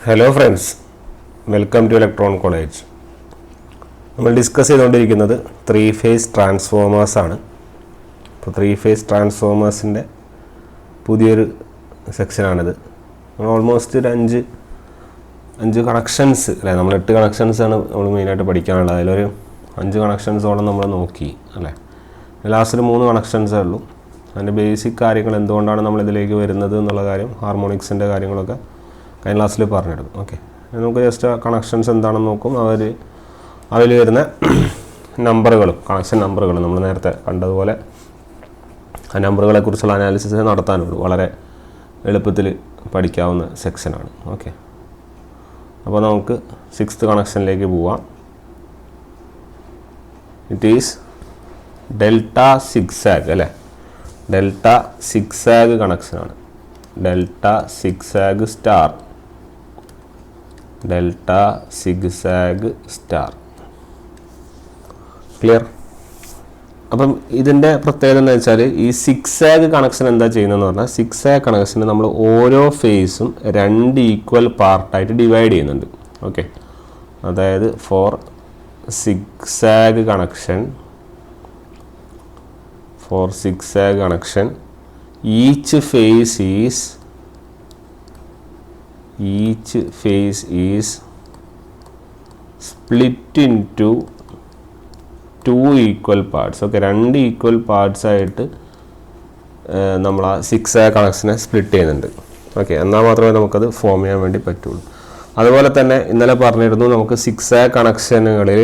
Hello friends, welcome to electron college. നമ്മൾ discuss ചെയ്തുകൊണ്ടിരിക്കുന്നത് 3 face ട്രാൻസ്ഫോമേഴ്സാണ്. അപ്പോൾ 3 ഫേസ് ട്രാൻസ്ഫോമേഴ്സിൻ്റെ പുതിയൊരു സെക്ഷനാണിത്. നമ്മൾ ഓൾമോസ്റ്റ് ഒരു അഞ്ച് കണക്ഷൻസ് അല്ലേ, നമ്മൾ 8 കണക്ഷൻസാണ് നമ്മൾ മെയിനായിട്ട് പഠിക്കാനുള്ളത്. അതിലൊരു 5 കണക്ഷൻസോളം നമ്മൾ നോക്കി അല്ലേ. ലാസ്റ്റിൽ 3 കണക്ഷൻസേ ഉള്ളൂ. അതിൻ്റെ ബേസിക് കാര്യങ്ങൾ എന്തുകൊണ്ടാണ് നമ്മളിതിലേക്ക് വരുന്നത് എന്നുള്ള കാര്യം, ഹാർമോണിക്സിൻ്റെ കാര്യങ്ങളൊക്കെ കഴിഞ്ഞ ക്ലാസ്സിൽ പറഞ്ഞിടും. ഓക്കെ, നമുക്ക് ജസ്റ്റ് കണക്ഷൻസ് എന്താണെന്ന് നോക്കും. അതിൽ വരുന്ന നമ്പറുകളും കണക്ഷൻ നമ്പറുകളും നമ്മൾ നേരത്തെ കണ്ടതുപോലെ ആ നമ്പറുകളെ കുറിച്ചുള്ള അനാലിസിസ് നടത്താനുള്ളൂ. വളരെ എളുപ്പത്തിൽ പഠിക്കാവുന്ന സെക്ഷനാണ്. ഓക്കെ, അപ്പോൾ നമുക്ക് 6th കണക്ഷനിലേക്ക് പോവാം. ഇറ്റ് ഈസ് ഡെൽറ്റ സിക്സാഗ് അല്ലേ. ഡെൽറ്റ സിക്സാഗ് കണക്ഷനാണ്. Delta zigzag star, delta zigzag star. Clear? അപ്പം ഇതിൻ്റെ പ്രത്യേകത എന്താ വെച്ചാൽ, ഈ സിക്സാഗ് കണക്ഷൻ എന്താ ചെയ്യുന്നതെന്ന് പറഞ്ഞാൽ, സിക്സാഗ് കണക്ഷന് നമ്മൾ ഓരോ ഫേസും 2 ഈക്വൽ പാർട്ടായിട്ട് ഡിവൈഡ് ചെയ്യുന്നുണ്ട്. ഓക്കെ, അതായത് for zigzag connection, each phase is split into 2 equal parts. Okay, 2 equal parts ആയിട്ട് നമ്മൾ ആ സിക്സാഗ് കണക്ഷനെ സ്പ്ലിറ്റ് ചെയ്യുന്നുണ്ട്. ഓക്കെ, എന്നാൽ മാത്രമേ നമുക്കത് ഫോം ചെയ്യാൻ വേണ്ടി പറ്റുള്ളൂ. അതുപോലെ തന്നെ ഇന്നലെ പറഞ്ഞിരുന്നു, നമുക്ക് സിക്സാഗ് കണക്ഷനുകളിൽ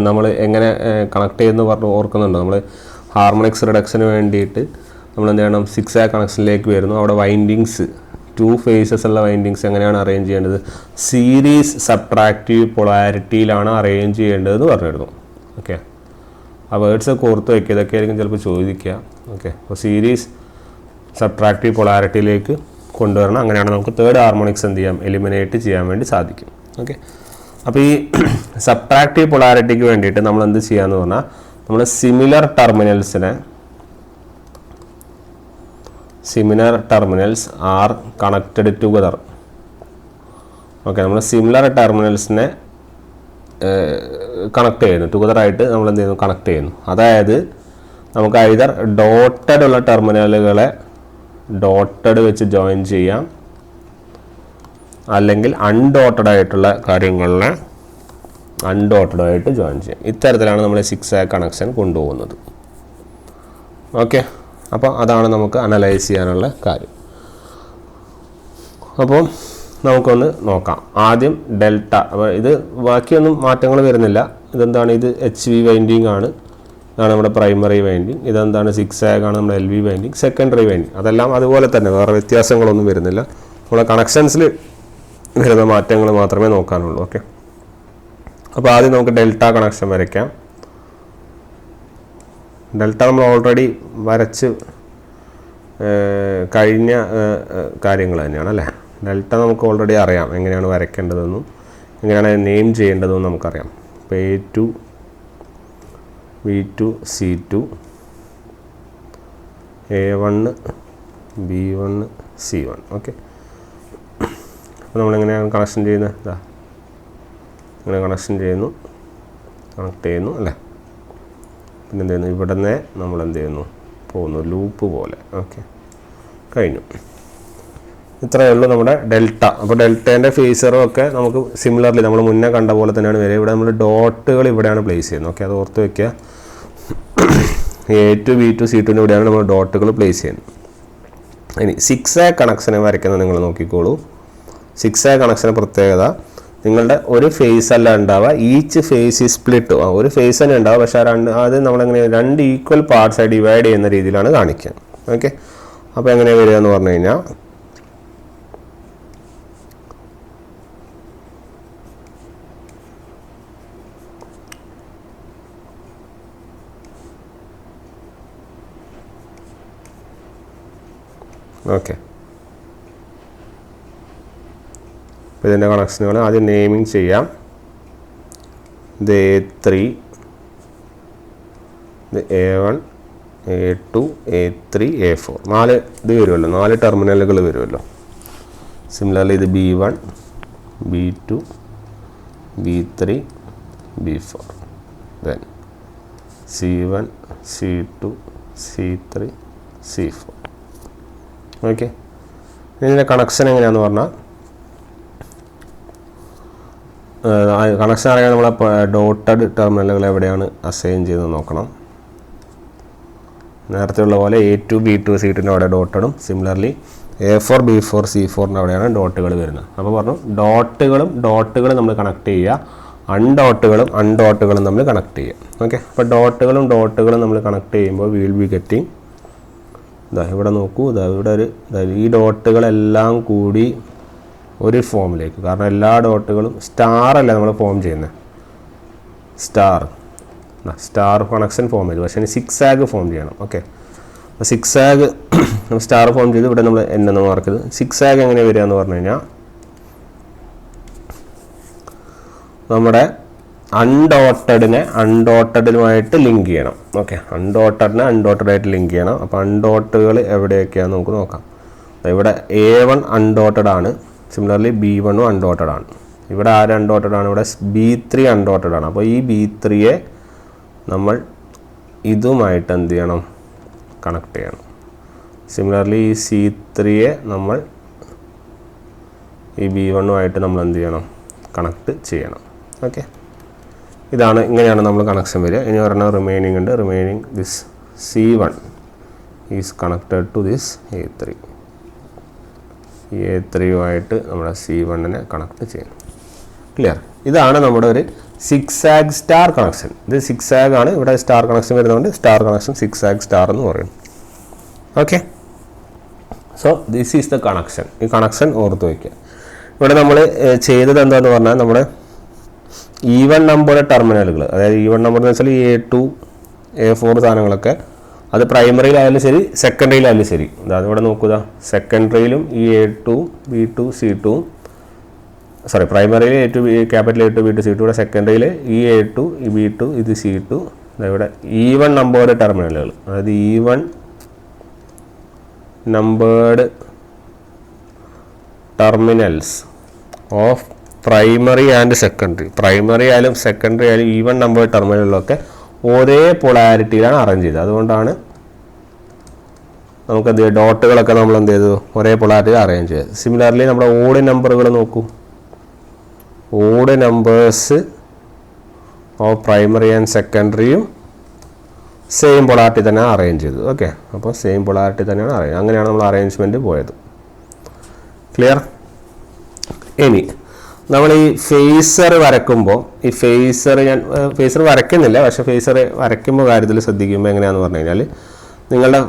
നമ്മൾ എങ്ങനെ കണക്ട് ചെയ്യുമെന്ന് പറഞ്ഞ് ഓർക്കുന്നുണ്ടോ? നമ്മൾ ഹാർമോണിക്സ് റിഡക്ഷന് വേണ്ടിയിട്ട് നമ്മൾ എന്ത് ചെയ്യണം, സിക്സാഗ് കണക്ഷനിലേക്ക് വരുന്നു. അവിടെ വൈൻഡിങ്സ് 2 ഫേസസ് ഉള്ള വൈൻഡിങ്സ് എങ്ങനെയാണ് അറേഞ്ച് ചെയ്യേണ്ടത്? സീരീസ് സബ്ട്രാക്റ്റീവ് പൊളാരിറ്റിയിലാണ് അറേഞ്ച് ചെയ്യേണ്ടതെന്ന് പറഞ്ഞിരുന്നു. ഓക്കെ, ആ വേർഡ്സ് ഒക്കെ ഓർത്ത് വയ്ക്കുക, ഇതൊക്കെ ആയിരിക്കും ചിലപ്പോൾ ചോദിക്കുക. ഓക്കെ, അപ്പോൾ സീരീസ് സബ്ട്രാക്റ്റീവ് പൊളാരിറ്റിയിലേക്ക് കൊണ്ടുവരണം. അങ്ങനെയാണ് നമുക്ക് 3rd ഹാർമോണിക്സ് എന്ത് ചെയ്യാം, എലിമിനേറ്റ് ചെയ്യാൻ വേണ്ടി സാധിക്കും. ഓക്കെ, അപ്പോൾ ഈ സബ്ട്രാക്റ്റീവ് പൊളാരിറ്റിക്ക് വേണ്ടിയിട്ട് നമ്മൾ എന്ത് ചെയ്യാന്ന് പറഞ്ഞാൽ, നമ്മൾ similar terminals are connected together. Okay, നമ്മൾ സിമിലർ ടെർമിനൽസിനെ കണക്ട് ചെയ്യുന്നു, ടുഗദറായിട്ട് നമ്മൾ എന്ത് ചെയ്യുന്നു, കണക്ട് ചെയ്യുന്നു. അതായത് നമുക്ക് ഐദർ ഡോട്ടഡ് ഉള്ള ടെർമിനലുകളെ ഡോട്ടഡ് വെച്ച് ജോയിൻ ചെയ്യാം, അല്ലെങ്കിൽ അൺഡോട്ടഡ് ആയിട്ടുള്ള കാര്യങ്ങളിലെ അൺഡോട്ടഡ് ആയിട്ട് ജോയിൻ ചെയ്യാം. ഇത്തരത്തിലാണ് നമ്മൾ സിക്സാഗ് കണക്ഷൻ കൊണ്ടുപോകുന്നത്. ഓക്കെ, അപ്പോൾ അതാണ് നമുക്ക് അനലൈസ് ചെയ്യാനുള്ള കാര്യം. അപ്പോൾ നമുക്കൊന്ന് നോക്കാം. ആദ്യം ഡെൽറ്റ. അപ്പോൾ ഇത് ബാക്കിയൊന്നും മാറ്റങ്ങൾ വരുന്നില്ല. ഇതെന്താണ്, ഇത് HV വൈൻഡിങ് ആണ്, ഇതാണ് നമ്മുടെ പ്രൈമറി വൈൻഡിങ്. ഇതെന്താണ്, സിക്സാഗ് ആണ് നമ്മുടെ LV വൈൻഡിങ്. സെക്കൻഡറി വൈൻഡിങ് അതെല്ലാം അതുപോലെ തന്നെ, വേറെ വ്യത്യാസങ്ങളൊന്നും വരുന്നില്ല. നമ്മുടെ കണക്ഷൻസിൽ വരുന്ന മാറ്റങ്ങൾ മാത്രമേ നോക്കാനുള്ളൂ. ഓക്കെ, അപ്പോൾ ആദ്യം നമുക്ക് ഡെൽറ്റ കണക്ഷൻ വരയ്ക്കാം. ഡെൽറ്റ നമ്മൾ ഓൾറെഡി വരച്ച് കഴിഞ്ഞ കാര്യങ്ങൾ തന്നെയാണ് അല്ലേ. ഡെൽറ്റ നമുക്ക് ഓൾറെഡി അറിയാം എങ്ങനെയാണ് വരയ്ക്കേണ്ടതെന്നും എങ്ങനെയാണ് നെയിം ചെയ്യേണ്ടതെന്നും നമുക്കറിയാം. ഇപ്പോൾ A2 B2 C2 A1 B1 C1. Okay, അപ്പോൾ നമ്മളെങ്ങനെയാണ് കണക്ഷൻ ചെയ്യുന്നത്? ഇതാ ഇങ്ങനെ കണക്ഷൻ ചെയ്യുന്നു, കണക്ട് ചെയ്യുന്നു അല്ലേ. പിന്നെ എന്ത് ചെയ്യുന്നു, ഇവിടെ നിന്ന് നമ്മൾ എന്ത് ചെയ്യുന്നു, പോകുന്നു ലൂപ്പ് പോലെ. ഓക്കെ, കഴിഞ്ഞു. ഇത്രയേ ഉള്ളൂ നമ്മുടെ ഡെൽറ്റ. അപ്പോൾ ഡെൽറ്റേൻ്റെ ഫേസറും ഒക്കെ നമുക്ക് സിമിലർലി നമ്മൾ മുന്നേ കണ്ട പോലെ തന്നെയാണ് വരിക. ഇവിടെ നമ്മൾ ഡോട്ടുകൾ ഇവിടെയാണ് പ്ലേസ് ചെയ്യുന്നത്. ഓക്കെ, അത് ഓർത്ത് വയ്ക്കുക. A2 B2 C2 ഇവിടെയാണ് നമ്മൾ ഡോട്ടുകൾ പ്ലേസ് ചെയ്യുന്നത്. ഇനി സിക്സാഗ് കണക്ഷനെ വരയ്ക്കുന്നത് നിങ്ങൾ നോക്കിക്കോളൂ. സിക്സാഗ് കണക്ഷന് പ്രത്യേകത, നിങ്ങളുടെ ഒരു ഫേസ് അല്ല ഉണ്ടാവുക, ഈച്ച് ഫേസ് ഈ സ്പ്ലിറ്റ്. ഒരു ഫേസ് തന്നെ ഉണ്ടാവുക, പക്ഷേ അത് നമ്മളെങ്ങനെ 2 ഈക്വൽ പാർട്സായി ഡിവൈഡ് ചെയ്യുന്ന രീതിയിലാണ് കാണിക്കുക. ഓക്കെ, അപ്പോൾ എങ്ങനെയാണ് വരിക എന്ന് പറഞ്ഞു കഴിഞ്ഞാൽ, ഓക്കെ, അപ്പോൾ ഇതിൻ്റെ കണക്ഷനുകൾ ആദ്യം നെയിമിങ് ചെയ്യാം. ഇത് A3, ഇത് A1 A2 A3 A4 4 ഇത് വരുമല്ലോ, 4 ടെർമിനലുകൾ വരുമല്ലോ. സിമിലർലി ഇത് B1 B2 B3 B4 then C1 C2 C3 C4 okay. ഇതിൻ്റെ കണക്ഷൻ എങ്ങനെയാണെന്ന് പറഞ്ഞാൽ കണക്ഷൻ അറിയാൻ നമ്മളെ ഡോട്ടഡ് ടെർമിനലുകൾ എവിടെയാണ് അസൈൻ ചെയ്ത് നോക്കണം. നേരത്തെ ഉള്ള പോലെ A2 B2 C2 അവിടെ ഡോട്ടഡും സിമിലർലി A4 B4 C4 അവിടെയാണ് ഡോട്ടുകൾ വരുന്നത്. അപ്പോൾ പറഞ്ഞു ഡോട്ടുകളും നമ്മൾ കണക്ട് ചെയ്യുക, അൺഡോട്ടുകളും നമ്മൾ കണക്ട് ചെയ്യുക. ഓക്കെ. അപ്പോൾ ഡോട്ടുകളും നമ്മൾ കണക്ട് ചെയ്യുമ്പോൾ വിൽ ബി ഗെറ്റിംഗ് ഇവിടെ നോക്കൂ, ഇവിടെ ഈ ഡോട്ടുകളെല്ലാം കൂടി ഒരു ഫോമിലേക്ക്, കാരണം എല്ലാ ഡോട്ടുകളും സ്റ്റാറല്ല നമ്മൾ ഫോം ചെയ്യുന്നത്, സ്റ്റാർ കണക്ഷൻ ഫോം ചെയ്തു, പക്ഷേ 6 ആഗ് ഫോം ചെയ്യണം. ഓക്കെ. അപ്പോൾ 6 ആഗ് സ്റ്റാർ ഫോം ചെയ്ത് ഇവിടെ നമ്മൾ എന്നു മാർക്ക് ചെയ്ത് 6 ആഗ് എങ്ങനെ വരിക എന്ന് പറഞ്ഞു കഴിഞ്ഞാൽ നമ്മുടെ അൺഡോട്ടഡുമായിട്ട് ലിങ്ക് ചെയ്യണം. ഓക്കെ. അൺഡോട്ടഡായിട്ട് ലിങ്ക് ചെയ്യണം. അപ്പോൾ അൺഡോട്ടുകൾ എവിടെയൊക്കെയാണെന്ന് നമുക്ക് നോക്കാം. ഇവിടെ A1 അൺഡോട്ടഡ് ആണ്, സിമിലർലി B1 അൺഡോട്ടഡ് ആണ്. ഇവിടെ ആര് അൺഡോട്ടഡ് ആണ്? ഇവിടെ B3 അൺഡോട്ടഡ് ആണ്. അപ്പോൾ ഈ B3യെ നമ്മൾ ഇതുമായിട്ട് എന്ത് ചെയ്യണം? കണക്ട് ചെയ്യണം. സിമിലർലി ഈ C3യെ നമ്മൾ ഈ B1 നമ്മൾ എന്ത് ചെയ്യണം? കണക്ട് ചെയ്യണം. ഓക്കെ. ഇങ്ങനെയാണ് നമ്മൾ കണക്ഷൻ വരിക. ഇനി പറഞ്ഞാൽ റിമൈനിങ് ഉണ്ട്. Remaining this C1 is connected to this A3. ഈ A3യുമായിട്ട് നമ്മുടെ C1നെ കണക്ട് ചെയ്യണം. ക്ലിയർ? ഇതാണ് നമ്മുടെ ഒരു 6 ആഗ് സ്റ്റാർ കണക്ഷൻ. ഇത് 6 ആഗ് ആണ്. ഇവിടെ സ്റ്റാർ കണക്ഷൻ വരുന്നതുകൊണ്ട് സ്റ്റാർ കണക്ഷൻ 6 ആഗ് സ്റ്റാർ എന്ന് പറയും. Okay. So this is the connection. ഈ കണക്ഷൻ ഓർത്ത് വയ്ക്കുക. ഇവിടെ നമ്മൾ ചെയ്തത് എന്താണെന്ന് പറഞ്ഞാൽ നമ്മുടെ ഈവൻ നമ്പർ ടെർമിനലുകൾ, അതായത് ഈവൻ നമ്പർ എന്ന് വെച്ചാൽ A2 A4 സാധനങ്ങളൊക്കെ അത് പ്രൈമറിയിലായാലും ശരി സെക്കൻഡറിയിലായാലും ശരി. അതായത് ഇവിടെ നോക്കുക, സെക്കൻഡറിയിലും ഈ A2 B2 C2 പ്രൈമറിയിൽ A2 capital A2 B2 C2, ഇവിടെ സെക്കൻഡറിയിൽ ഈ A2 ഈ B2 ഇത് C2. ഇവിടെ ഈവൻ നമ്പേർഡ് ടെർമിനലുകൾ, അതായത് even numbered terminals of primary and secondary. Primary ആയാലും സെക്കൻഡറി ആയാലും ഈവൻ നമ്പേർഡ് ടെർമിനലുകളൊക്കെ ഒരേ പൊളാരിറ്റിയിലാണ് അറേഞ്ച് ചെയ്തത്. അതുകൊണ്ടാണ് നമുക്കെന്ത് ചെയ്യും, ഡോട്ടുകളൊക്കെ നമ്മൾ എന്ത് ചെയ്തു, ഒരേ പൊളാരിറ്റിയിൽ അറേഞ്ച് ചെയ്തത്. സിമിലർലി നമ്മുടെ ഓഡ് നമ്പറുകൾ നോക്കൂ, odd numbers of primary and സെക്കൻഡറിയും സെയിം പൊളാരിറ്റി തന്നെ അറേഞ്ച് ചെയ്തു. ഓക്കെ. അപ്പോൾ സെയിം പൊളാരിറ്റി തന്നെയാണ് അറേഞ്ച്. അങ്ങനെയാണ് നമ്മൾ അറേഞ്ച്മെൻറ്റ് പോയത്. ക്ലിയർ? ഇനി നമ്മൾ ഈ ഫേസർ വരക്കുമ്പോൾ, ഈ ഞാൻ ഫേസർ വരയ്ക്കുന്നില്ല, പക്ഷേ ഫേസർ വരയ്ക്കുമ്പോൾ കാര്യത്തിൽ ശ്രദ്ധിക്കുമ്പോൾ എങ്ങനെയാണെന്ന് പറഞ്ഞു കഴിഞ്ഞാൽ, നിങ്ങളുടെ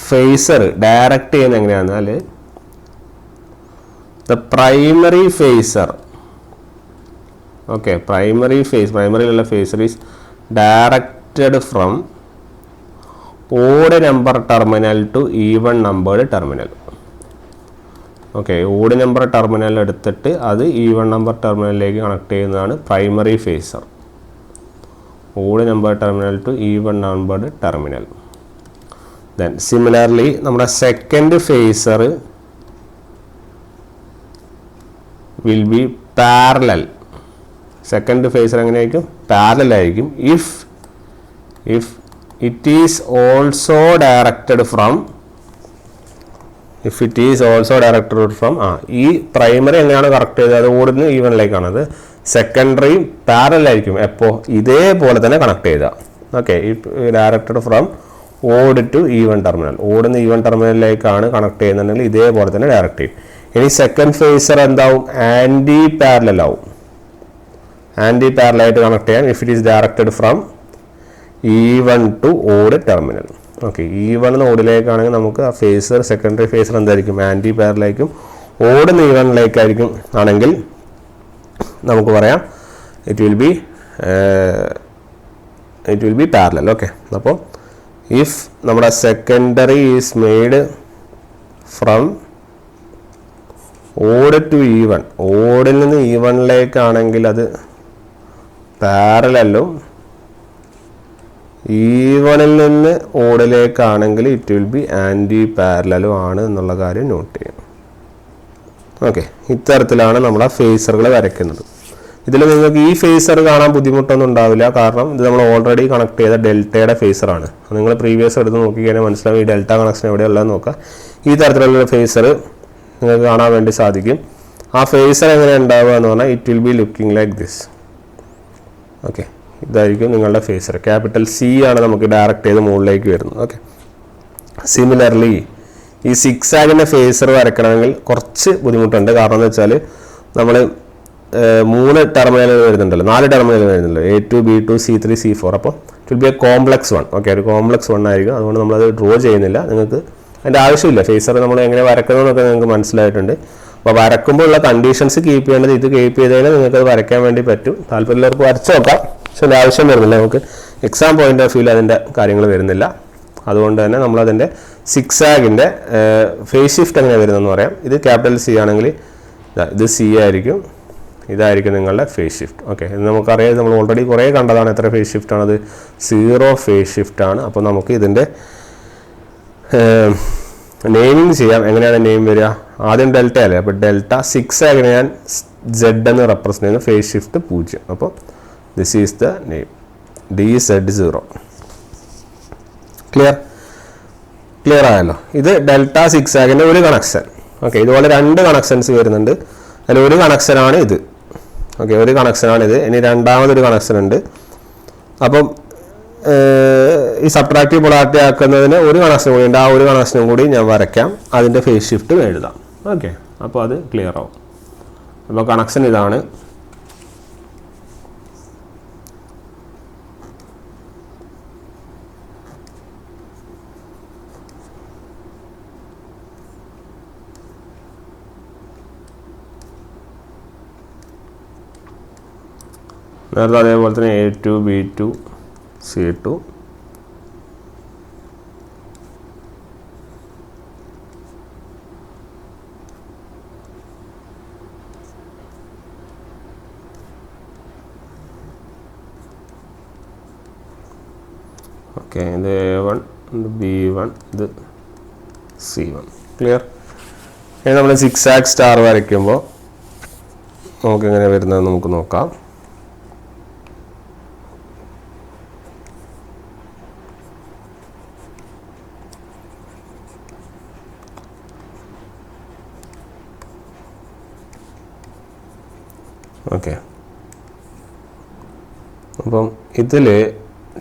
ഫേസർ ഡയറക്റ്റ് ചെയ്യുന്നത് എങ്ങനെയാണെന്നാൽ ദ പ്രൈമറി ഫേസർ, ഓക്കെ, പ്രൈമറിയിലുള്ള phasor is directed from odd number terminal to even numbered terminal. Okay. Odd number terminal എടുത്തിട്ട് അത് ഈവൺ നമ്പർ ടെർമിനലിലേക്ക് കണക്ട് ചെയ്യുന്നതാണ് primary phasor. Odd number terminal to even numbered terminal. Then similarly നമ്മുടെ second phasor will be parallel. Second phasor എങ്ങനെയായിരിക്കും? Parallel ആയിരിക്കും. If it is also directed from ഈ primary എങ്ങനെയാണ് correct ചെയ്തത്, അത് ഓടുന്ന ഈവണിലേക്കാണ്. അത് സെക്കൻഡറി പാരലായിരിക്കും. എപ്പോൾ? ഇതേപോലെ തന്നെ കണക്ട് ചെയ്താൽ. ഓക്കെ. ഈ directed from odd to even terminal, ഓടുന്ന ഈവൺ ടെർമിനലിലേക്കാണ് കണക്ട് ചെയ്യുന്നുണ്ടെങ്കിൽ ഇതേപോലെ തന്നെ ഡയറക്റ്റ് ചെയ്യും. ഇനി സെക്കൻഡ് ഫേസർ എന്താവും? ആൻറ്റി പാരലാവും. ആൻറ്റി പാരലായിട്ട് കണക്ട് ചെയ്യാൻ if it is directed from even to odd terminal. Okay. Even ഓഡിലേക്കാണെങ്കിൽ നമുക്ക് ആ ഫേസർ, സെക്കൻഡറി ഫേസർ എന്തായിരിക്കും? ആൻറ്റി പാരലായിരിക്കും. ഓടുന്ന ഈവണിലേക്കായിരിക്കും ആണെങ്കിൽ നമുക്ക് പറയാം it will be parallel. Okay. അപ്പോൾ ഇഫ് നമ്മുടെ secondary is made from odd to even, ഓഡിൽ നിന്ന് ഈവണിലേക്കാണെങ്കിൽ അത് പാരലലും, ഈവണിൽ നിന്ന് ഓഡിലേക്കാണെങ്കിൽ ഇറ്റ് വിൽ ബി ആൻറ്റി പാരലലും ആണ് എന്നുള്ള കാര്യം നോട്ട് ചെയ്യണം. ഓക്കെ, ഇത്തരത്തിലാണ് നമ്മൾ ആ ഫേസറുകൾ വരയ്ക്കുന്നത്. ഇതിൽ നിങ്ങൾക്ക് ഈ ഫേസർ കാണാൻ ബുദ്ധിമുട്ടൊന്നും ഉണ്ടാവില്ല, കാരണം ഇത് നമ്മൾ ഓൾറെഡി കണക്ട് ചെയ്ത ഡെൽറ്റയുടെ ഫേസറാണ്. നിങ്ങൾ പ്രീവിയസ് എടുത്ത് നോക്കിക്കഴിഞ്ഞാൽ മനസ്സിലാവും ഈ ഡെൽറ്റ കണക്ഷൻ എവിടെയുള്ളതെന്ന് നോക്കുക. ഈ തരത്തിലുള്ള ഫേസർ നിങ്ങൾക്ക് കാണാൻ വേണ്ടി സാധിക്കും. ആ ഫേസർ എങ്ങനെ ഉണ്ടാവുക എന്ന് പറഞ്ഞാൽ it will B looking like this. Okay, ഇതായിരിക്കും നിങ്ങളുടെ ഫേസർ. ക്യാപിറ്റൽ സി ആണ് നമുക്ക് ഡയറക്റ്റ് ചെയ്ത് മുകളിലേക്ക് വരുന്നത്. ഓക്കെ, സിമിലർലി ഈ സിക്സ് ആഗിൻ്റെ ഫേസർ വരയ്ക്കണമെങ്കിൽ കുറച്ച് ബുദ്ധിമുട്ടുണ്ട്. കാരണം എന്ന് വെച്ചാൽ നമ്മൾ 3 ടെർമിനലുകൾ വരുന്നുണ്ടല്ലോ, 4 ടെർമിനലുകൾ വരുന്നുണ്ടല്ലോ, A2 B2 C3 C4. അപ്പോൾ it will B A complex one. Okay, ഒരു കോംപ്ലക്സ് വൺ ആയിരിക്കും. അതുകൊണ്ട് നമ്മളത് ഡ്രോ ചെയ്യുന്നില്ല. നിങ്ങൾക്ക് അതിൻ്റെ ആവശ്യമില്ല. ഫേസർ നമ്മൾ എങ്ങനെ വരക്കുന്നതെന്നൊക്കെ നിങ്ങൾക്ക് മനസ്സിലായിട്ടുണ്ട്. അപ്പോൾ വരക്കുമ്പോൾ ഉള്ള കണ്ടീഷൻസ് കീപ്പ് ചെയ്യേണ്ടത് ഇത് കീപ്പ് ചെയ്തതിന് നിങ്ങൾക്ക് അത് വരയ്ക്കാൻ വേണ്ടി പറ്റും. താല്പര്യമുള്ളവർക്ക് വരച്ച് നോക്കാം, പക്ഷെ അതിൻ്റെ ആവശ്യം വരുന്നില്ല. നമുക്ക് എക്സാം പോയിന്റ് ഓഫ് വ്യൂവിൽ അതിൻ്റെ കാര്യങ്ങൾ വരുന്നില്ല. അതുകൊണ്ട് തന്നെ നമ്മളതിൻ്റെ സിക്സ് ആഗിൻ്റെ ഫേസ് ഷിഫ്റ്റ് എങ്ങനെ വരുന്നതെന്ന് പറയാം. ഇത് ക്യാപിറ്റൽ സി ആണെങ്കിൽ ഇത് സി ആയിരിക്കും, ഇതായിരിക്കും നിങ്ങളുടെ ഫേസ് ഷിഫ്റ്റ്. ഓക്കെ, ഇത് നമുക്കറിയാം, നമ്മൾ ഓൾറെഡി കുറേ കണ്ടതാണ്. എത്ര ഫേസ് ഷിഫ്റ്റ് ആണത്? 0 ഫേസ് ഷിഫ്റ്റ് ആണ്. അപ്പോൾ നമുക്ക് ഇതിൻ്റെ നെയിമിങ് ചെയ്യാം. എങ്ങനെയാണ് നെയിം വരിക? ആദ്യം ഡെൽറ്റ അല്ലേ, അപ്പോൾ ഡെൽറ്റ 6 ആകിനെ ഞാൻ Z എന്ന് റെപ്രസെൻറ്റ് ചെയ്യുന്നു, ഫേസ് ഷിഫ്റ്റ് 0. അപ്പോൾ this is the name DZ0. Clear ആയല്ലോ? ഇത് ഡെൽറ്റ 6 ആകിൻ്റെ ഒരു കണക്ഷൻ. ഓക്കെ, ഇതുപോലെ 2 കണക്ഷൻസ് വരുന്നുണ്ട്. അതിൽ ഒരു കണക്ഷനാണ് ഇത്. ഓക്കെ, ഒരു കണക്ഷനാണിത്. ഇനി രണ്ടാമതൊരു കണക്ഷൻ ഉണ്ട്. അപ്പം ഈ സബ്ട്രാക്റ്റീവ് പൊളാരിറ്റി ആക്കുന്നതിന് ഒരു കണക്ഷൻ കൂടി ഉണ്ട്. ആ ഒരു കണക്ഷനും കൂടി ഞാൻ വരയ്ക്കാം, അതിൻ്റെ ഫേസ് ഷിഫ്റ്റും എഴുതാം. ഓക്കെ, അപ്പോൾ അത് ക്ലിയർ ആവും. അപ്പോൾ കണക്ഷൻ ഇതാണ്. നേരത്തെ അതേപോലെ തന്നെ A2 B2 C2. ഓക്കെ, ഇത് A1, ഇത് B1, ഇത് C1. ക്ലിയർ? ഇനി നമ്മൾ സിക്സ് ആഗ് സ്റ്റാർ വരയ്ക്കുമ്പോൾ നമുക്കെങ്ങനെ വരുന്നത് നമുക്ക് നോക്കാം. ഓക്കെ, അപ്പം ഇതിൽ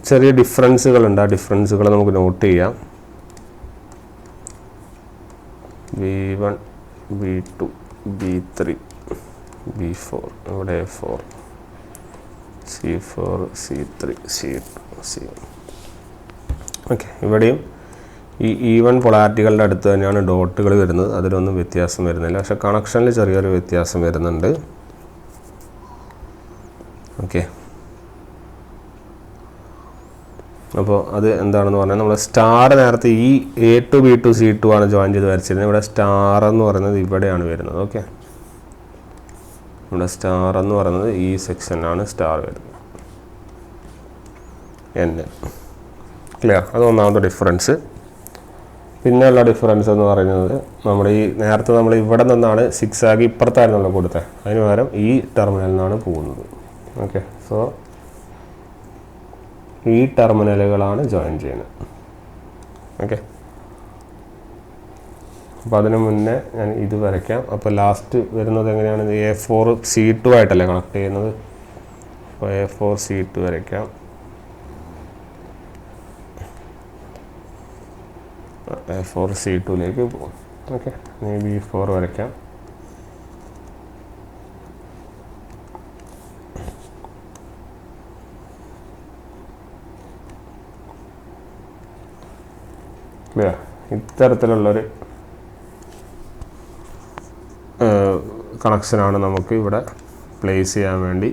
ചെറിയ ഡിഫറൻസുകളുണ്ട്. ആ ഡിഫറൻസുകൾ നമുക്ക് നോട്ട് ചെയ്യാം. B1 B2 B3 B4, ഇവിടെ A4 C4 C3 C2 C1. Okay, ഇവിടെയും ഈ E1 പൊളാരിറ്റികളുടെ അടുത്ത് തന്നെയാണ് ഡോട്ടുകൾ വരുന്നത്. അതിലൊന്നും വ്യത്യാസം വരുന്നില്ല, പക്ഷെ കണക്ഷനിൽ ചെറിയൊരു വ്യത്യാസം വരുന്നുണ്ട്. ഓക്കെ, അപ്പോൾ അത് എന്താണെന്ന് പറഞ്ഞാൽ നമ്മൾ സ്റ്റാർ നേരത്തെ ഈ A2 B2 C2 ആണ് ജോയിൻ ചെയ്ത് വരച്ചിരുന്നത്. ഇവിടെ സ്റ്റാർ എന്ന് പറയുന്നത് ഇവിടെയാണ് വരുന്നത്. ഓക്കെ, ഇവിടെ സ്റ്റാർ എന്ന് പറയുന്നത് ഈ സെക്ഷനാണ് സ്റ്റാർ വരുന്നത്. ക്ലിയർ? അത് ഒന്നാമത്തെ ഡിഫറൻസ്. പിന്നെയുള്ള ഡിഫറൻസ് എന്ന് പറയുന്നത് നമ്മുടെ ഈ നേരത്തെ നമ്മൾ ഇവിടെ നിന്നാണ് സിക്സ് ആഗ് ഇപ്പുറത്തായിരുന്നല്ലോ കൊടുത്തത്, അതിന് പകരം ഈ ടെർമിനലിൽ നിന്നാണ് പോകുന്നത്. ഓക്കെ, സോ ഈ ടെർമിനലുകളാണ് ജോയിൻ ചെയ്യുന്നത്. ഓക്കെ, അപ്പോൾ അതിന് മുന്നേ ഞാൻ ഇത് വരയ്ക്കാം. അപ്പോൾ ലാസ്റ്റ് വരുന്നത് എങ്ങനെയാണ്? A4 C2 ആയിട്ടല്ലേ കണക്ട് ചെയ്യുന്നത്. അപ്പോൾ A4 C2 വരയ്ക്കാം. A4 C2ലേക്ക് പോകും. ഓക്കെ, ഇനി B4 വരയ്ക്കാം. ഇത്തരത്തിലുള്ളൊരു കണക്ഷനാണ് നമുക്ക് ഇവിടെ പ്ലേസ് ചെയ്യാൻ വേണ്ടി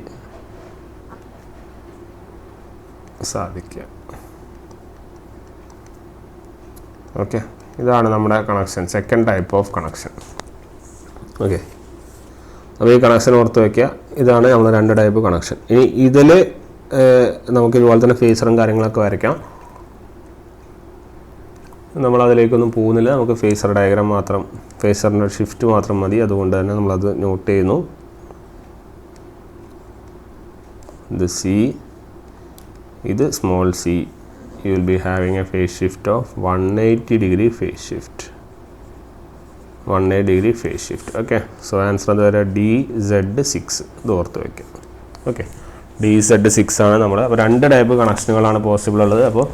സാധിക്കുക. ഓക്കെ, ഇതാണ് നമ്മുടെ connection, second type of connection. Okay, അപ്പോൾ ഈ കണക്ഷൻ ഓർത്ത് വയ്ക്കുക. ഇതാണ് നമ്മൾ 2 ടൈപ്പ് കണക്ഷൻ. ഇനി ഇതിൽ നമുക്ക് ഇതുപോലെ തന്നെ ഫേസറും കാര്യങ്ങളൊക്കെ വരയ്ക്കാം. നമ്മളതിലേക്കൊന്നും പോകുന്നില്ല. നമുക്ക് ഫേസർ ഡയഗ്രാം മാത്രം, ഫേസറിൻ്റെ ഷിഫ്റ്റ് മാത്രം മതി. അതുകൊണ്ട് തന്നെ നമ്മളത് നോട്ട് ചെയ്യുന്നു. ഇത് സി, ഇത് small C. U will be having A phase shift of 180 degree phase shift, 180 degree phase shift. Okay, so answer എന്താ പറയുക? DZ6. ഇത് ഓർത്ത് വയ്ക്കാം. ഓക്കെ, DZ6 ആണ് നമ്മൾ. അപ്പോൾ 2 ടൈപ്പ് കണക്ഷനുകളാണ് പോസിബിൾ ഉള്ളത്. അപ്പോൾ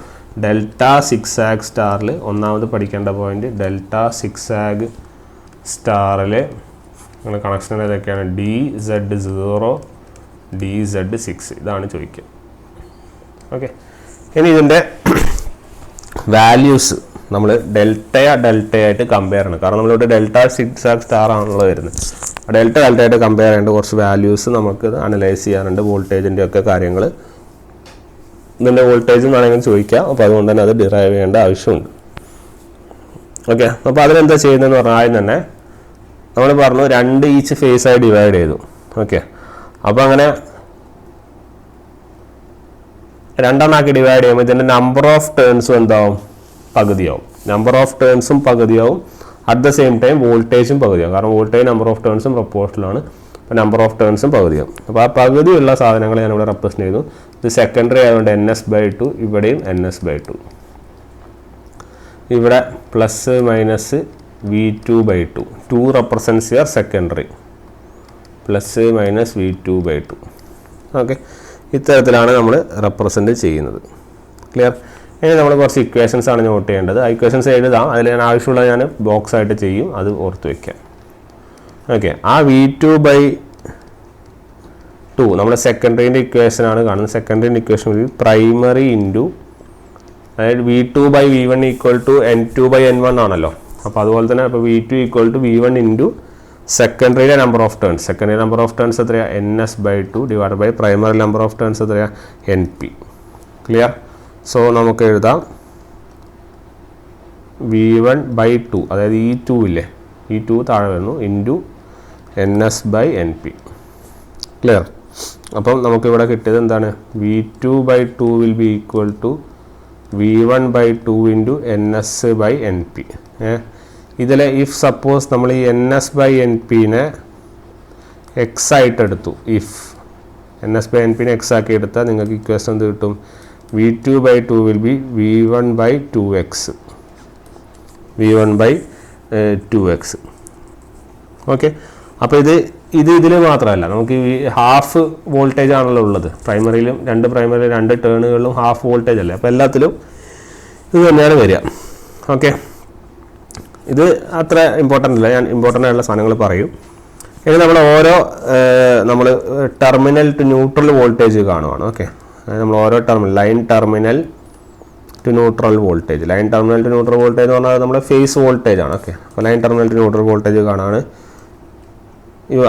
ഡെൽറ്റ സിക്സാഗ് സ്റ്റാറിൽ ഒന്നാമത് പഠിക്കേണ്ട പോയിന്റ്, ഡെൽറ്റ സിക്സാഗ് സ്റ്റാറിൽ നിങ്ങളുടെ കണക്ഷൻ ഏതൊക്കെയാണ്? DZ0, DZ6. ഇതാണ് ചോദിക്കുക. ഓക്കെ, ഇനി ഇതിൻ്റെ വാല്യൂസ് നമ്മൾ ഡെൽറ്റയായിട്ട് കമ്പയർ ചെയ്യണം. കാരണം നമ്മളിവിടെ ഡെൽറ്റ സിക്സാഗ് സ്റ്റാർ ആണല്ലോ വരുന്നത്. ഡെൽറ്റയായിട്ട് കമ്പയർ ചെയ്യേണ്ട കുറച്ച് വാല്യൂസ് നമുക്ക് അനലൈസ് ചെയ്യാനുണ്ട്. വോൾട്ടേജിൻ്റെ ഒക്കെ കാര്യങ്ങൾ, ഇതിൻ്റെ വോൾട്ടേജ് എന്നാണെങ്കിൽ ചോദിക്കാം. അപ്പോൾ അതുകൊണ്ട് തന്നെ അത് ഡിറൈവ് ചെയ്യേണ്ട ആവശ്യമുണ്ട്. ഓക്കെ, അപ്പോൾ അതിനെന്താ ചെയ്യുന്നതെന്ന് പറഞ്ഞാൽ ആദ്യം തന്നെ നമ്മൾ പറഞ്ഞു 2 ഈച്ച് ഫേസായി ഡിവൈഡ് ചെയ്തു. ഓക്കെ, അപ്പോൾ അങ്ങനെ 2 ഡിവൈഡ് ചെയ്യുമ്പോൾ ഇതിൻ്റെ നമ്പർ ഓഫ് ടേൺസും എന്താവും? പകുതിയാവും. നമ്പർ ഓഫ് ടേൺസും പകുതിയാവും. അറ്റ് ദ സെയിം ടൈം വോൾട്ടേജും പകുതിയാവും. കാരണം വോൾട്ടേജ് നമ്പർ ഓഫ് ടേൺസും പ്രൊപ്പോർഷനാണ്. അപ്പോൾ നമ്പർ ഓഫ് ടേൺസും പകുതിയാവും. അപ്പോൾ ആ പകുതിയുള്ള സാധനങ്ങൾ ഞാനിവിടെ റെപ്രസെൻറ്റ് ചെയ്തു. ഇത് സെക്കൻഡറി ആയതുകൊണ്ട് NS/2, ഇവിടെയും NS/2. ഇവിടെ plus minus V2/2. 2 represents your secondary. Plus minus V2/2. Okay, ഇത്തരത്തിലാണ് നമ്മൾ റെപ്രസെൻറ്റ് ചെയ്യുന്നത്. ക്ലിയർ? ഇനി നമ്മൾ കുറച്ച് ഇക്വേഷൻസ് ആണ് നോട്ട് ചെയ്യേണ്ടത്. ആ ഇക്വേഷൻസ് എഴുതാം. അതിൽ ഞാൻ ആവശ്യമുള്ളത് ഞാൻ ബോക്സ് ആയിട്ട് ചെയ്യും. അത് ഓർത്ത് വയ്ക്കാം. ഓക്കെ, ആ V2/2 നമ്മുടെ സെക്കൻഡറിൻ്റെ ഇക്വേഷനാണ് കാണുന്നത്. സെക്കൻഡറിൻ്റെ ഇക്വേഷൻ പ്രൈമറി ഇൻറ്റു, അതായത് V2/V1 = N2/N1 ആണല്ലോ. അപ്പോൾ അതുപോലെ തന്നെ ഇപ്പോൾ V2 = V1 ഇൻറ്റു സെക്കൻഡറിയുടെ number of turns. Secondary number of turns എത്രയാണ്? NS/2 divide by primary number of turns എത്രയാണ്? NP. ക്ലിയർ? സോ നമുക്ക് എഴുതാം V1/2, അതായത് ഈ 2 ഇല്ലേ, ഈ 2 താഴെ വരുന്നു, ഇൻറ്റു NS/NP. ക്ലിയർ? അപ്പം നമുക്കിവിടെ കിട്ടിയത് എന്താണ്? V2/2 will be equal to V1/2 into NS/NP. ഇതിൽ ഇഫ് സപ്പോസ് നമ്മൾ ഈ NS/NPനെ എക്സ് ആയിട്ട് എടുത്തു, ഇഫ് NS/NPനെ എക്സ് ആക്കി എടുത്താൽ നിങ്ങൾക്ക് ഇക്വേഷൻ എന്ത് കിട്ടും? V2/2 will B V1/2x. V1/2x. Okay, അപ്പോൾ ഇതിൽ മാത്രമല്ല, നമുക്ക് ഈ ഹാഫ് വോൾട്ടേജ് ആണല്ലോ ഉള്ളത്. പ്രൈമറിയിലും 2 ടേണുകളിലും ഹാഫ് വോൾട്ടേജ് അല്ലേ. അപ്പോൾ എല്ലാത്തിലും ഇത് തന്നെയാണ് വരിക. ഓക്കെ, ഇത് അത്ര ഇമ്പോർട്ടൻ്റ് അല്ല. ഞാൻ ഇമ്പോർട്ടൻ്റ് ആയിട്ടുള്ള സാധനങ്ങൾ പറയും. ഇനി നമ്മൾ ഓരോ ടെർമിനൽ ടു ന്യൂട്രൽ വോൾട്ടേജ് കാണുവാണ്. ഓക്കെ, നമ്മൾ ഓരോ line terminal to neutral voltage. Line terminal to neutral voltage എന്ന് പറഞ്ഞാൽ നമ്മുടെ ഫേസ് വോൾട്ടേജ് ആണ്. ഓക്കെ, അപ്പോൾ line terminal to neutral voltage കാണാണ്.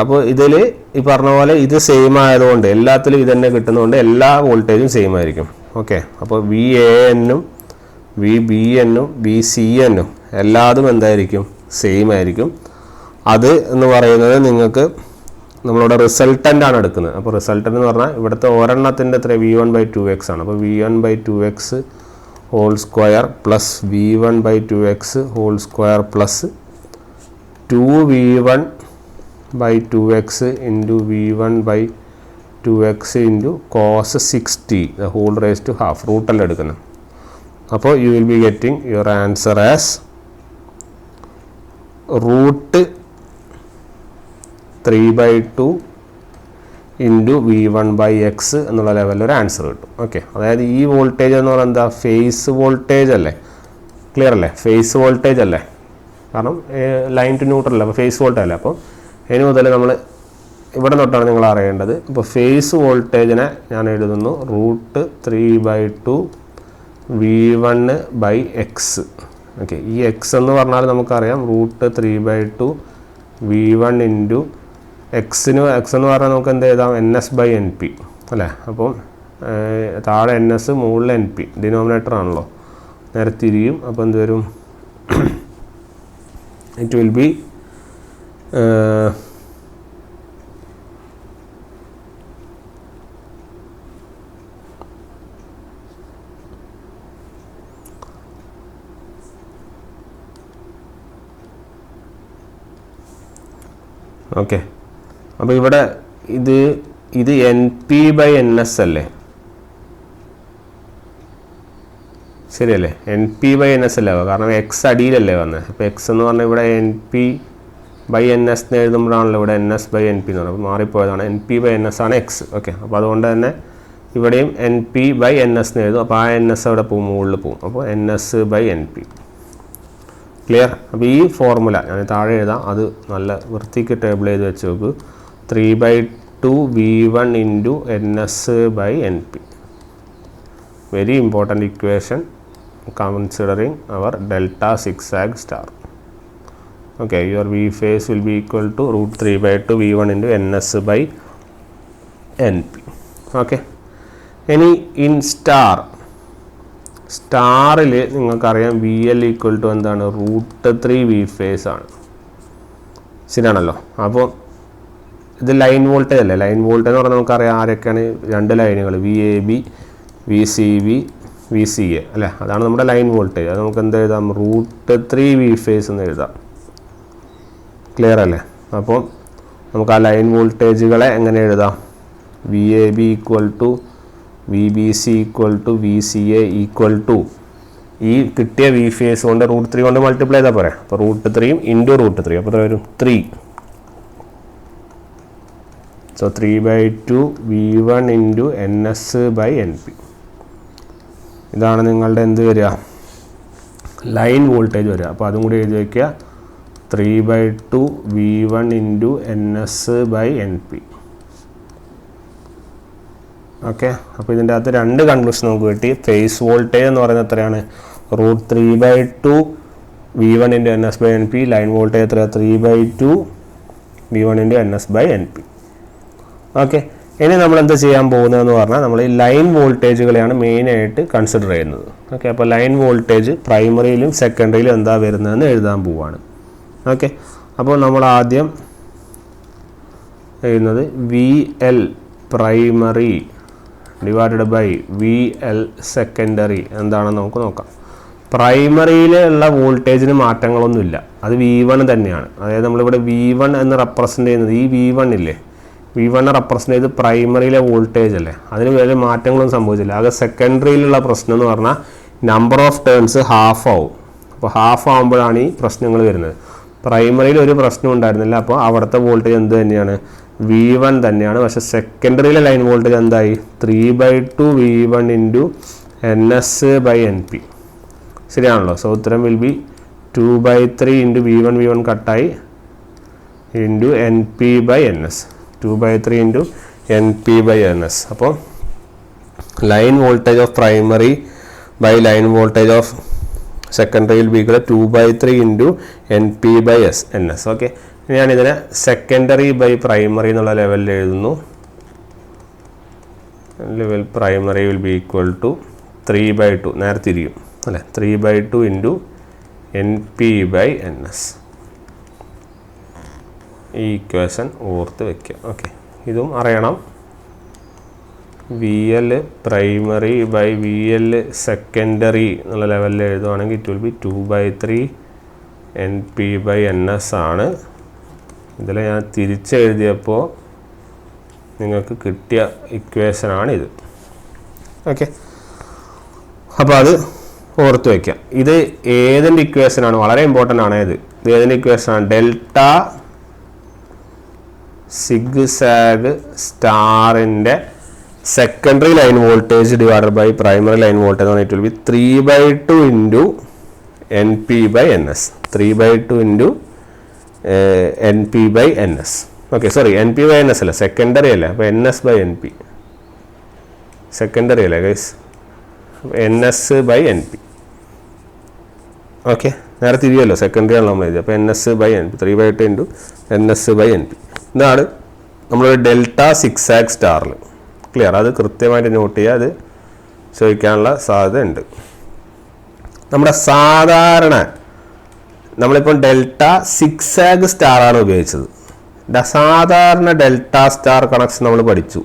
അപ്പോൾ ഇതിൽ ഈ പറഞ്ഞ പോലെ ഇത് സെയിം ആയതുകൊണ്ട്, എല്ലാത്തിലും ഇത് തന്നെ കിട്ടുന്നതുകൊണ്ട് എല്ലാ വോൾട്ടേജും സെയിം ആയിരിക്കും. ഓക്കെ, അപ്പോൾ VAN-ഉം VBN-ഉം VCN-ഉം എല്ലാതും എന്തായിരിക്കും? സെയിം ആയിരിക്കും. അത് എന്ന് പറയുന്നത് നിങ്ങൾക്ക് നമ്മളിവിടെ റിസൾട്ടൻ്റ് ആണ് എടുക്കുന്നത്. അപ്പോൾ റിസൾട്ടൻ്റ് എന്ന് പറഞ്ഞാൽ ഇവിടുത്തെ ഒരെണ്ണത്തിൻ്റെ എത്ര? V1/2x ആണ്. അപ്പോൾ V1/2x whole square plus V1/2x whole square plus 2V1/2x into V1/2x into cos 60 the whole raise to half. റൂട്ടല്ല എടുക്കുന്നത്. അപ്പോൾ you will be getting your answer as √3/2 into V1/x എന്നുള്ള ലെവലിൽ ഒരു ആൻസർ കിട്ടും. ഓക്കെ, അതായത് ഈ വോൾട്ടേജ് എന്ന് പറയുന്നത് എന്താ? ഫേസ് വോൾട്ടേജ് അല്ലേ? ക്ലിയർ അല്ലേ? ഫേസ് വോൾട്ടേജ് അല്ലേ? കാരണം ലൈൻ ടു ന്യൂട്രൽ അല്ല, അപ്പോൾ ഫേസ് വോൾട്ടേജ് അല്ലേ. അപ്പോൾ ഇനി മുതൽ നമ്മൾ ഇവിടെ തൊട്ടാണ് നിങ്ങൾ അറിയേണ്ടത്. അപ്പോൾ ഫേസ് വോൾട്ടേജിനെ ഞാൻ എഴുതുന്നു √3/2 V1/x. ഓക്കെ, ഈ എക്സ് എന്ന് പറഞ്ഞാൽ നമുക്കറിയാം √3/2 V1 ഇൻറ്റു എക്സ് എന്ന് പറഞ്ഞാൽ നമുക്ക് എന്ത് എഴുതാം? NS/NP അല്ലേ. അപ്പം താഴെ NS മുകളിൽ NP, ഡിനോമിനേറ്റർ ആണല്ലോ, നേരെ തിരിയും. അപ്പോൾ എന്ത് വരും? ഇറ്റ് വിൽ ബി ഓക്കെ, അപ്പോൾ ഇവിടെ ഇത് NP/NS അല്ലേ, ശരിയല്ലേ? NP/NS അല്ലേ, കാരണം എക്സ് അടിയിലല്ലേ വന്നത്. അപ്പോൾ എക്സ് എന്ന് പറഞ്ഞാൽ ഇവിടെ NP/NS എന്ന് എഴുതുമ്പോഴാണല്ലോ ഇവിടെ NS/NP എന്ന് പറയുന്നത്, മാറിപ്പോയതാണ്. NP/NS ആണ് എക്സ്. ഓക്കെ, അപ്പോൾ അതുകൊണ്ട് തന്നെ ഇവിടെയും NP/NS എന്ന് എഴുതും. അപ്പോൾ ആ NS അവിടെ പോകും, മുകളിൽ പോകും. അപ്പോൾ NS/NP. ക്ലിയർ? അപ്പോൾ ഈ ഫോർമുല ഞാൻ താഴെ എഴുതാം, അത് നല്ല വൃത്തിക്ക് ടേബിൾ ചെയ്ത് വെച്ച് നോക്ക്. 3/2 V1 × NS/NP. Very important equation considering our delta zigzag star. Okay, your V phase will be equal to √3/2 V1 × NS/NP. Okay, ഇനി ഇൻ സ്റ്റാറിൽ നിങ്ങൾക്കറിയാം VL = എന്താണ്, √3 V phase ആണ്. ശരിയാണല്ലോ? അപ്പോൾ ഇത് ലൈൻ വോൾട്ടേജ് അല്ലേ? ലൈൻ വോൾട്ടേജ് എന്ന് പറഞ്ഞാൽ നമുക്കറിയാം ആരൊക്കെയാണ്, രണ്ട് ലൈനുകൾ VAB, VCB, VCA അല്ലേ? അതാണ് നമ്മുടെ ലൈൻ വോൾട്ടേജ്. അത് നമുക്ക് എന്ത് എഴുതാം, √3 V phase എന്ന് എഴുതാം. ക്ലിയർ അല്ലേ? അപ്പോൾ നമുക്ക് ആ ലൈൻ വോൾട്ടേജുകളെ എങ്ങനെ എഴുതാം? VAB = VBC = VCA = ഈ കിട്ടിയ V phase കൊണ്ട് √3 കൊണ്ട് മൾട്ടിപ്ലൈ ചെയ്താൽ പോരെ. അപ്പോൾ √3 × √3, അപ്പോൾ എത്ര വരും? 3. So 3/2 V1 × NS/NP. ഇതാണ് നിങ്ങളുടെ എന്ത് വരിക, ലൈൻ വോൾട്ടേജ് വരിക. അപ്പോൾ അതും കൂടി എഴുതി വയ്ക്കുക, 3/2 V1 × NS/NP. ഓക്കെ, അപ്പോൾ ഇതിൻ്റെ അകത്ത് രണ്ട് കൺക്ലൂഷൻ നമുക്ക് കിട്ടി. ഫേസ് വോൾട്ടേജ് എന്ന് പറയുന്നത് എത്രയാണ്, √3/2 V1 × NS/NP. ലൈൻ വോൾട്ടേജ് എത്രയാണ്, 3/2 V1 × NS/NP. ഓക്കെ, ഇനി നമ്മൾ എന്താ ചെയ്യാൻ പോകുന്നതെന്ന് പറഞ്ഞാൽ നമ്മൾ ഈ ലൈൻ വോൾട്ടേജുകളെയാണ് മെയിനായിട്ട് കൺസിഡർ ചെയ്യുന്നത്. ഓക്കെ, അപ്പോൾ ലൈൻ വോൾട്ടേജ് പ്രൈമറിയിലും സെക്കൻഡറിയിലും എന്താ വരുന്നതെന്ന് എഴുതാൻ പോവുകയാണ്. ഓക്കെ, അപ്പോൾ നമ്മൾ ആദ്യം എഴുതുന്നത് VL primary divided by VL secondary എന്താണെന്ന് നമുക്ക് നോക്കാം. പ്രൈമറിയിലുള്ള വോൾട്ടേജിന് മാറ്റങ്ങളൊന്നുമില്ല, അത് V1 തന്നെയാണ്. അതായത് നമ്മളിവിടെ V1 എന്ന് റെപ്രസെൻ്റ് ചെയ്യുന്നത് ഈ V1 ഇല്ലേ, V1 റെപ്രസെൻ്റ് ചെയ്ത് പ്രൈമറിയിലെ വോൾട്ടേജ് അല്ലേ, അതിന് വലിയ മാറ്റങ്ങളൊന്നും സംഭവിച്ചില്ല. അത് സെക്കൻഡറിയിലുള്ള പ്രശ്നം എന്ന് പറഞ്ഞാൽ നമ്പർ ഓഫ് ടേൺസ് ഹാഫ് ആവും. അപ്പോൾ ഹാഫ് ആകുമ്പോഴാണ് ഈ പ്രശ്നങ്ങൾ വരുന്നത്. പ്രൈമറിയിൽ ഒരു പ്രശ്നം ഉണ്ടായിരുന്നില്ല, അപ്പോൾ അവിടുത്തെ വോൾട്ടേജ് എന്ത് തന്നെയാണ്, V1 തന്നെയാണ്. പക്ഷേ സെക്കൻഡറിയിലെ ലൈൻ വോൾട്ടേജ് എന്തായി, 3/2 V1 × NS/NP. ശരിയാണല്ലോ? സോ ഉത്തരം വിൽ ബി 2/3 × V1 കട്ടായി × NP/NS. 2/3 × NP/NS. അപ്പോൾ line voltage of primary by line voltage of secondary will be 2/3 × NP/NS. Okay, ഞാനിതിനെ സെക്കൻഡറി ബൈ പ്രൈമറി എന്നുള്ള ലെവലിൽ എഴുതുന്നു. ലെവൽ പ്രൈമറി വിൽ ബി = 3/2, നേരെ തിരിയും അല്ലേ, 3/2 × NP/NS. ഈ ഇക്വേഷൻ ഓർത്ത് വയ്ക്കുക. ഓക്കെ, ഇതും അറിയണം. VL primary by VL secondary എന്നുള്ള ലെവലിൽ എഴുതുവാണെങ്കിൽ ഇറ്റ് വിൽ ബി 2/3 NP/NS ആണ്. ഇതിൽ ഞാൻ തിരിച്ചെഴുതിയപ്പോൾ നിങ്ങൾക്ക് കിട്ടിയ ഇക്വേഷനാണിത്. ഓക്കെ, അപ്പോൾ അത് ഓർത്ത് വയ്ക്കാം. ഇത് ഏതിൻ്റെ ഇക്വേഷനാണ്, വളരെ ഇമ്പോർട്ടൻ്റ് ആണ്. ഇത് ഏതിൻ്റെ ഇക്വേഷനാണ്, ഡെൽറ്റ സിഗ്സാഗ് സ്റ്റാറിൻ്റെ secondary line voltage divided by primary line voltage ആണ്. It will be 3/2 × NP/NS. 3/2 × NP/NS. Okay, sorry, NP/NS അല്ല, സെക്കൻഡറി അല്ല. അപ്പോൾ NS/NP സെക്കൻഡറി അല്ലേ ഗൈസ്, NS/NP. ഓക്കെ, നേരെ തിരിയല്ലോ, സെക്കൻഡറി ആണല്ലോ നമ്മൾ എഴുതി. അപ്പോൾ NS/NP, 3/2 × NS/NP. ഇതാണ് നമ്മളൊരു ഡെൽറ്റ സിഗ്സാഗ് സ്റ്റാറിൽ. ക്ലിയർ? അത് കൃത്യമായിട്ട് നോട്ട് ചെയ്യുക, അത് ചോദിക്കാനുള്ള സാധ്യത ഉണ്ട്. നമ്മുടെ സാധാരണ നമ്മളിപ്പോൾ ഡെൽറ്റ സിഗ്സാഗ് സ്റ്റാറാണ് ഉപയോഗിച്ചത്. സാധാരണ ഡെൽറ്റ സ്റ്റാർ കണക്ഷൻ നമ്മൾ പഠിച്ചു,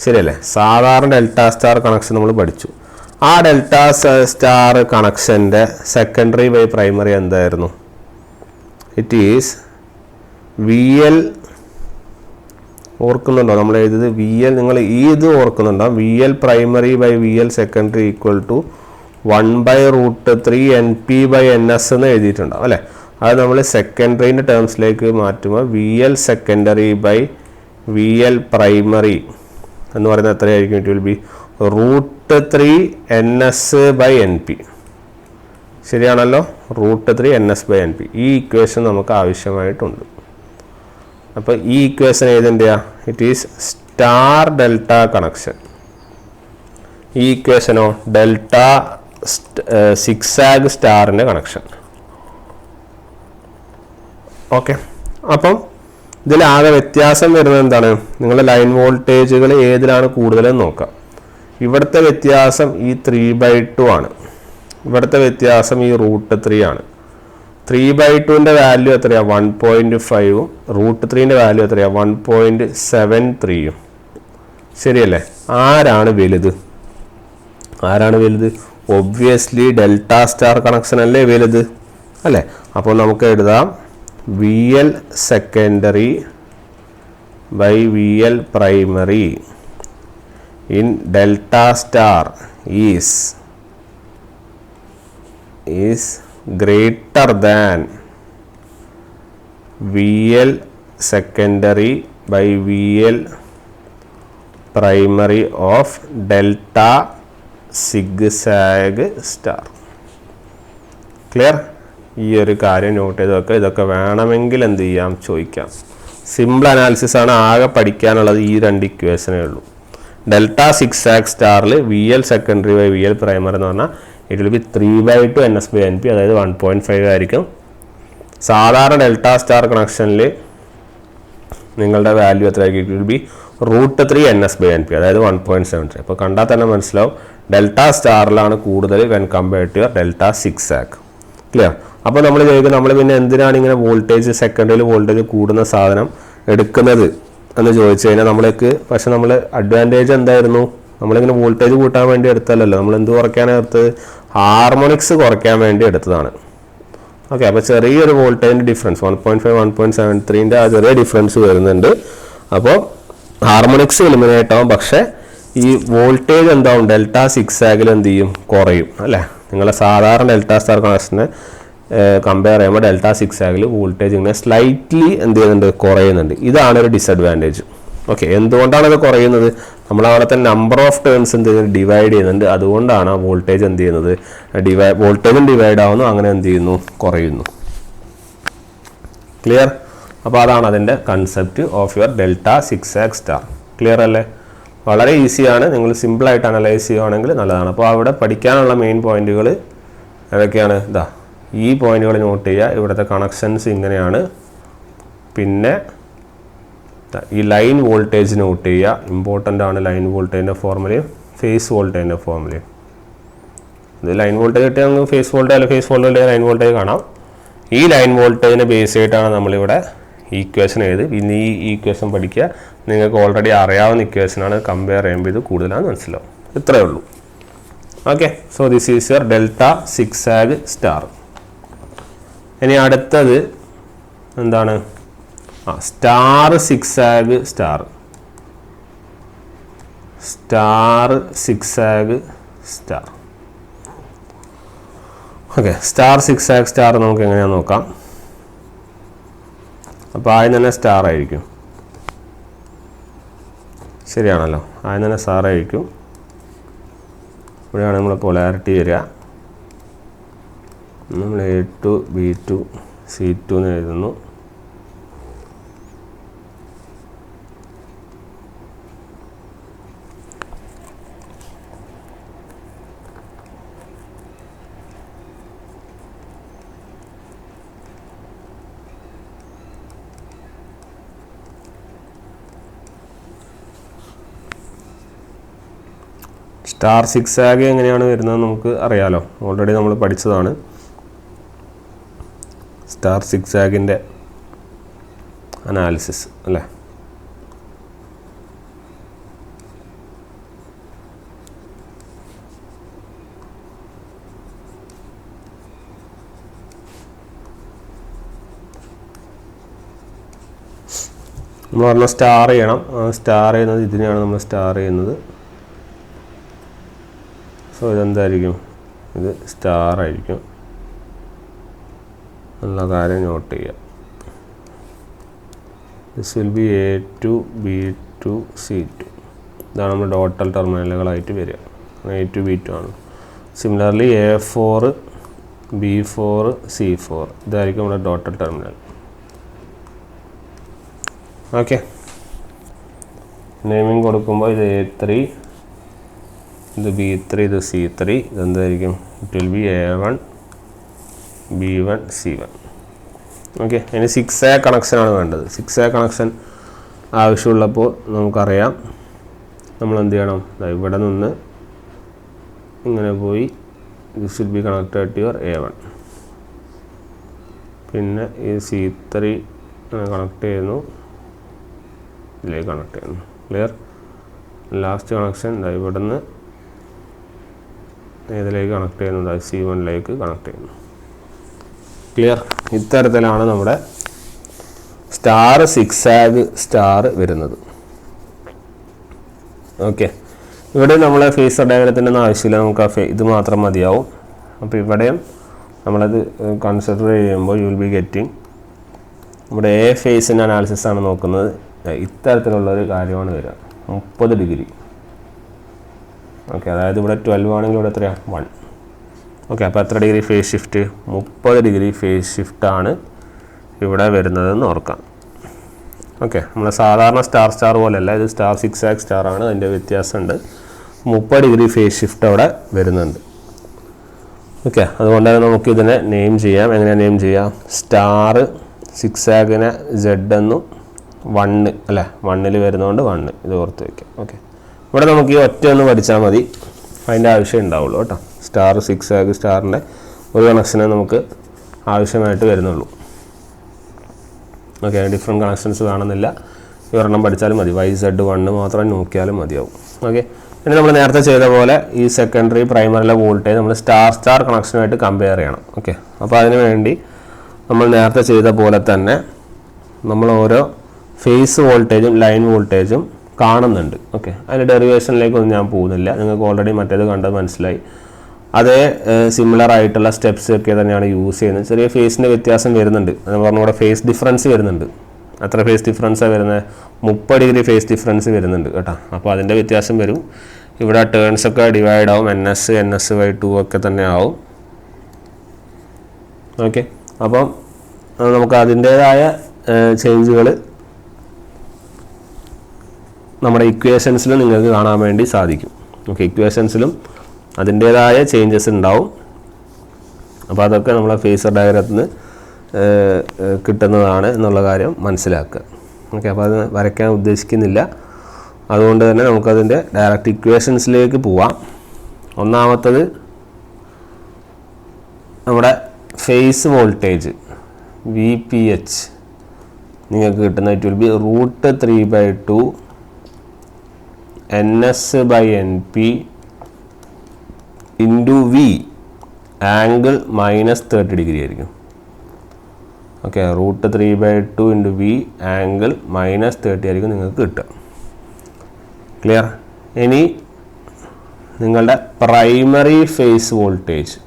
ശരിയല്ലേ? സാധാരണ ഡെൽറ്റ സ്റ്റാർ കണക്ഷൻ നമ്മൾ പഠിച്ചു. ആ ഡെൽറ്റ സ്റ്റാർ കണക്ഷൻ്റെ സെക്കൻഡറി ബൈ പ്രൈമറി എന്തായിരുന്നു? ഇറ്റ് ഈസ് വി എൽ ഓർക്കുന്നുണ്ടോ? നമ്മൾ എഴുതിയത് വി എൽ, നിങ്ങൾ ഈ ഇത് ഓർക്കുന്നുണ്ടോ? V L primary by V L secondary equal to 1/√3 NP/NS എന്ന് എഴുതിയിട്ടുണ്ടാവും അല്ലേ? അത് നമ്മൾ സെക്കൻഡറിൻ്റെ ടേംസിലേക്ക് മാറ്റുമ്പോൾ V L secondary by V L primary എന്ന് പറയുന്നത് എത്രയായിരിക്കും? It will be √3 NS/NP. ശരിയാണല്ലോ? √3 NS/NP. ഈ ഇക്വേഷൻ നമുക്ക് ആവശ്യമായിട്ടുണ്ട്. അപ്പോൾ ഈ ഇക്വേഷൻ ഏതിൻ്റെയാ? It is star delta connection. ഈ ഇക്വേഷനോ ഡെൽറ്റ സിക്സാഗ് സ്റ്റാറിൻ്റെ കണക്ഷൻ. ഓക്കെ, അപ്പം ഇതിലാകെ വ്യത്യാസം വരുന്നത് എന്താണ്? നിങ്ങളുടെ ലൈൻ വോൾട്ടേജുകൾ ഏതിലാണ് കൂടുതലെന്ന് നോക്കാം. ഇവിടുത്തെ വ്യത്യാസം ഈ 3/2 ആണ്. ഇവിടുത്തെ വ്യത്യാസം ഈ √3 ആണ്. 3/2ൻ്റെ വാല്യൂ എത്രയാണ്? 1.5ഉം √3ൻ്റെ വാല്യൂ എത്രയാണ്? 1.73ഉം. ശരിയല്ലേ? ആരാണ് വലുത്? ഒബ്വിയസ്ലി ഡെൽറ്റ സ്റ്റാർ കണക്ഷൻ അല്ലേ വലുത് അല്ലേ? അപ്പോൾ നമുക്ക് എഴുതാം V L secondary by V L primary in delta star is greater than VL secondary by VL primary of delta zigzag star. Clear? ഈ ഒരു കാര്യം നോട്ട് ചെയ്ത് വെക്കുക. ഇതൊക്കെ വേണമെങ്കിൽ എന്ത് ചെയ്യാം? ചോദിക്കാം. സിമ്പിൾ അനാലിസിസ് ആണ്. ആകെ പഠിക്കാനുള്ളത് ഈ രണ്ട് ഇക്വേഷനേ ഉള്ളൂ. ഡെൽറ്റ സിക്സാഗ് സ്റ്റാറിൽ V L secondary by V L primary എന്ന് പറഞ്ഞാൽ ഇറ്റ് വിൽ ബി 3/2 NS/NP, അതായത് 1.5 ആയിരിക്കും. സാധാരണ ഡെൽറ്റ സ്റ്റാർ കണക്ഷനിൽ നിങ്ങളുടെ വാല്യൂ എത്രയായിരിക്കും? ഇറ്റ് വിൽ ബി √3 NS/NP, അതായത് 1.73. അപ്പോൾ കണ്ടാൽ തന്നെ മനസ്സിലാവും ഡെൽറ്റ സ്റ്റാറിലാണ് കൂടുതൽ when compared to delta zigzag. Clear? അപ്പോൾ നമ്മൾ ചോദിക്കും, നമ്മൾ പിന്നെ എന്തിനാണ് ഇങ്ങനെ വോൾട്ടേജ് സെക്കൻഡറിയിൽ വോൾട്ടേജ് കൂടുന്ന സാധനം എടുക്കുന്നത് എന്ന് ചോദിച്ചു കഴിഞ്ഞാൽ നമ്മൾക്ക്, പക്ഷെ നമ്മൾ അഡ്വാൻറ്റേജ് എന്തായിരുന്നു? നമ്മളിങ്ങനെ വോൾട്ടേജ് കൂട്ടാൻ വേണ്ടി എടുത്തല്ലോ. നമ്മൾ എന്ത് കുറയ്ക്കാനാണ് എടുത്തത്? ഹാർമോണിക്സ് കുറയ്ക്കാൻ വേണ്ടി എടുത്തതാണ്. ഓക്കെ, അപ്പോൾ ചെറിയൊരു വോൾട്ടേജിൻ്റെ ഡിഫറൻസ് 1.5 1.73ൻ്റെ ആ ചെറിയ ഡിഫറൻസ് വരുന്നുണ്ട്. അപ്പോൾ ഹാർമോണിക്സ് എലിമിനേറ്റ് ആവും. പക്ഷേ ഈ വോൾട്ടേജ് എന്താവും? ഡെൽറ്റ സിക്സാഗിൽ എന്ത് ചെയ്യും? കുറയും അല്ലേ? നിങ്ങളെ സാധാരണ ഡെൽറ്റ സ്റ്റാർ കണക്ഷനെ കമ്പയർ ചെയ്യുമ്പോൾ ഡെൽറ്റ സിക്സാഗിൽ വോൾട്ടേജ് ഇങ്ങനെ സ്ലൈറ്റ്ലി എന്ത് ചെയ്യുന്നുണ്ട്? കുറയുന്നുണ്ട്. ഇതാണ് ഒരു ഡിസഡ്വാൻറ്റേജ്. ഓക്കെ, എന്തുകൊണ്ടാണ് ഇത് കുറയുന്നത്? നമ്മളവിടുത്തെ നമ്പർ ഓഫ് ടേൺസ് എന്ത് ചെയ്യുന്നത്? ഡിവൈഡ് ചെയ്യുന്നുണ്ട്. അതുകൊണ്ടാണ് വോൾട്ടേജ് എന്ത് ചെയ്യുന്നത്? വോൾട്ടേജും ഡിവൈഡ് ആവുന്നു, അങ്ങനെ എന്ത് ചെയ്യുന്നു? കുറയുന്നു. ക്ലിയർ? അപ്പോൾ അതാണ് അതിൻ്റെ concept of your delta zigzag star. Clear അല്ലേ? വളരെ ഈസിയാണ്. നിങ്ങൾ സിമ്പിളായിട്ട് അനലൈസ് ചെയ്യുകയാണെങ്കിൽ നല്ലതാണ്. അപ്പോൾ അവിടെ പഠിക്കാനുള്ള മെയിൻ പോയിന്റുകൾ ഏതൊക്കെയാണ്? ഇതാ ഈ പോയിന്റുകൾ നോട്ട് ചെയ്യുക. ഇവിടുത്തെ കണക്ഷൻസ് ഇങ്ങനെയാണ്. പിന്നെ ഈ ലൈൻ വോൾട്ടേജ് നോട്ട് ചെയ്യുക. ഇമ്പോർട്ടൻ്റ് ആണ് ലൈൻ വോൾട്ടേജിൻ്റെ ഫോർമുലയും ഫേസ് വോൾട്ടേജിൻ്റെ ഫോർമുലയും. ഇത് ലൈൻ വോൾട്ടേജ് കിട്ടിയാൽ നമുക്ക് ഫേസ് വോൾട്ടേജ് അല്ലെങ്കിൽ ഫേസ് വോൾട്ടേജ് ലൈൻ വോൾട്ടേജ് കാണാം. ഈ ലൈൻ വോൾട്ടേജിനെ ബേസ് ചെയ്തിട്ടാണ് നമ്മളിവിടെ ഈക്വേഷൻ എഴുതി. ഇനി ഈ ഈക്വേഷൻ പഠിക്കുക. നിങ്ങൾക്ക് ഓൾറെഡി അറിയാവുന്ന ഇക്വേഷനാണ്. കമ്പയർ ചെയ്യുമ്പോൾ ഇത് കൂടുതലാണ് മനസ്സിലാവും. ഇത്രയേ ഉള്ളൂ. Okay, so this is your delta zigzag star. ഇനി അടുത്തത് എന്താണ്? Star zigzag star. Okay, star zigzag star നമുക്ക് എങ്ങനെയാണെന്ന് നോക്കാം. അപ്പോൾ ആദ്യം തന്നെ സ്റ്റാർ ആയിരിക്കും. ശരിയാണല്ലോ? ആദ്യം തന്നെ സ്റ്റാർ ആയിരിക്കും. ഇവിടെയാണ് നമ്മൾ പൊളാരിറ്റി വരിക. നമ്മൾ A2 B2 C2 എന്ന് എഴുതുന്നു. സ്റ്റാർ സിക്സാഗ് എങ്ങനെയാണ് വരുന്നത് നമുക്ക് അറിയാലോ. ഓൾറെഡി നമ്മൾ പഠിച്ചതാണ് സ്റ്റാർ സിക്സാഗിൻ്റെ അനാലിസിസ് അല്ലേ? നമ്മൾ പറഞ്ഞാൽ സ്റ്റാർ ചെയ്യണം. സ്റ്റാർ ചെയ്യുന്നത് ഇതിനെയാണ് നമ്മൾ സ്റ്റാർ ചെയ്യുന്നത്. സോ ഇതെന്തായിരിക്കും, ഇത് സ്റ്റാർ ആയിരിക്കും. ഉള്ള കാര്യം നോട്ട് ചെയ്യുക. This will B A2 B2 C2. ഇതാണ് നമ്മൾ ടോട്ടൽ ടെർമിനലുകളായിട്ട് വരിക. A2 B2 ആണ്. സിമിലർലി A4 B4 C4 ഇതായിരിക്കും നമ്മുടെ ടോട്ടൽ ടെർമിനൽ. ഓക്കെ, നെയിമിങ് കൊടുക്കുമ്പോൾ ഇത് A3, ഇത് B3, ഇത് C3. ഇതെന്തായിരിക്കും, it will be A1 B1 C1. Okay, ഇനി 6A കണക്ഷനാണ് വേണ്ടത്. 6A കണക്ഷൻ ആവശ്യമുള്ളപ്പോൾ നമുക്കറിയാം നമ്മൾ എന്ത് ചെയ്യണം, ഇവിടെ നിന്ന് ഇങ്ങനെ പോയി this will be connected to your A1. പിന്നെ ഈ C3 കണക്ട് ചെയ്യുന്നു, ഇതിലേക്ക് കണക്ട് ചെയ്യുന്നു. ക്ലിയർ? ലാസ്റ്റ് കണക്ഷൻ ഇവിടെ നിന്ന് ഇതിലേക്ക് കണക്ട് ചെയ്യുന്നത് C1ലേക്ക് കണക്ട് ചെയ്യുന്നു. ക്ലിയർ? ഇത്തരത്തിലാണ് നമ്മുടെ സ്റ്റാർ സിക്സാഗ് സ്റ്റാർ വരുന്നത്. ഓക്കെ, ഇവിടെ നമ്മൾ ഫേസർ ഡയഗ്രത്തിൻ്റെ ഒന്നും ആവശ്യമില്ല, നമുക്ക് ഇത് മാത്രം മതിയാവും. അപ്പോൾ ഇവിടെയും നമ്മളത് കൺസിഡർ ചെയ്യുമ്പോൾ യു വിൽ ബി ഗെറ്റിംഗ്, ഇവിടെ എ ഫേസിൻ്റെ അനാലിസിസ് ആണ് നോക്കുന്നത്. ഇത്തരത്തിലുള്ളൊരു കാര്യമാണ് വരിക, 30 ഡിഗ്രി. ഓക്കെ, അതായത് ഇവിടെ 12 ആണെങ്കിൽ ഇവിടെ എത്രയാണ്, 1. ഓക്കെ, അപ്പോൾ എത്ര degree phase shift, 30 degree phase ഷിഫ്റ്റാണ് ഇവിടെ വരുന്നതെന്ന് ഓർക്കാം. ഓക്കെ, നമ്മൾ സാധാരണ സ്റ്റാർ പോലെയല്ല, ഇത് സ്റ്റാർ സിക്സാഗ് സ്റ്റാർ ആണ്, അതിൻ്റെ വ്യത്യാസമുണ്ട്. 30 ഡിഗ്രി ഫേസ് ഷിഫ്റ്റ് അവിടെ വരുന്നുണ്ട്. ഓക്കെ, അതുകൊണ്ട് നമുക്ക് ഇതിനെ നെയിം ചെയ്യാം. എങ്ങനെയാണ് നെയിം ചെയ്യാം, സ്റ്റാർ സിക്സാഗിനെ Z എന്നും 1 അല്ലേ, 1ൽ വരുന്നതുകൊണ്ട് 1 ഇത് ഓർത്ത് വയ്ക്കാം. ഓക്കെ, ഇവിടെ നമുക്ക് ഈ ഒറ്റ ഒന്ന് പഠിച്ചാൽ മതി, അതിൻ്റെ ആവശ്യം ഉണ്ടാവുള്ളൂ കേട്ടോ. സ്റ്റാർ സിക്സാഗ് സ്റ്റാറിൻ്റെ ഒരു കണക്ഷനെ നമുക്ക് ആവശ്യമായിട്ട് വരുന്നുള്ളൂ. ഓക്കെ, ഡിഫറെൻറ്റ് കണക്ഷൻസ് കാണുന്നില്ല, ഒരെണ്ണം പഠിച്ചാലും മതി. YZ1 മാത്രം നോക്കിയാലും മതിയാവും. ഓക്കെ, ഇനി നമ്മൾ നേരത്തെ ചെയ്ത പോലെ ഈ സെക്കൻഡറി പ്രൈമറിയിലെ വോൾട്ടേജ് നമ്മൾ സ്റ്റാർ കണക്ഷനുമായിട്ട് കമ്പയർ ചെയ്യണം. ഓക്കെ, അപ്പോൾ അതിന് വേണ്ടി നമ്മൾ നേരത്തെ ചെയ്ത പോലെ തന്നെ നമ്മൾ ഓരോ ഫേസ് വോൾട്ടേജും ലൈൻ വോൾട്ടേജും കാണുന്നുണ്ട്. ഓക്കെ, അതിൻ്റെ ഡെറിവേഷനിലേക്കൊന്നും ഞാൻ പോകുന്നില്ല, നിങ്ങൾക്ക് ഓൾറെഡി മറ്റേത് കണ്ടത് മനസ്സിലായി. അതേ സിമിലർ ആയിട്ടുള്ള സ്റ്റെപ്സ് ഒക്കെ തന്നെയാണ് യൂസ് ചെയ്യുന്നത്. ചെറിയ ഫേസിൻ്റെ വ്യത്യാസം വരുന്നുണ്ട്, അത് പറഞ്ഞുകൂടെ ഫേസ് ഡിഫറൻസ് വരുന്നുണ്ട്. എത്ര ഫേസ് ഡിഫറൻസാണ് വരുന്നത്, 30 ഡിഗ്രി ഫേസ് ഡിഫറൻസ് വരുന്നുണ്ട് കേട്ടോ. അപ്പോൾ അതിൻ്റെ വ്യത്യാസം വരും. ഇവിടെ ടേൺസൊക്കെ ഡിവൈഡ് ആവും, NS/2 ഒക്കെ തന്നെ ആവും. ഓക്കെ, അപ്പം നമുക്ക് അതിൻ്റേതായ ചേഞ്ചുകൾ നമ്മുടെ ഇക്വേഷൻസിൽ നിങ്ങൾക്ക് കാണാൻ വേണ്ടി സാധിക്കും. ഓക്കെ, ഇക്വേഷൻസിലും അതിൻ്റേതായ ചേഞ്ചസ് ഉണ്ടാവും. അപ്പോൾ അതൊക്കെ നമ്മളെ ഫേസർ ഡയഗ്രത്തിൽ നിന്ന് കിട്ടുന്നതാണ് എന്നുള്ള കാര്യം മനസ്സിലാക്കുക. ഓക്കെ, അപ്പോൾ അത് വരയ്ക്കാൻ ഉദ്ദേശിക്കുന്നില്ല, അതുകൊണ്ട് തന്നെ നമുക്കതിൻ്റെ ഡയറക്റ്റ് ഇക്വേഷൻസിലേക്ക് പോവാം. ഒന്നാമത്തത് നമ്മുടെ ഫേസ് വോൾട്ടേജ് VPH നിങ്ങൾക്ക് കിട്ടുന്ന it will be √3/2 NS/NP into V angle -30 degree ആയിരിക്കും. ഓക്കെ, √3/2 ഇൻറ്റു V ആംഗിൾ -30 ആയിരിക്കും നിങ്ങൾക്ക് കിട്ടുക. ക്ലിയർ? ഇനി നിങ്ങളുടെ പ്രൈമറി ഫേസ് വോൾട്ടേജ്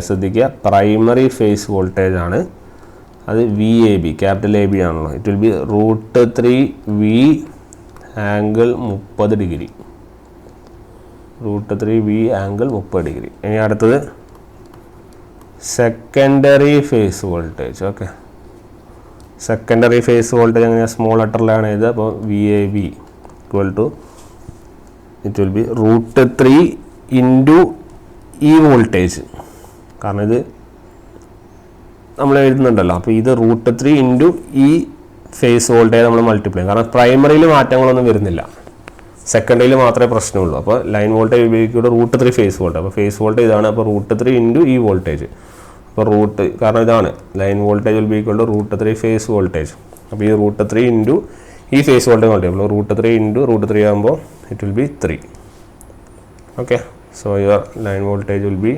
ശ്രദ്ധിക്കുക, പ്രൈമറി ഫേസ് വോൾട്ടേജ് ആണ് അത് VAB, ക്യാപിറ്റൽ AB ആണല്ലോ. It will B √3V angle 30 degree, √3V angle 30 degree. ഇനി അടുത്തത് secondary phase voltage. Okay, secondary phase voltage എങ്ങനെയാണ്, സ്മോൾ ലെറ്ററിലാണ് ഇത്. അപ്പോൾ VAB it will be √3 into ഈ വോൾട്ടേജ്, കാരണം ഇത് നമ്മൾ എഴുതുന്നുണ്ടല്ലോ. അപ്പോൾ ഇത് √3 ഇൻറ്റു ഈ ഫേസ് വോൾട്ടേജ് നമ്മൾ മൾട്ടിപ്ലൈ ചെയ്യും, കാരണം പ്രൈമറിയിൽ മാറ്റങ്ങളൊന്നും വരുന്നില്ല, സെക്കൻഡറിയിൽ മാത്രമേ പ്രശ്നമുള്ളൂ. അപ്പോൾ ലൈൻ വോൾട്ടേജ് ഉപയോഗിക്കുന്നത് √3 ഫേസ് വോൾട്ടേജ്. അപ്പോൾ ഫേസ് വോൾട്ടേജ് ഇതാണ്, അപ്പോൾ √3 ഇൻറ്റു ഈ വോൾട്ടേജ്. അപ്പോൾ കാരണം ഇതാണ് ലൈൻ വോൾട്ടേജ് ഉപയോഗിക്കുന്നത് √3 ഫേസ് വോൾട്ടേജ്. അപ്പോൾ ഈ √3 ഇൻറ്റു ഈ ഫേസ് വോൾട്ടേജ് മൾട്ടിപ്ലൈ ചെയ്യുമ്പോൾ √3 ഇൻറ്റു √3 ആകുമ്പോൾ it will be 3. Okay, so your line voltage will be,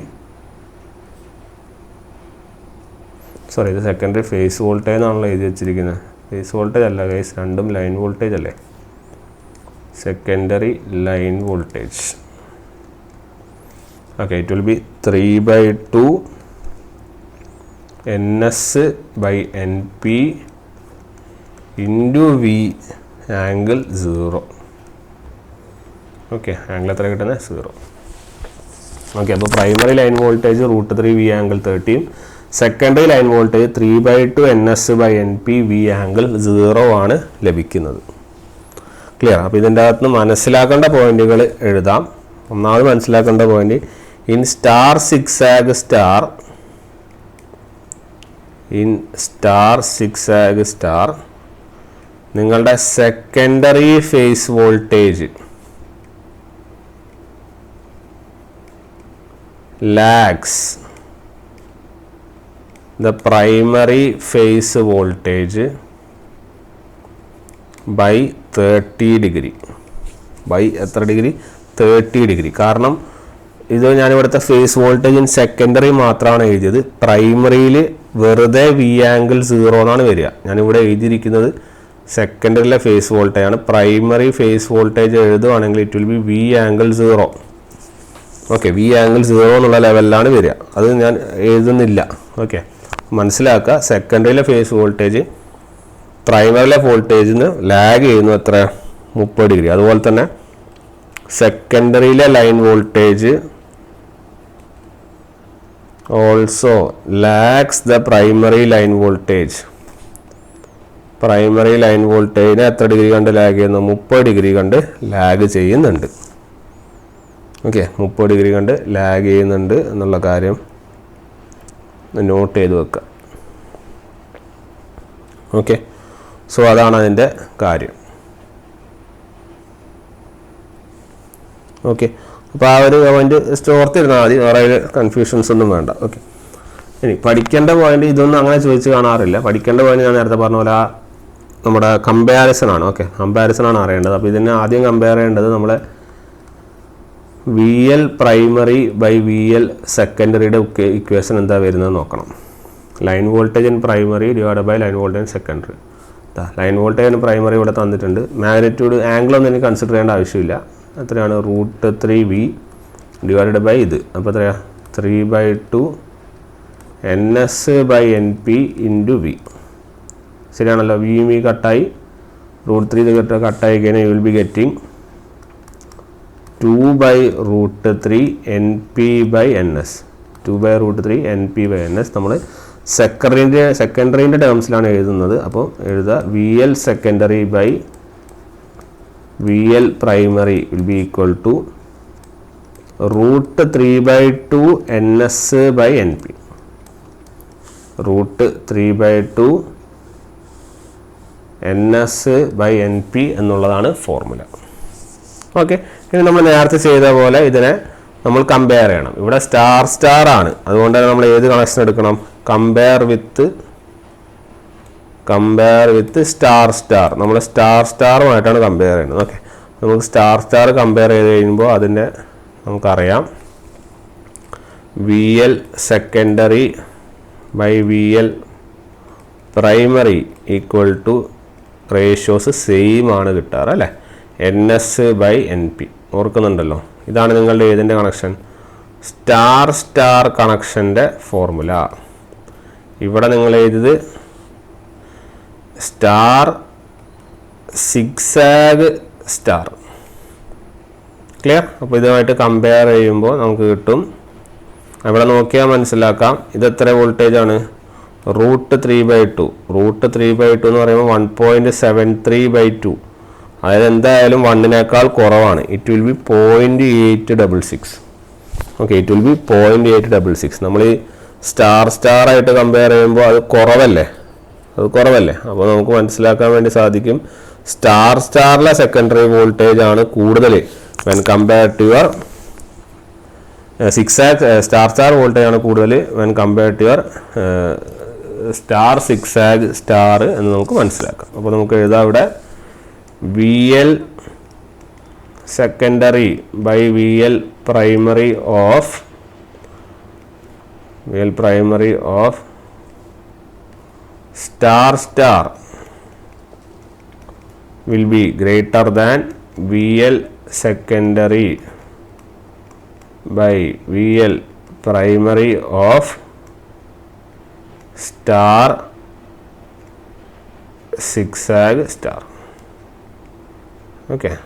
sorry ഇത് സെക്കൻഡറി ഫേസ് വോൾട്ടേജ് എന്നാണല്ലോ എഴുതി വെച്ചിരിക്കുന്നത്. ഫേസ് വോൾട്ടേജ് അല്ല ഗൈസ്, രണ്ടും ലൈൻ വോൾട്ടേജ് അല്ലേ. Secondary line voltage. Okay, it will be 3/2 NS/NP into V angle 0. Okay, angle എത്ര കിട്ടുന്നത്? 0. Okay, അപ്പോൾ primary line voltage √3 V angle 30, secondary line voltage 3/2 NS/NP V angle 0 ആണ് ലഭിക്കുന്നത്. ക്ലിയർ? അപ്പോൾ ഇതിൻ്റെ അകത്ത് നിന്ന് മനസ്സിലാക്കേണ്ട പോയിന്റുകൾ എഴുതാം. ഒന്നാമത് മനസ്സിലാക്കേണ്ട point, in star zigzag star നിങ്ങളുടെ secondary phase voltage lags the primary phase voltage by 30 degree. by എത്ര ഡിഗ്രി? 30 ഡിഗ്രി. കാരണം ഇത് ഞാനിവിടുത്തെ ഫേസ് വോൾട്ടേജ് ഇൻ സെക്കൻഡറി മാത്രമാണ് എഴുതിയത്. പ്രൈമറിയിൽ വെറുതെ വി ആംഗിൾ 0 എന്നാണ് വരിക. ഞാനിവിടെ എഴുതിയിരിക്കുന്നത് സെക്കൻഡറിയിലെ ഫേസ് വോൾട്ടേജ് ആണ്. പ്രൈമറി ഫേസ് വോൾട്ടേജ് എഴുതുവാണെങ്കിൽ it will be V angle 0. Okay, V angle 0 എന്നുള്ള ലെവലിലാണ് വരിക. അത് ഞാൻ എഴുതുന്നില്ല. ഓക്കെ, മനസ്സിലാക്കുക. സെക്കൻഡറിയിലെ ഫേസ് വോൾട്ടേജ് പ്രൈമറിയിലെ വോൾട്ടേജിന് ലാഗ് ചെയ്യുന്നു എത്ര? 30 ഡിഗ്രി. അതുപോലെ തന്നെ സെക്കൻഡറിയിലെ line voltage also lags the primary line voltage. Primary line വോൾട്ടേജിനെ എത്ര ഡിഗ്രി കണ്ട് ലാഗ് ചെയ്യുന്നു? 30 ഡിഗ്രി കണ്ട് ലാഗ് ചെയ്യുന്നുണ്ട്. ഓക്കെ, 30 ഡിഗ്രി കണ്ട് ലാഗ് ചെയ്യുന്നുണ്ട് എന്നുള്ള കാര്യം നോട്ട് ചെയ്ത് വെക്കുക. ഓക്കെ, സോ അതാണ് അതിൻ്റെ കാര്യം. ഓക്കെ, അപ്പോൾ ആ ഒരു പോയിന്റ് ഓർത്തിരുന്നാൽ മതി, വേറെ കൺഫ്യൂഷൻസ് ഒന്നും വേണ്ട. ഓക്കെ, ഇനി പഠിക്കേണ്ട പോയിന്റ് ഇതൊന്നും അങ്ങനെ ചോദിച്ച് കാണാറില്ല. പഠിക്കേണ്ട പോയിന്റ് ഞാൻ നേരത്തെ പറഞ്ഞ പോലെ നമ്മുടെ കമ്പാരിസൺ ആണ്. ഓക്കെ, കമ്പാരിസൺ ആണ് അറിയേണ്ടത്. അപ്പോൾ ഇതിനെ ആദ്യം കമ്പയർ ചെയ്യേണ്ടത് നമ്മളെ V L primary by V L സെക്കൻഡറിയുടെ ഇക്വേഷൻ എന്താ വരുന്നത് നോക്കണം. Line voltage in primary divide by line voltage in secondary. Line voltage in primary ഇവിടെ തന്നിട്ടുണ്ട്. മാഗ്നിറ്റ്യൂഡ് ആംഗിളൊന്നും എനിക്ക് കൺസിഡർ ചെയ്യേണ്ട ആവശ്യമില്ല. എത്രയാണ്? √3v ഡിവൈഡ് ബൈ ഇത്. അപ്പോൾ എത്രയാണ്? 3/2 NS/NP ഇൻറ്റു വി. ശരിയാണല്ലോ? വിയും വി കട്ടായി, √3 കട്ടായി കഴിഞ്ഞാൽ U will be getting 2/√3 NP/NS. 2/√3 NP/NS. നമ്മൾ സെക്കൻഡറിൻ്റെ ടേംസിലാണ് എഴുതുന്നത്. അപ്പോൾ എഴുതുക V L secondary by V L primary will be equal to √3/2 NS/NP. √3/2 NS/NP എന്നുള്ളതാണ് ഫോർമുല. ഓക്കെ, ഇനി നമ്മൾ നേരത്തെ ചെയ്ത പോലെ ഇതിനെ നമ്മൾ കമ്പയർ ചെയ്യണം. ഇവിടെ സ്റ്റാർ ആണ്, അതുകൊണ്ട് തന്നെ നമ്മൾ ഏത് കണക്ഷൻ എടുക്കണം? Compare with star. നമ്മൾ സ്റ്റാറുമായിട്ടാണ് കമ്പയർ ചെയ്യുന്നത്. ഓക്കെ, നമുക്ക് സ്റ്റാർ കമ്പയർ ചെയ്ത് കഴിയുമ്പോൾ അതിൻ്റെ നമുക്കറിയാം V L secondary by V L primary equal to ratios same ആണ് കിട്ടാറ് അല്ലേ? NS/NP. ഓർക്കുന്നുണ്ടല്ലോ? ഇതാണ് നിങ്ങളുടെ ഏതിൻ്റെ കണക്ഷൻ? Star കണക്ഷൻ്റെ formula. ഇവിടെ നിങ്ങൾ എഴുതിയത് സ്റ്റാർ സിക്സാഗ് സ്റ്റാർ. ക്ലിയർ? അപ്പോൾ ഇതുമായിട്ട് കമ്പയർ ചെയ്യുമ്പോൾ നമുക്ക് കിട്ടും. അവിടെ നോക്കിയാൽ മനസ്സിലാക്കാം ഇത് എത്ര വോൾട്ടേജ് ആണ്? √3/2. √3/2 എന്ന് പറയുമ്പോൾ 1.73/2. അതായത് എന്തായാലും 1-നേക്കാൾ കുറവാണ്. It will B 0.866. Okay, it will B 0.866. നമ്മൾ ഈ സ്റ്റാർ ആയിട്ട് കമ്പയർ ചെയ്യുമ്പോൾ അത് കുറവല്ലേ? അപ്പോൾ നമുക്ക് മനസ്സിലാക്കാൻ വേണ്ടി സാധിക്കും സ്റ്റാറിലെ സെക്കൻഡറി വോൾട്ടേജ് ആണ് കൂടുതൽ when compare to your star voltage ആണ് കൂടുതൽ when compare to your zigzag star എന്ന് നമുക്ക് മനസ്സിലാക്കാം. അപ്പോൾ നമുക്ക് എഴുതാം ഇവിടെ V L secondary by V L primary of star will be greater than VL secondary by VL primary of star zigzag star. Okay,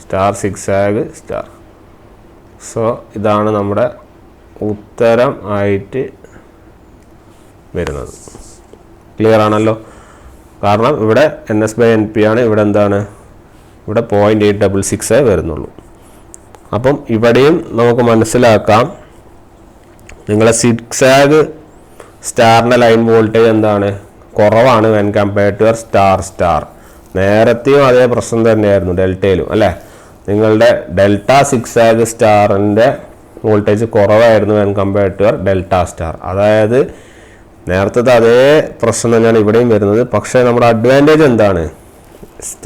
star zigzag star. So ഇതാണ് നമ്മുടെ ഉത്തരം ആയിട്ട് വരുന്നത്. ക്ലിയർ ആണല്ലോ? കാരണം ഇവിടെ NS/NP ആണ്, ഇവിടെ എന്താണ്, ഇവിടെ 0.866 വരുന്നുള്ളൂ. അപ്പം ഇവിടെയും നമുക്ക് മനസ്സിലാക്കാം നിങ്ങളെ സിഗ്സാഗ് സ്റ്റാറിൻ്റെ ലൈൻ വോൾട്ടേജ് എന്താണ്, കുറവാണ് വെൻ കമ്പയർഡ് ടു സ്റ്റാർ. നേരത്തെയും അതേ പ്രശ്നം തന്നെയായിരുന്നു ഡെൽറ്റയിലും അല്ലേ. നിങ്ങളുടെ ഡെൽറ്റ സിഗ്സാഗ് സ്റ്റാറിൻ്റെ വോൾട്ടേജ് കുറവായിരുന്നു when compared to delta star. അതായത് നേരത്തെ അതേ പ്രശ്നം തന്നെയാണ് ഇവിടെയും വരുന്നത്. പക്ഷേ നമ്മുടെ അഡ്വാൻറ്റേജ് എന്താണ്,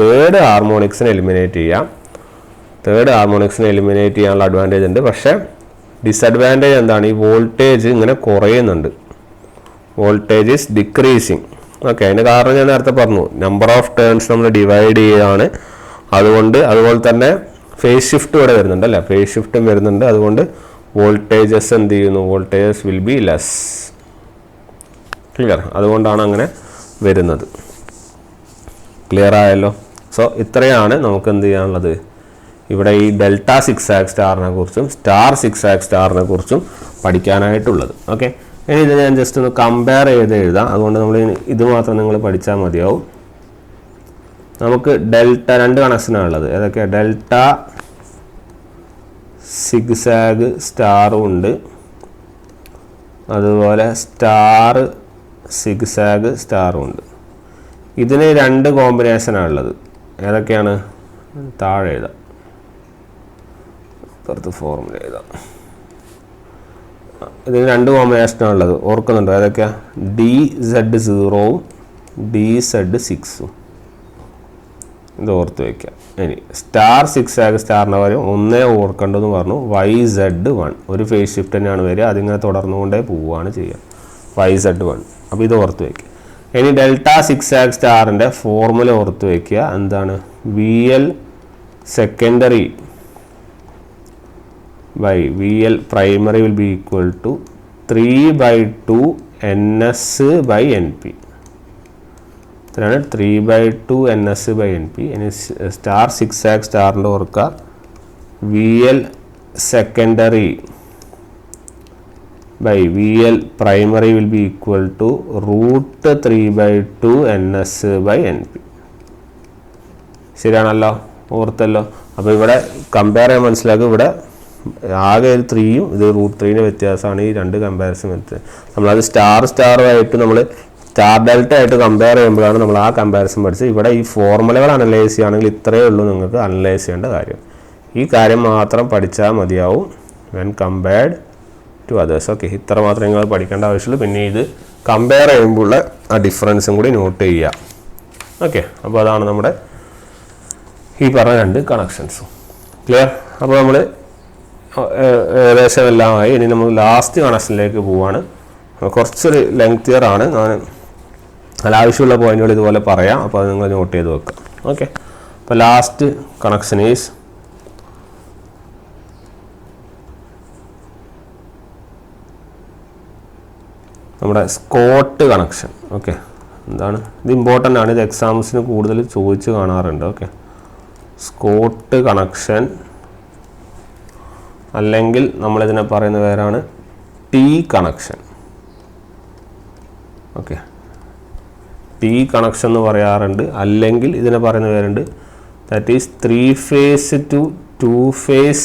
തേർഡ് ഹാർമോണിക്സിനെ എലിമിനേറ്റ് ചെയ്യാം. തേർഡ് ഹാർമോണിക്സിനെ എലിമിനേറ്റ് ചെയ്യാനുള്ള അഡ്വാൻറ്റേജ് ഉണ്ട്. പക്ഷേ ഡിസഡ്വാൻറ്റേജ് എന്താണ്, ഈ വോൾട്ടേജ് ഇങ്ങനെ കുറയുന്നുണ്ട്. Voltage is decreasing. ഓക്കെ, അതിൻ്റെ കാരണം ഞാൻ നേരത്തെ പറഞ്ഞു, നമ്പർ ഓഫ് ടേൺസ് നമ്മൾ ഡിവൈഡ് ചെയ്യുകയാണ്. അതുപോലെ തന്നെ ഫേസ് ഷിഫ്റ്റ് ഇവിടെ വരുന്നുണ്ട് അല്ലേ, ഫേസ് ഷിഫ്റ്റും വരുന്നുണ്ട്. അതുകൊണ്ട് വോൾട്ടേജസ് എന്ത് ചെയ്യുന്നു, voltages will be less. Clear? അതുകൊണ്ടാണ് അങ്ങനെ വരുന്നത്. ക്ലിയർ ആയല്ലോ? സോ ഇത്രയാണ് നമുക്ക് എന്ത് ചെയ്യാനുള്ളത്, ഇവിടെ ഈ ഡെൽറ്റ സിഗ്സാഗ് സ്റ്റാറിനെ കുറിച്ചും സ്റ്റാർ സിഗ്സാഗ് സ്റ്റാറിനെ കുറിച്ചും പഠിക്കാനായിട്ടുള്ളത്. ഓക്കെ, ഇനി ഇത് ഞാൻ ജസ്റ്റ് ഒന്ന് കമ്പയർ ചെയ്ത് എഴുതാം. അതുകൊണ്ട് നമ്മൾ ഇത് മാത്രം നിങ്ങൾ പഠിച്ചാൽ മതിയാവും. നമുക്ക് ഡെൽറ്റ 2 കണക്ഷനാണുള്ളത്. ഏതൊക്കെ? ഡെൽറ്റ സിഗ്സാഗ് സ്റ്റാറും ഉണ്ട്, അതുപോലെ സ്റ്റാർ സിഗ്സാഗ് സ്റ്റാറും ഉണ്ട്. ഇതിന് 2 കോമ്പിനേഷനാണുള്ളത്. ഏതൊക്കെയാണ്? താഴെ എഴുതാം, പുറത്ത് ഫോർമുല എഴുതാം. ഇതിന് 2 കോമ്പിനേഷനാണുള്ളത്. ഓർക്കുന്നുണ്ടോ? ഏതൊക്കെയാണ്? DZ0ഉം DZ6ഉം. ഇത് ഓർത്ത് വയ്ക്കുക. ഇനി സ്റ്റാർ സിഗ്സാഗ് സ്റ്റാറിൻ്റെ കാര്യം ഒന്നേ ഓർക്കേണ്ടതെന്ന് പറഞ്ഞു, YZ1 ഒരു ഫേസ് ഷിഫ്റ്റ് തന്നെയാണ് വരിക. അതിങ്ങനെ തുടർന്നുകൊണ്ടേ പോവുകയാണ് ചെയ്യുക, YZ1. അപ്പോൾ ഇത് ഓർത്ത് വയ്ക്കുക. ഇനി ഡെൽറ്റ സിഗ്സാഗ് സ്റ്റാറിൻ്റെ ഫോർമുല ഓർത്ത് വയ്ക്കുക. എന്താണ്? VL secondary by VL primary will be equal to 3/2 NS/NP. ഇത്രയാണ് 3/2 NS/NP. ഇനി സ്റ്റാർ സിഗ്സാഗ് സ്റ്റാറിൻ്റെ ഓർക്കുക, VL secondary by VL primary will be equal to √3/2 NS/NP. ശരിയാണല്ലോ? ഓർത്തല്ലോ? അപ്പോൾ ഇവിടെ കമ്പയർ ചെയ്യാൻ മനസ്സിലാക്കും. ഇവിടെ ആകെ ഒരു 3യും ഇത് √3ൻ്റെ വ്യത്യാസമാണ് ഈ 2 കമ്പാരിസൺ മെത്തേഡ്. നമ്മളത് സ്റ്റാറുമായിട്ട് നമ്മൾ സ്റ്റാർ ഡെൽറ്റ ആയിട്ട് കമ്പയർ ചെയ്യുമ്പോഴാണ് നമ്മൾ ആ കമ്പാരിസൺ പഠിച്ചത്. ഇവിടെ ഈ ഫോർമുലകൾ അനലൈസ് ചെയ്യുകയാണെങ്കിൽ ഇത്രയേ ഉള്ളൂ നിങ്ങൾക്ക് അനലൈസ് ചെയ്യേണ്ട കാര്യം. ഈ കാര്യം മാത്രം പഠിച്ചാൽ മതിയാവും when compared to others. Okay, ഇത്ര മാത്രമേ നിങ്ങൾ പഠിക്കേണ്ട ആവശ്യമുള്ളൂ. പിന്നെ ഇത് കമ്പയർ ചെയ്യുമ്പോഴുള്ള ആ ഡിഫറൻസും കൂടി നോട്ട് ചെയ്യുക. ഓക്കെ, അപ്പോൾ അതാണ് നമ്മുടെ ഈ പറഞ്ഞ 2 കണക്ഷൻസും. ക്ലിയർ? അപ്പോൾ നമ്മൾ ഏകദേശം എല്ലാമായി. ഇനി നമ്മൾ ലാസ്റ്റ് കണക്ഷനിലേക്ക് പോവുകയാണ്. കുറച്ചൊരു ലെങ്തിയർ ആണ്. ഞാൻ അനാവശ്യമുള്ള പോയിന്റുകൾ ഇതുപോലെ പറയാം, അപ്പോൾ അത് നിങ്ങൾ നോട്ട് ചെയ്ത് വെക്കാം. ഓക്കെ, അപ്പോൾ ലാസ്റ്റ് കണക്ഷൻ ഈസ് നമ്മുടെ സ്കോട്ട് കണക്ഷൻ. ഓക്കെ, എന്താണ് ഇത്? ഇമ്പോർട്ടൻ്റ് ആണ്. ഇത് എക്സാംസിന് കൂടുതൽ ചോദിച്ച് കാണാറുണ്ട്. ഓക്കെ, സ്കോട്ട് കണക്ഷൻ അല്ലെങ്കിൽ നമ്മളിതിനെ പറയുന്ന പേരാണ് T connection. Okay, T connection എന്ന് പറയാറുണ്ട്. അല്ലെങ്കിൽ ഇതിനെ പറയുന്ന പേരുണ്ട്, that is 3 phase to 2 phase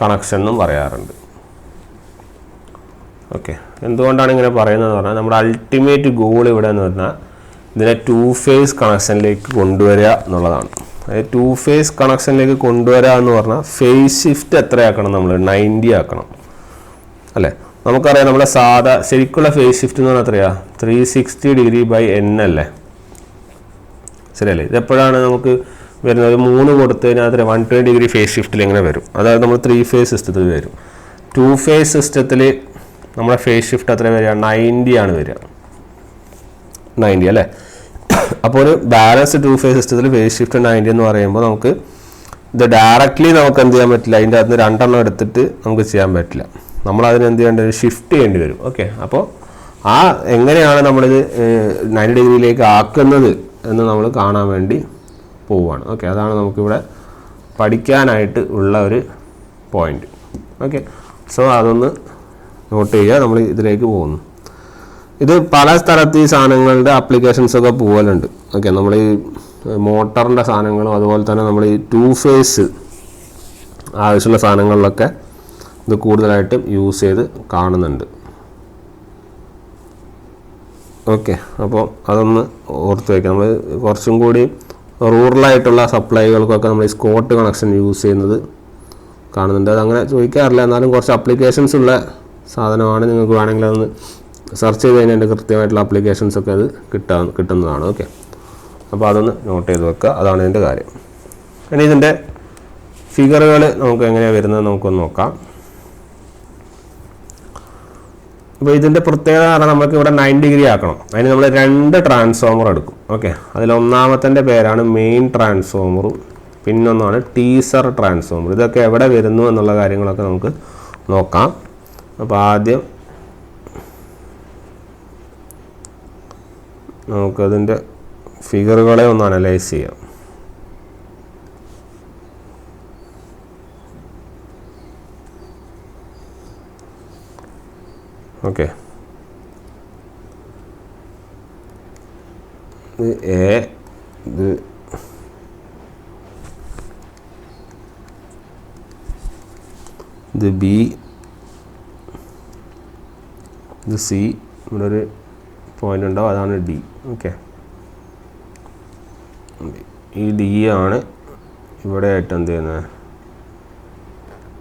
connection എന്നും പറയാറുണ്ട്. ഓക്കെ, എന്തുകൊണ്ടാണ് ഇങ്ങനെ പറയുന്നതെന്ന് പറഞ്ഞാൽ നമ്മുടെ അൾട്ടിമേറ്റ് ഗോൾ ഇവിടെ എന്ന് പറഞ്ഞാൽ ഇതിനെ 2 phase കണക്ഷനിലേക്ക് കൊണ്ടുവരിക എന്നുള്ളതാണ്. അതായത് 2 phase കണക്ഷനിലേക്ക് കൊണ്ടുവരിക എന്ന് പറഞ്ഞാൽ ഫേസ് ഷിഫ്റ്റ് എത്രയാക്കണം? നമ്മൾ 90 ആക്കണം അല്ലേ? നമുക്കറിയാം നമ്മുടെ സാധാ ശരിക്കുള്ള ഫേസ് ഷിഫ്റ്റ് എന്ന് പറഞ്ഞാൽ എത്രയാണ്? 360°/N അല്ലേ? ശരിയല്ലേ? ഇതെപ്പോഴാണ് നമുക്ക് വരുന്നത്? 3 കൊടുത്തു കഴിഞ്ഞാൽ അത്ര 120° ഫേസ് ഷിഫ്റ്റിൽ ഇങ്ങനെ വരും. അതായത് നമ്മൾ 3 phase സിസ്റ്റത്തിൽ വരും. 2 phase സിസ്റ്റത്തിൽ നമ്മുടെ ഫേസ് ഷിഫ്റ്റ് എത്ര വരിക? 90 ആണ് വരിക. 90 അല്ലേ? അപ്പോൾ ഒരു ബാലൻസ് 2 ഫേസ് സിസ്റ്റത്തിൽ ഫേസ് ഷിഫ്റ്റ് 90 എന്ന് പറയുമ്പോൾ നമുക്ക് ഇത് ഡയറക്റ്റ്ലി നമുക്ക് എന്ത് ചെയ്യാൻ പറ്റില്ല, അതിൻ്റെ അകത്ത് 2 എണ്ണം എടുത്തിട്ട് നമുക്ക് ചെയ്യാൻ പറ്റില്ല. നമ്മൾ അതിന് എന്ത് ചെയ്യേണ്ടി വരും, ഷിഫ്റ്റ് ചെയ്യേണ്ടി വരും. ഓക്കെ, അപ്പോൾ ആ എങ്ങനെയാണ് നമ്മളിത് 90 ഡിഗ്രിയിലേക്ക് ആക്കുന്നത് എന്ന് നമ്മൾ കാണാൻ വേണ്ടി പോവുകയാണ്. ഓക്കെ, അതാണ് നമുക്കിവിടെ പഠിക്കാനായിട്ട് ഉള്ള ഒരു പോയിന്റ്. ഓക്കെ, സോ അതൊന്ന് നോട്ട് ചെയ്യുക. നമ്മൾ ഇതിലേക്ക് പോകുന്നു. ഇത് പല സ്ഥലത്ത് ഈ സാധനങ്ങളുടെ ആപ്ലിക്കേഷൻസൊക്കെ പോകലുണ്ട്. ഓക്കെ, നമ്മൾ ഈ മോട്ടറിൻ്റെ സാധനങ്ങളും അതുപോലെ തന്നെ നമ്മൾ ഈ 2 ഫേസ് ആവശ്യമുള്ള സാധനങ്ങളിലൊക്കെ ഇത് കൂടുതലായിട്ടും യൂസ് ചെയ്ത് കാണുന്നുണ്ട്. ഓക്കെ, അപ്പോൾ അതൊന്ന് ഓർത്ത് വയ്ക്കാം. നമ്മൾ കുറച്ചും കൂടി റൂറലായിട്ടുള്ള സപ്ലൈകൾക്കൊക്കെ നമ്മൾ ഈ സ്കോട്ട് കണക്ഷൻ യൂസ് ചെയ്യുന്നത് കാണുന്നുണ്ട്. അതങ്ങനെ ചോദിക്കാറില്ല, എന്നാലും കുറച്ച് ആപ്ലിക്കേഷൻസ് ഉള്ള സാധനമാണ്. നിങ്ങൾക്ക് വേണമെങ്കിൽ അതൊന്ന് സെർച്ച് ചെയ്ത് കഴിഞ്ഞാൽ കൃത്യമായിട്ടുള്ള ആപ്ലിക്കേഷൻസൊക്കെ അത് കിട്ടുന്നതാണ്. ഓക്കെ, അപ്പോൾ അതൊന്ന് നോട്ട് ചെയ്ത് വെക്കുക. അതാണ് ഇതിൻ്റെ കാര്യം. ഇനി ഇതിൻ്റെ ഫിഗറുകൾ നമുക്ക് എങ്ങനെയാണ് വരുന്നത് നമുക്കൊന്ന് നോക്കാം. അപ്പോൾ ഇതിൻ്റെ പ്രത്യേകത കാരണം നമുക്ക് ഇവിടെ 90 ഡിഗ്രി ആക്കണം. അതിന് നമ്മൾ 2 ട്രാൻസ്ഫോമർ എടുക്കും. ഓക്കെ, അതിലൊന്നാമത്തെ പേരാണ് മെയിൻ ട്രാൻസ്ഫോമറും പിന്നൊന്നാണ് ടീസർ ട്രാൻസ്ഫോമർ. ഇതൊക്കെ എവിടെ വരുന്നു എന്നുള്ള കാര്യങ്ങളൊക്കെ നമുക്ക് നോക്കാം. അപ്പോൾ ആദ്യം നമുക്കതിൻ്റെ ഫിഗറുകളെ ഒന്ന് അനലൈസ് ചെയ്യാം. ഓക്കെ, ഇത് എ, ഇത് ബി, ഇത് സി, ഇവിടെ ഒരു പോയിന്റ് ഉണ്ടാവും, അതാണ് ഡി. ഓക്കെ, ഈ ഡി ആണ് ഇവിടെ ആയിട്ട് എന്ത് ചെയ്യുന്നത്,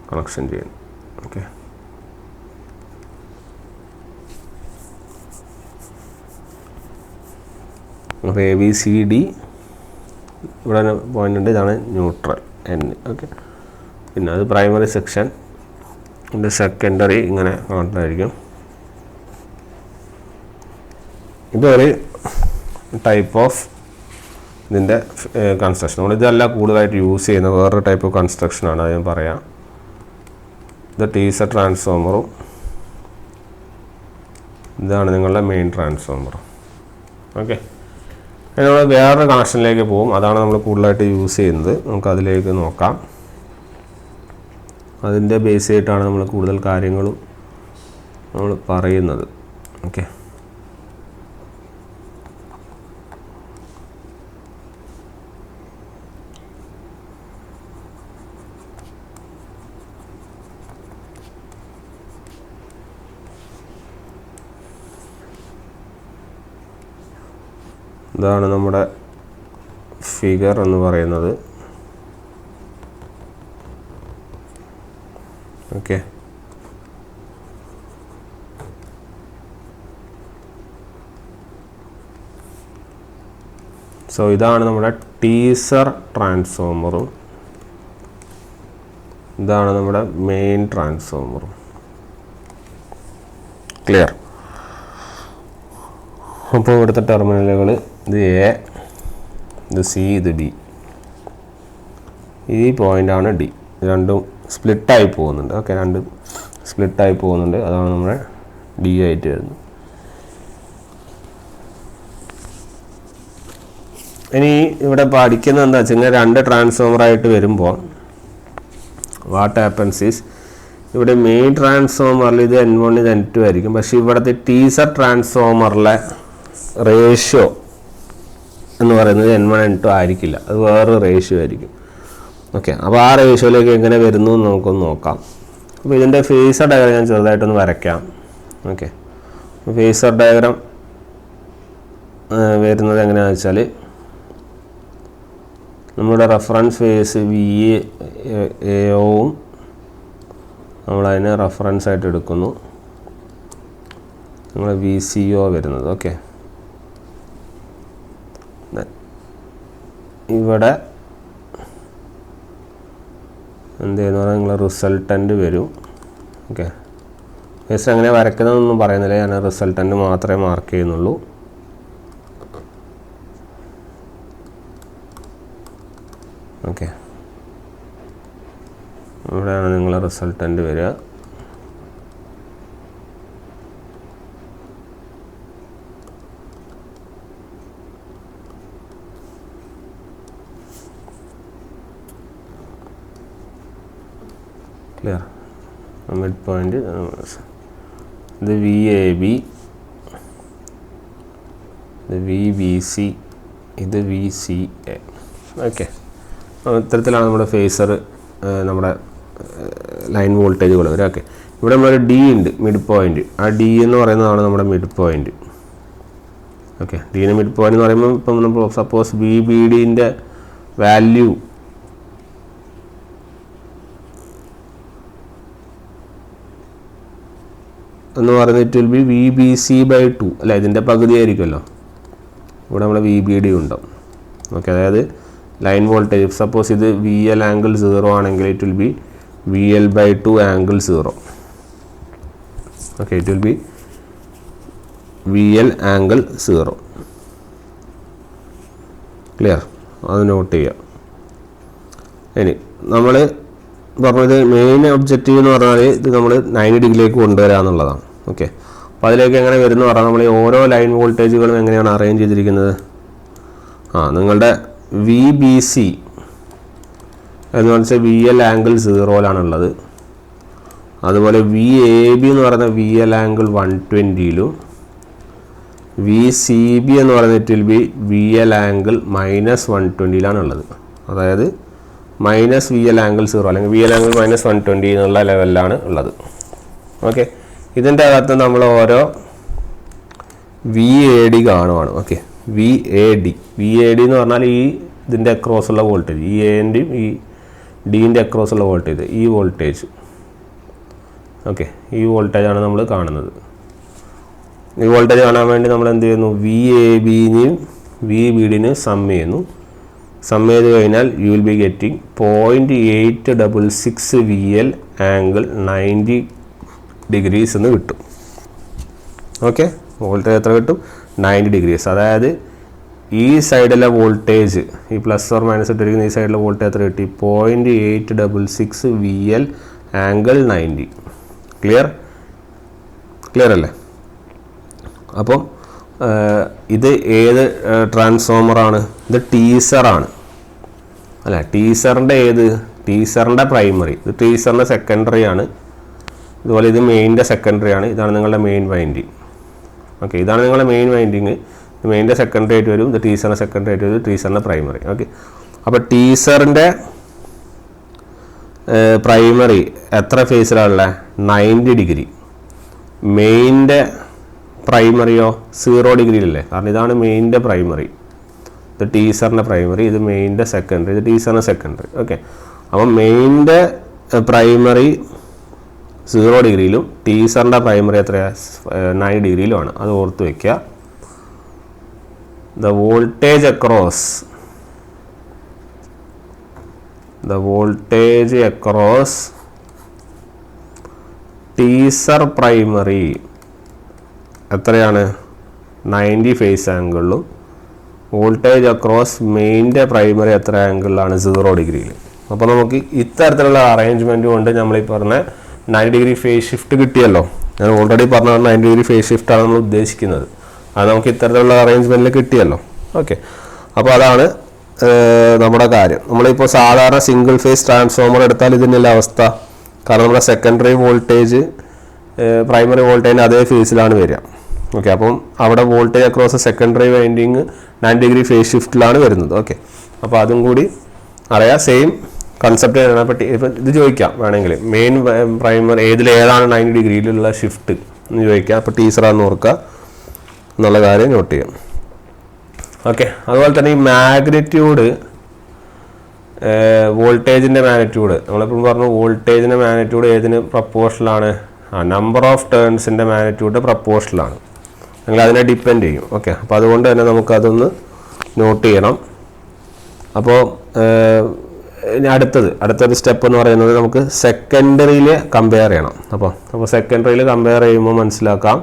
കണക്ഷൻ ചെയ്യുന്നത്. ഓക്കെ, അപ്പോൾ എ ബി സി ഡി ഇവിടെ പോയിന്റ് ഉണ്ട്, ഇതാണ് ന്യൂട്രൽ എൻ. ഓക്കെ, പിന്നെ അത് പ്രൈമറി സെക്ഷൻ, ഇത് സെക്കൻഡറി, ഇങ്ങനെ കാണുന്നതായിരിക്കും. ഇതൊരു ടൈപ്പ് ഓഫ് ഇതിൻ്റെ കൺസ്ട്രക്ഷൻ. നമ്മളിതല്ല കൂടുതലായിട്ട് യൂസ് ചെയ്യുന്ന വേറൊരു ടൈപ്പ് ഓഫ് കൺസ്ട്രക്ഷനാണ്, അത് ഞാൻ പറയാം. ഇത് ടീസർ ട്രാൻസ്ഫോമറും ഇതാണ് നിങ്ങളുടെ മെയിൻ ട്രാൻസ്ഫോമറും. ഓക്കെ, ഇനി നമ്മൾ വേറൊരു കണക്ഷനിലേക്ക് പോകും. അതാണ് നമ്മൾ കൂടുതലായിട്ട് യൂസ് ചെയ്യുന്നത്. നമുക്കതിലേക്ക് നോക്കാം. അതിൻ്റെ ബേസ് ആയിട്ടാണ് നമ്മൾ കൂടുതൽ കാര്യങ്ങളും നമ്മൾ പറയുന്നത്. ഓക്കെ, ഇതാണ് നമ്മുടെ ഫിഗർ എന്ന് പറയുന്നത്. ഓക്കെ, സോ ഇതാണ് നമ്മുടെ ടീസർ ട്രാൻസ്ഫോമറും ഇതാണ് നമ്മുടെ മെയിൻ ട്രാൻസ്ഫോമറും. ക്ലിയർ? അപ്പോൾ ഇവിടുത്തെ ടെർമിനലുകൾ ഇത് എ, ഇത് സി, ഇത് ഡി. ഈ പോയിൻ്റാണ് ഡി. രണ്ടും സ്പ്ലിറ്റായി പോകുന്നുണ്ട്. ഓക്കെ, രണ്ടും സ്പ്ലിറ്റായി പോകുന്നുണ്ട്. അതാണ് നമ്മുടെ ഡി ആയിട്ട് വരുന്നത്. ഇനി ഇവിടെ പഠിക്കുന്നത് എന്താ വെച്ച് കഴിഞ്ഞാൽ 2 ട്രാൻസ്ഫോമറായിട്ട് വരുമ്പോൾ വാട്ട് ഹാപ്പൻസ് ഈസ്, ഇവിടെ മെയിൻ ട്രാൻസ്ഫോമറിൽ ഇത് N1 ഇത് N2 ആയിരിക്കും. പക്ഷേ ഇവിടുത്തെ ടീസർ ട്രാൻസ്ഫോമറിലെ റേഷ്യോ എന്ന് പറയുന്നത് N1 N2 ആയിരിക്കില്ല, അത് വേറൊരു റേഷ്യോ ആയിരിക്കും. ഓക്കെ, അപ്പോൾ ആ റേഷ്യോയിലേക്ക് എങ്ങനെ വരുന്നു എന്ന് നമുക്കൊന്ന് നോക്കാം. അപ്പോൾ ഇതിൻ്റെ ഫേസർ ഡയഗ്രം ഞാൻ ചെറുതായിട്ടൊന്ന് വരയ്ക്കാം. ഓക്കെ, ഫേസർ ഡയഗ്രം വരുന്നത് എങ്ങനെയാണെന്ന് വെച്ചാൽ, നമ്മുടെ റെഫറൻസ് ഫേസ് VAO നമ്മളതിനെ റെഫറൻസ് ആയിട്ട് എടുക്കുന്നു. നമ്മൾ VCO വരുന്നത്. ഓക്കെ, ഇവിടെ എന്ത് ചെയ്യുന്ന പറഞ്ഞാൽ നിങ്ങൾ റിസൾട്ടൻ്റ് വരും. ഓക്കെ, ഫേസ് എങ്ങനെ വരയ്ക്കുന്നതെന്നൊന്നും പറയുന്നില്ല, ഞാൻ റിസൾട്ടൻ്റ് മാത്രമേ മാർക്ക് ചെയ്യുന്നുള്ളൂ. ഓക്കെ, ഇവിടെയാണ് നിങ്ങളെ റിസൾട്ടൻ്റ് വരിക. ക്ലിയർ? മിഡ് പോയിൻ്റ് ഇത് VAB, ഇത് VBC, ഇത് VCA. ഓക്കെ, ഇത്തരത്തിലാണ് നമ്മുടെ ഫേസർ നമ്മുടെ ലൈൻ വോൾട്ടേജുകൾ വരും. ഓക്കെ, ഇവിടെ നമ്മളൊരു D ഉണ്ട്, മിഡ് പോയിൻ്റ്. ആ D എന്ന് പറയുന്നതാണ് നമ്മുടെ mid point. Okay, dean mid point എന്ന് പറയുമ്പോൾ ഇപ്പം നമ്മൾ സപ്പോസ് VBDൻ്റെ വാല്യൂ എന്ന് പറയുന്നത് ഇറ്റ് വിൽ ബി VBC/2 അല്ല, ഇതിൻ്റെ പകുതി ആയിരിക്കുമല്ലോ. ഇവിടെ നമ്മൾ VBD ഉണ്ടാവും. ഓക്കെ, അതായത് ലൈൻ വോൾട്ടേജ് സപ്പോസ് ഇത് VL ആംഗിൾ 0 ആണെങ്കിൽ it will B VL/2 angle 0. Okay, it will be VL angle 0. Clear? അത് നോട്ട് ചെയ്യാം. ഇനി നമ്മൾ പറഞ്ഞത് മെയിൻ ഒബ്ജക്റ്റീവ് എന്ന് പറഞ്ഞാൽ ഇത് നമ്മൾ 90 ഡിഗ്രിയിലേക്ക് കൊണ്ടുവരിക എന്നുള്ളതാണ്. ഓക്കെ, അപ്പോൾ അതിലേക്ക് എങ്ങനെ വരുന്നു പറഞ്ഞാൽ നമ്മൾ ഈ ഓരോ ലൈൻ വോൾട്ടേജുകളും എങ്ങനെയാണ് അറേഞ്ച് ചെയ്തിരിക്കുന്നത്? നിങ്ങളുടെ VBC എന്ന് വെച്ചാൽ VL ആംഗിൾ 0-ലാണുള്ളത്. അതുപോലെ VAB എന്ന് പറയുന്നത് VL ആംഗിൾ 120-ലും, VCB എന്ന് പറയുന്നത് it will be VL angle -120-ലാണുള്ളത്. അതായത് -VL ആംഗിൾ 0 അല്ലെങ്കിൽ VL ആംഗിൾ -120 എന്നുള്ള ലെവലിലാണ് ഉള്ളത്. ഓക്കെ, ഇതിൻ്റെ അകത്ത് നമ്മൾ ഓരോ VAD കാണുവാണ്. ഓക്കെ, VAD എന്ന് പറഞ്ഞാൽ ഈ ഇതിൻ്റെ അക്രോസ് ഉള്ള വോൾട്ടേജ്, ഈ എൻ്റെയും ഈ ഡീൻ്റെ അക്രോസ് ഉള്ള വോൾട്ടേജ്, ഈ വോൾട്ടേജ്. ഓക്കെ, ഈ വോൾട്ടേജാണ് നമ്മൾ കാണുന്നത്. ഈ വോൾട്ടേജ് കാണാൻ വേണ്ടി നമ്മൾ എന്ത് ചെയ്യുന്നു? VABനെയും VBDനെയും സം ചെയ്യുന്നു. സം ചെയ്ത് കഴിഞ്ഞാൽ U will be getting 0.866 VL angle 90 degrees എന്ന് കിട്ടും. ഓക്കെ, വോൾട്ടേജ് എത്ര കിട്ടും? 90 ഡിഗ്രീസ്. അതായത് ഈ സൈഡിലെ വോൾട്ടേജ്, ഈ പ്ലസ് ഓർ മൈനസ് ഇട്ടിരിക്കുന്ന ഈ സൈഡിലെ വോൾട്ടേജ് എത്ര കിട്ടി? 0.866 VL ആംഗിൾ 90. ക്ലിയർ അല്ലേ? അപ്പം ഇത് ഏത് ട്രാൻസ്ഫോമറാണ്? ഇത് ടീസറാണ് അല്ല, ടീസറിൻ്റെ ഏത്? ടീസറിൻ്റെ പ്രൈമറി. ഇത് ടീസറിൻ്റെ സെക്കൻഡറി ആണ്. ഇതുപോലെ ഇത് മെയിൻ്റെ സെക്കൻഡറി ആണ്. ഇതാണ് നിങ്ങളുടെ മെയിൻ വൈൻഡിങ്. ഓക്കെ, ഇതാണ് നിങ്ങളുടെ മെയിൻ വൈൻഡിങ്. മെയിൻ്റെ സെക്കൻഡറി ആയിട്ട് വരും. ഇത് ടീസറിൻ്റെ സെക്കൻഡറി ആയിട്ട് വരും. ടീസറിൻ്റെ പ്രൈമറി. ഓക്കെ, അപ്പോൾ ടീസറിൻ്റെ പ്രൈമറി എത്ര ഫേസിലാണുള്ളത്? 90 ഡിഗ്രി. മെയിൻ്റെ പ്രൈമറിയോ 0 ഡിഗ്രിയിലല്ലേ? കാരണം ഇതാണ് മെയിൻ്റെ പ്രൈമറി, ഇത് ടീസറിൻ്റെ പ്രൈമറി, ഇത് മെയിൻ്റെ സെക്കൻഡറി, ഇത് ടീസറിൻ്റെ സെക്കൻഡറി. ഓക്കെ, അപ്പം മെയിൻ്റെ പ്രൈമറി 0 ഡിഗ്രിയിലും ടീസറിൻ്റെ പ്രൈമറി എത്രയാണ്? 90 ഡിഗ്രിയിലുമാണ്. അത് ഓർത്ത് വയ്ക്കുക. The voltage across teaser primary എത്രയാണ്? 90 ഫേസ് ആംഗിളിലും വോൾട്ടേജ് അക്രോസ് മെയിൻ്റെ പ്രൈമറി എത്ര ആംഗിളിലാണ്? 0 ഡിഗ്രിയിൽ. അപ്പോൾ നമുക്ക് ഇത്തരത്തിലുള്ള അറേഞ്ച്മെൻറ്റ് കൊണ്ട് നമ്മൾ ഈ പറഞ്ഞ 90 ഡിഗ്രി ഫേസ് ഷിഫ്റ്റ് കിട്ടിയല്ലോ. ഞാൻ ഓൾറെഡി പറഞ്ഞ 90 ഡിഗ്രി ഫേസ് ഷിഫ്റ്റാണ് നമ്മൾ ഉദ്ദേശിക്കുന്നത്. അത് നമുക്ക് ഇത്തരത്തിലുള്ള അറേഞ്ച്മെൻറ്റിൽ കിട്ടിയല്ലോ. ഓക്കെ, അപ്പോൾ അതാണ് നമ്മുടെ കാര്യം. നമ്മളിപ്പോൾ സാധാരണ സിംഗിൾ ഫേസ് ട്രാൻസ്ഫോമർ എടുത്താൽ ഇതിനുള്ള അവസ്ഥ. കാരണം നമ്മുടെ സെക്കൻഡറി വോൾട്ടേജ് പ്രൈമറി വോൾട്ടേജിൻ്റെ അതേ ഫേസിലാണ് വരിക. ഓക്കെ, അപ്പം അവിടെ voltage across secondary winding 90 degree phase ഷിഫ്റ്റിലാണ് വരുന്നത്. ഓക്കെ, അപ്പോൾ അതും കൂടി അറിയാം. സെയിം കൺസെപ്റ്റ് പറ്റി ഇപ്പം ഇത് ചോദിക്കാം വേണമെങ്കിൽ, മെയിൻ പ്രൈമറി ഏതാണ് 90 ഡിഗ്രിയിലുള്ള ഷിഫ്റ്റ് എന്ന് ചോദിക്കാം. അപ്പോൾ ടീച്ചറാന്ന് ഓർക്കുക എന്നുള്ള കാര്യം നോട്ട് ചെയ്യാം. ഓക്കെ, അതുപോലെ തന്നെ ഈ മാഗ്നിറ്റ്യൂഡ്, വോൾട്ടേജിൻ്റെ മാഗ്നിറ്റ്യൂഡ് നമ്മളിപ്പോൾ പറഞ്ഞു. വോൾട്ടേജിൻ്റെ മാഗ്നിറ്റ്യൂഡ് ഏതിന് പ്രപ്പോർഷനാണ്? നമ്പർ ഓഫ് ടേൺസിൻ്റെ മാഗ്നിറ്റ്യൂഡ് പ്രപ്പോർഷനാണ്. നിങ്ങൾ അതിനെ ഡിപ്പെൻഡ് ചെയ്യും. ഓക്കെ, അപ്പോൾ അതുകൊണ്ട് തന്നെ നമുക്കതൊന്ന് നോട്ട് ചെയ്യണം. അപ്പോൾ അടുത്തൊരു സ്റ്റെപ്പ് എന്ന് പറയുന്നത് നമുക്ക് സെക്കൻഡറിയിൽ കമ്പയർ ചെയ്യണം. അപ്പോൾ സെക്കൻഡറിയിൽ കമ്പയർ ചെയ്യുമ്പോൾ മനസ്സിലാക്കാം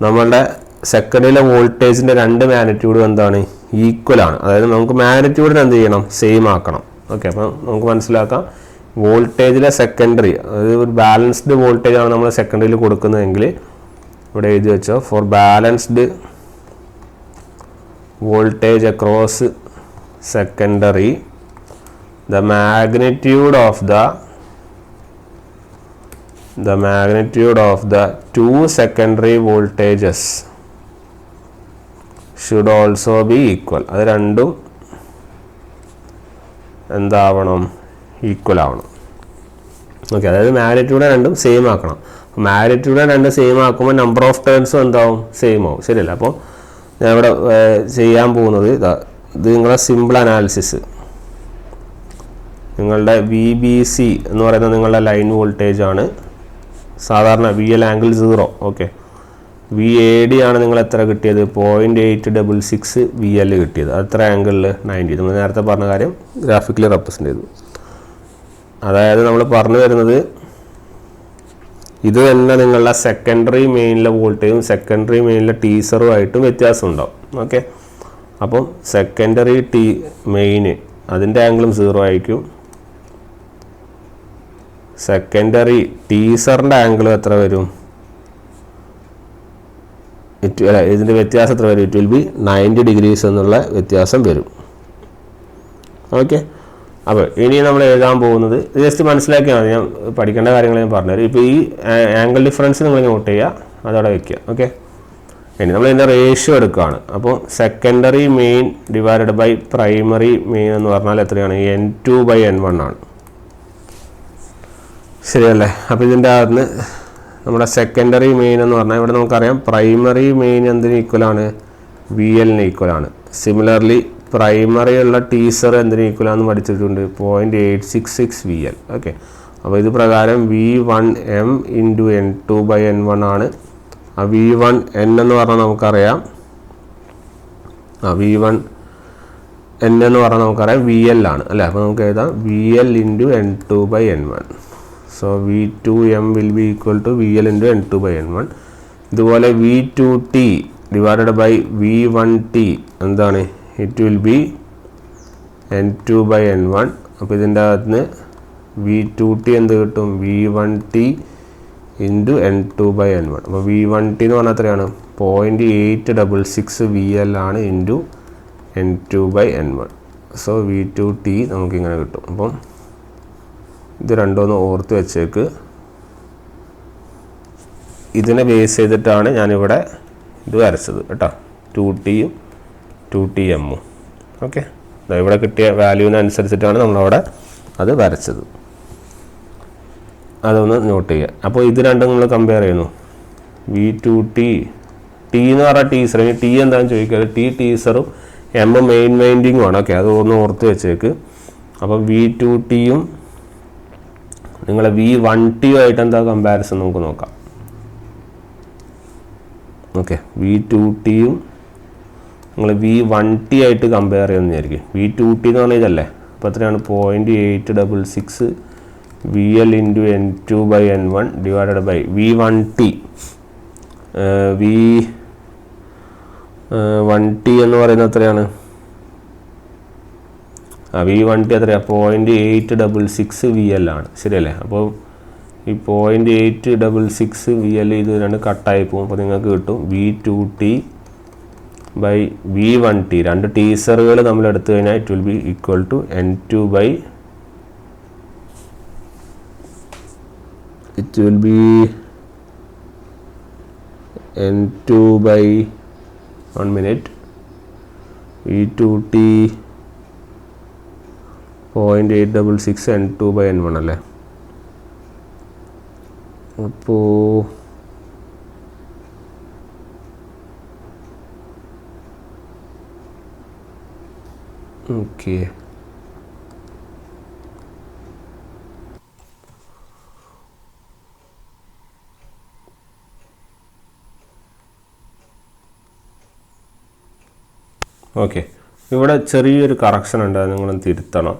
നമ്മളുടെ സെക്കൻഡറിയിലെ വോൾട്ടേജിൻ്റെ രണ്ട് മാഗ്നിറ്റ്യൂഡും എന്താണ്? ഈക്വലാണ്. അതായത് നമുക്ക് മാഗ്നിറ്റ്യൂഡിന് എന്ത് ചെയ്യണം? സെയിം ആക്കണം. ഓക്കെ, അപ്പം നമുക്ക് മനസ്സിലാക്കാം വോൾട്ടേജിലെ സെക്കൻഡറി, അതായത് ഒരു ബാലൻസ്ഡ് വോൾട്ടേജ് ആണ് നമ്മൾ സെക്കൻഡറിയിൽ കൊടുക്കുന്നതെങ്കിൽ ഇവിടെ എഴുതി വെച്ചോ, for balanced voltage across secondary the magnitude of the two secondary voltages should also be equal. അത് രണ്ടും എന്താവണം? ഈക്വൽ ആവണം. ഓക്കെ, അതായത് മാഗ്നിറ്റ്യൂഡ് രണ്ടും സെയിം ആക്കണം. മാഗ്നിറ്റ്യൂഡ് രണ്ടും സെയിം ആക്കുമ്പോൾ നമ്പർ ഓഫ് ടേൺസും എന്താവും? സെയിം ആവും. ശരിയല്ല? അപ്പോൾ ഞാൻ ഇവിടെ ചെയ്യാൻ പോകുന്നത് ഇത് നിങ്ങളുടെ സിമ്പിൾ അനാലിസിസ്, നിങ്ങളുടെ VBC എന്ന് പറയുന്നത് നിങ്ങളുടെ ലൈൻ വോൾട്ടേജ് ആണ്, സാധാരണ VL ആംഗിൾ 0. ഓക്കെ, VAD ആണ് നിങ്ങൾ എത്ര കിട്ടിയത്? 0.866 VL കിട്ടിയത്. അത്ര ആംഗിളിൽ 90. നമ്മൾ നേരത്തെ പറഞ്ഞ കാര്യം ഗ്രാഫിക്കലി റെപ്രസെൻ്റ് ചെയ്തു. അതായത് നമ്മൾ പറഞ്ഞു വരുന്നത് ഇത് തന്നെ നിങ്ങളുടെ സെക്കൻഡറി മെയിനിലെ വോൾട്ടേജും സെക്കൻഡറി മെയിനിലെ ടീസറുമായിട്ടും വ്യത്യാസം ഉണ്ടാവും. ഓക്കെ, അപ്പം സെക്കൻഡറി മെയിന് അതിൻ്റെ ആംഗിളും 0 ആയിരിക്കും. സെക്കൻഡറി ടീസറിൻ്റെ ആംഗിൾ എത്ര വരും? ഇതിൻ്റെ വ്യത്യാസം എത്ര വരും? ഇറ്റ് വിൽ ബി 90 ഡിഗ്രീസ് എന്നുള്ള വ്യത്യാസം വരും. ഓക്കെ, അപ്പോൾ ഇനി നമ്മൾ എഴുതാൻ പോകുന്നത് ജസ്റ്റ് മനസ്സിലാക്കിയാൽ മതി. ഞാൻ പഠിക്കേണ്ട കാര്യങ്ങൾ ഞാൻ പറഞ്ഞുതരും. ഇപ്പോൾ ഈ ആംഗിൾ ഡിഫറൻസ് നിങ്ങൾ നോട്ട് ചെയ്യുക, അതവിടെ വയ്ക്കുക. ഓക്കെ, ഇനി നമ്മൾ ഇതിൻ്റെ റേഷ്യോ എടുക്കുകയാണ്. അപ്പോൾ secondary main divided by primary main എന്ന് പറഞ്ഞാൽ എത്രയാണ്? N2/N1 ആണ്. ശരിയല്ലേ? അപ്പോൾ ഇതിൻ്റെ അകത്ത് നമ്മുടെ സെക്കൻഡറി മെയിൻ എന്ന് പറഞ്ഞാൽ ഇവിടെ നമുക്കറിയാം പ്രൈമറി മെയിൻ എന്തിന് ഈക്വലാണ്? VLന് ഈക്വലാണ്. സിമിലർലി പ്രൈമറി ഉള്ള ടീസർ എന്തിന് ഈക്വലാന്ന് പഠിച്ചിട്ടുണ്ട്? 0.866 VL. ഓക്കെ, അപ്പോൾ ഇത് പ്രകാരം V1M × N2/N1 ആണ്. ആ V1N എന്ന് പറഞ്ഞാൽ നമുക്കറിയാം, V1N എന്ന് പറഞ്ഞാൽ നമുക്കറിയാം VL ആണ് അല്ലേ? അപ്പോൾ നമുക്ക് എഴുതാം VL × N2/N1. So V2M will be equal to VL × N2/N1. ഇതുപോലെ V2T ഡിവൈഡഡ് ബൈ V1T എന്താണ്? It will be N2/N1. അപ്പോൾ ഇതിൻ്റെ അകത്ത് നിന്ന് V2T എന്ത് കിട്ടും? V1T × N2/N1. അപ്പോൾ V1T എന്ന് പറഞ്ഞാൽ എത്രയാണ്? 0.866 VL ആണ് × N2/N1. സോ V2T നമുക്കിങ്ങനെ കിട്ടും. അപ്പം ഇത് രണ്ടൊന്ന് ഓർത്ത് വെച്ചേക്ക്. ഇതിനെ ബേസ് ചെയ്തിട്ടാണ് ഞാനിവിടെ ഇത് വരച്ചത് കേട്ടോ, 2Tയും 2TMഉം. ഓക്കെ, ഇവിടെ കിട്ടിയ വാല്യൂവിനനുസരിച്ചിട്ടാണ് നമ്മളവിടെ അത് വരച്ചത്. അതൊന്ന് നോട്ട് ചെയ്യുക. അപ്പോൾ ഇത് രണ്ടും നമ്മൾ കമ്പയർ ചെയ്യുന്നു. V2T എന്ന് പറഞ്ഞാൽ ടീസർ. ഇനി T എന്താണെന്ന് ചോദിക്കുക. ടീസറും M മെയിൻ വൈൻഡിങ്ങും ആണ്. ഓക്കെ, അത് ഒന്ന് ഓർത്ത് വെച്ചേക്ക്. അപ്പോൾ V2Tയും നിങ്ങളെ V1Tയും ആയിട്ട് എന്താ കമ്പാരിസൺ നമുക്ക് നോക്കാം. ഓക്കെ, V2Tയും നിങ്ങൾ V1T ആയിട്ട് കമ്പയർ ചെയ്യുന്നതായിരിക്കും. V2T എന്ന് പറഞ്ഞാൽ ഇതല്ലേ? അപ്പോൾ എത്രയാണ്? 0.866 VL × N2/N1 divided by V1T. V1T എന്ന് പറയുന്നത് എത്രയാണ്? V1T എത്രയാണ്? 0.866 VL ആണ്. ശരിയല്ലേ? അപ്പോൾ ഈ 0.866 VL ഇത് രണ്ട് കട്ടായി പോകും. അപ്പോൾ നിങ്ങൾക്ക് കിട്ടും V2T ബൈ V1T. രണ്ട് ടീസറുകൾ നമ്മൾ എടുത്തു കഴിഞ്ഞാൽ it will be equal to N2/1 minute V2T 0.866 N2/N1 അല്ലേ? അപ്പോൾ ഓക്കെ, ഓക്കെ, ഇവിടെ ചെറിയൊരു കറക്ഷൻ ഉണ്ട്, അത് നിങ്ങൾ തിരുത്തണം.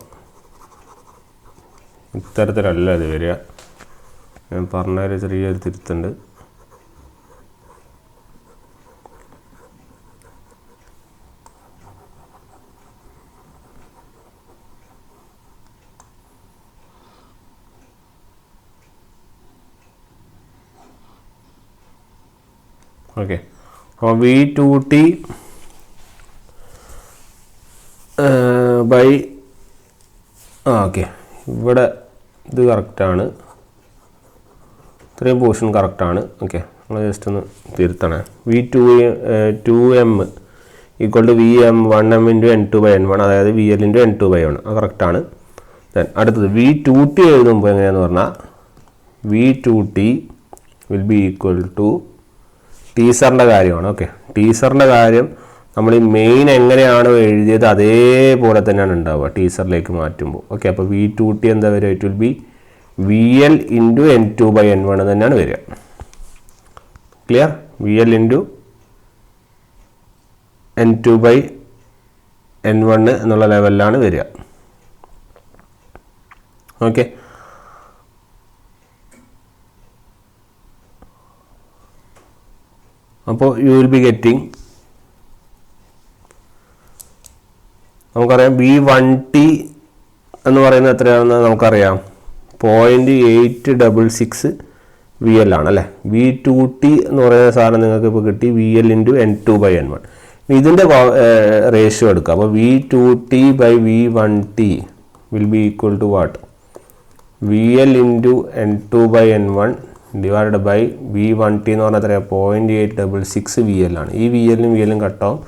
ഇത്തരത്തിലല്ല ഇത് വരിക. ഞാൻ പറഞ്ഞൊരു ചെറിയൊരു തിരുത്തുണ്ട്. ഓക്കെ. അപ്പോൾ V2T ബൈ ഓക്കെ, ഇവിടെ ഇത് കറക്റ്റാണ്, ഇത്രയും പോർഷൻ കറക്റ്റാണ്. ഓക്കെ, നമ്മൾ ജസ്റ്റ് ഒന്ന് തിരുത്തണേ. V2M equal to VM1M into N2/N1, അതായത് VL ഇൻറ്റു N2/1, അത് കറക്റ്റാണ്. ദെൻ അടുത്തത് V2T എഴുതുമ്പോൾ എങ്ങനെയാണെന്ന് പറഞ്ഞാൽ V2T will be equal to ടീസറിൻ്റെ കാര്യമാണ്. ഓക്കെ, ടീസറിൻ്റെ കാര്യം നമ്മൾ ഈ മെയിൻ എങ്ങനെയാണോ എഴുതിയത് അതേപോലെ തന്നെയാണ് ഉണ്ടാവുക ടീസറിലേക്ക് മാറ്റുമ്പോൾ. ഓക്കെ, അപ്പോൾ V2T എന്താ വരിക? It will be VL into N2/N1 തന്നെയാണ് വരിക. ക്ലിയർ? VL ഇൻറ്റു N2/N1 എന്നുള്ള ലെവലിലാണ് വരിക. ഓക്കെ, അപ്പോൾ യു വിൽ ബി ഗെറ്റിംഗ്, നമുക്കറിയാം V1T എന്ന് പറയുന്നത് എത്രയാണെന്ന് നമുക്കറിയാം, 0.866 VL ആണ് അല്ലേ. V2T എന്ന് പറയുന്ന സാധനം നിങ്ങൾക്ക് ഇപ്പോൾ കിട്ടി, VL ഇൻറ്റു N2/N1. ഇതിൻ്റെ റേഷ്യോ എടുക്കുക. അപ്പോൾ V2T by V1T will be equal to what? VL into N2/N1 divide by V1T എന്ന് പറഞ്ഞാൽ എത്രയാണ്? 0.866 VL ആണ്. ഈ VLും VLും കട്ടാവും.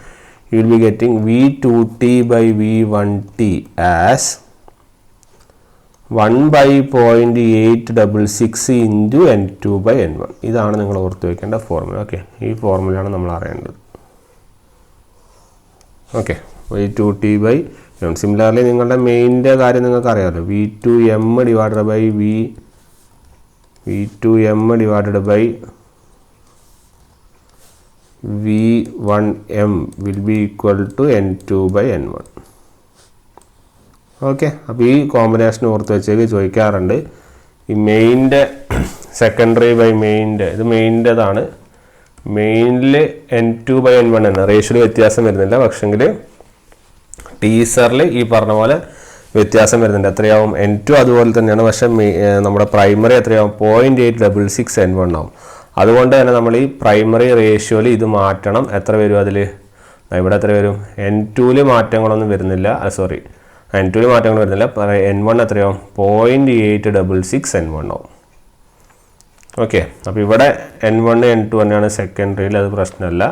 You will be getting V2T by V1T as 1/0.866 into N2/N1. ഇതാണ് നിങ്ങൾ ഓർത്ത് വയ്ക്കേണ്ട ഫോർമുല. ഓക്കെ, ഈ ഫോർമുലയാണ് നമ്മൾ അറിയേണ്ടത്. ഓക്കെ, V2T ബൈ സിമിലർലി നിങ്ങളുടെ മെയിൻ്റെ കാര്യം നിങ്ങൾക്ക് അറിയാമല്ലോ. V2M divided by V2M divided by V1M will be equal to N2/N1. ഓക്കെ, അപ്പോൾ ഈ കോമ്പിനേഷൻ ഓർത്ത് വെച്ചേക്ക് ചോദിക്കാറുണ്ട്. ഈ മെയിൻ്റെ സെക്കൻഡറി ബൈ മെയിൻ്റെ, ഇത് മെയിൻ്റെതാണ്. മെയിനിൽ N2/N1 എന്ന റേഷ്യോയിൽ വ്യത്യാസം വരുന്നില്ല, പക്ഷെങ്കിൽ ടീസറിൽ ഈ പറഞ്ഞ പോലെ വ്യത്യാസം വരുന്നുണ്ട്. എത്രയാവും? N2 അതുപോലെ തന്നെയാണ്, പക്ഷേ നമ്മുടെ പ്രൈമറി എത്രയാവും? 0.866 N1 ആവും. അതുകൊണ്ട് തന്നെ നമ്മൾ ഈ പ്രൈമറി റേഷ്യോയിൽ ഇത് മാറ്റണം. എത്ര വരും അതിൽ? ഇവിടെ എത്ര വരും? N2ൽ മാറ്റങ്ങളൊന്നും വരുന്നില്ല, സോറി N2ൽ മാറ്റങ്ങൾ വരുന്നില്ല. N1 എത്രയാവും? 0.866 N1 ആവും. ഓക്കെ, അപ്പോൾ ഇവിടെ N1 N2 തന്നെയാണ് സെക്കൻഡറിയിൽ, അത് പ്രശ്നമല്ല.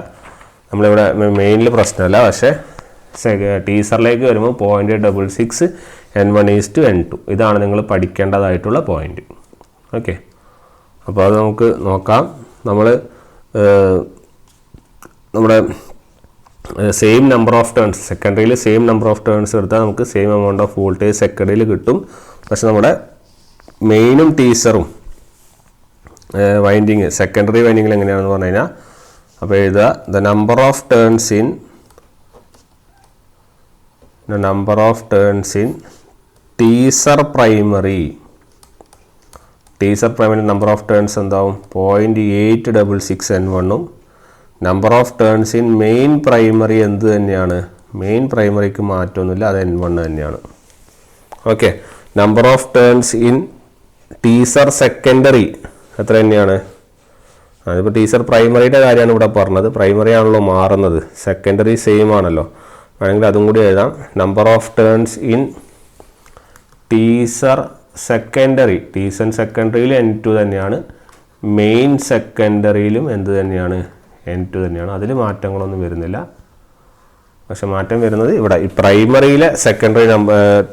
നമ്മളിവിടെ മെയിനിൽ പ്രശ്നമല്ല, പക്ഷേ ടീസറിലേക്ക് വരുമ്പോൾ 0.866 N1:N2. ഇതാണ് നിങ്ങൾ പഠിക്കേണ്ടതായിട്ടുള്ള പോയിന്റ്. ഓക്കെ, അപ്പോൾ അത് നമുക്ക് നോക്കാം. നമ്മുടെ സെയിം നമ്പർ ഓഫ് ടേൺസ് സെക്കൻഡറിയിൽ സെയിം നമ്പർ ഓഫ് ടേൺസ് എടുത്താൽ നമുക്ക് സെയിം എമൗണ്ട് ഓഫ് വോൾട്ടേജ് സെക്കൻഡറിയിൽ കിട്ടും. പക്ഷെ നമ്മുടെ മെയിനും ടീസറും വൈൻഡിങ് സെക്കൻഡറി വൈൻഡിങ്ങിൽ എങ്ങനെയാണെന്ന് പറഞ്ഞു കഴിഞ്ഞാൽ, അപ്പോൾ എഴുതുക the number of turns in teaser primary number of turns എന്താവും? 0.866 N1. Number of turns in main primary എന്ത് തന്നെയാണ്? മെയിൻ പ്രൈമറിക്ക് മാറ്റമൊന്നുമില്ല, അത് N1 തന്നെയാണ്. Okay, number of turns in teaser secondary എത്ര തന്നെയാണ്? അതിപ്പോൾ ടീസർ പ്രൈമറിയുടെ കാര്യമാണ് ഇവിടെ പറഞ്ഞത്. പ്രൈമറി ആണല്ലോ മാറുന്നത്, സെക്കൻഡറി സെയിം ആണല്ലോ. വേണമെങ്കിൽ അതും കൂടി എഴുതാം. Number of turns in teaser സെക്കൻഡറിയിൽ N2 തന്നെയാണ്, മെയിൻ സെക്കൻഡറിയിലും എന്ത് തന്നെയാണ്? N2 തന്നെയാണ്. അതിൽ മാറ്റങ്ങളൊന്നും വരുന്നില്ല. പക്ഷെ മാറ്റം വരുന്നത് ഇവിടെ ഈ പ്രൈമറിയിലെ സെക്കൻഡറി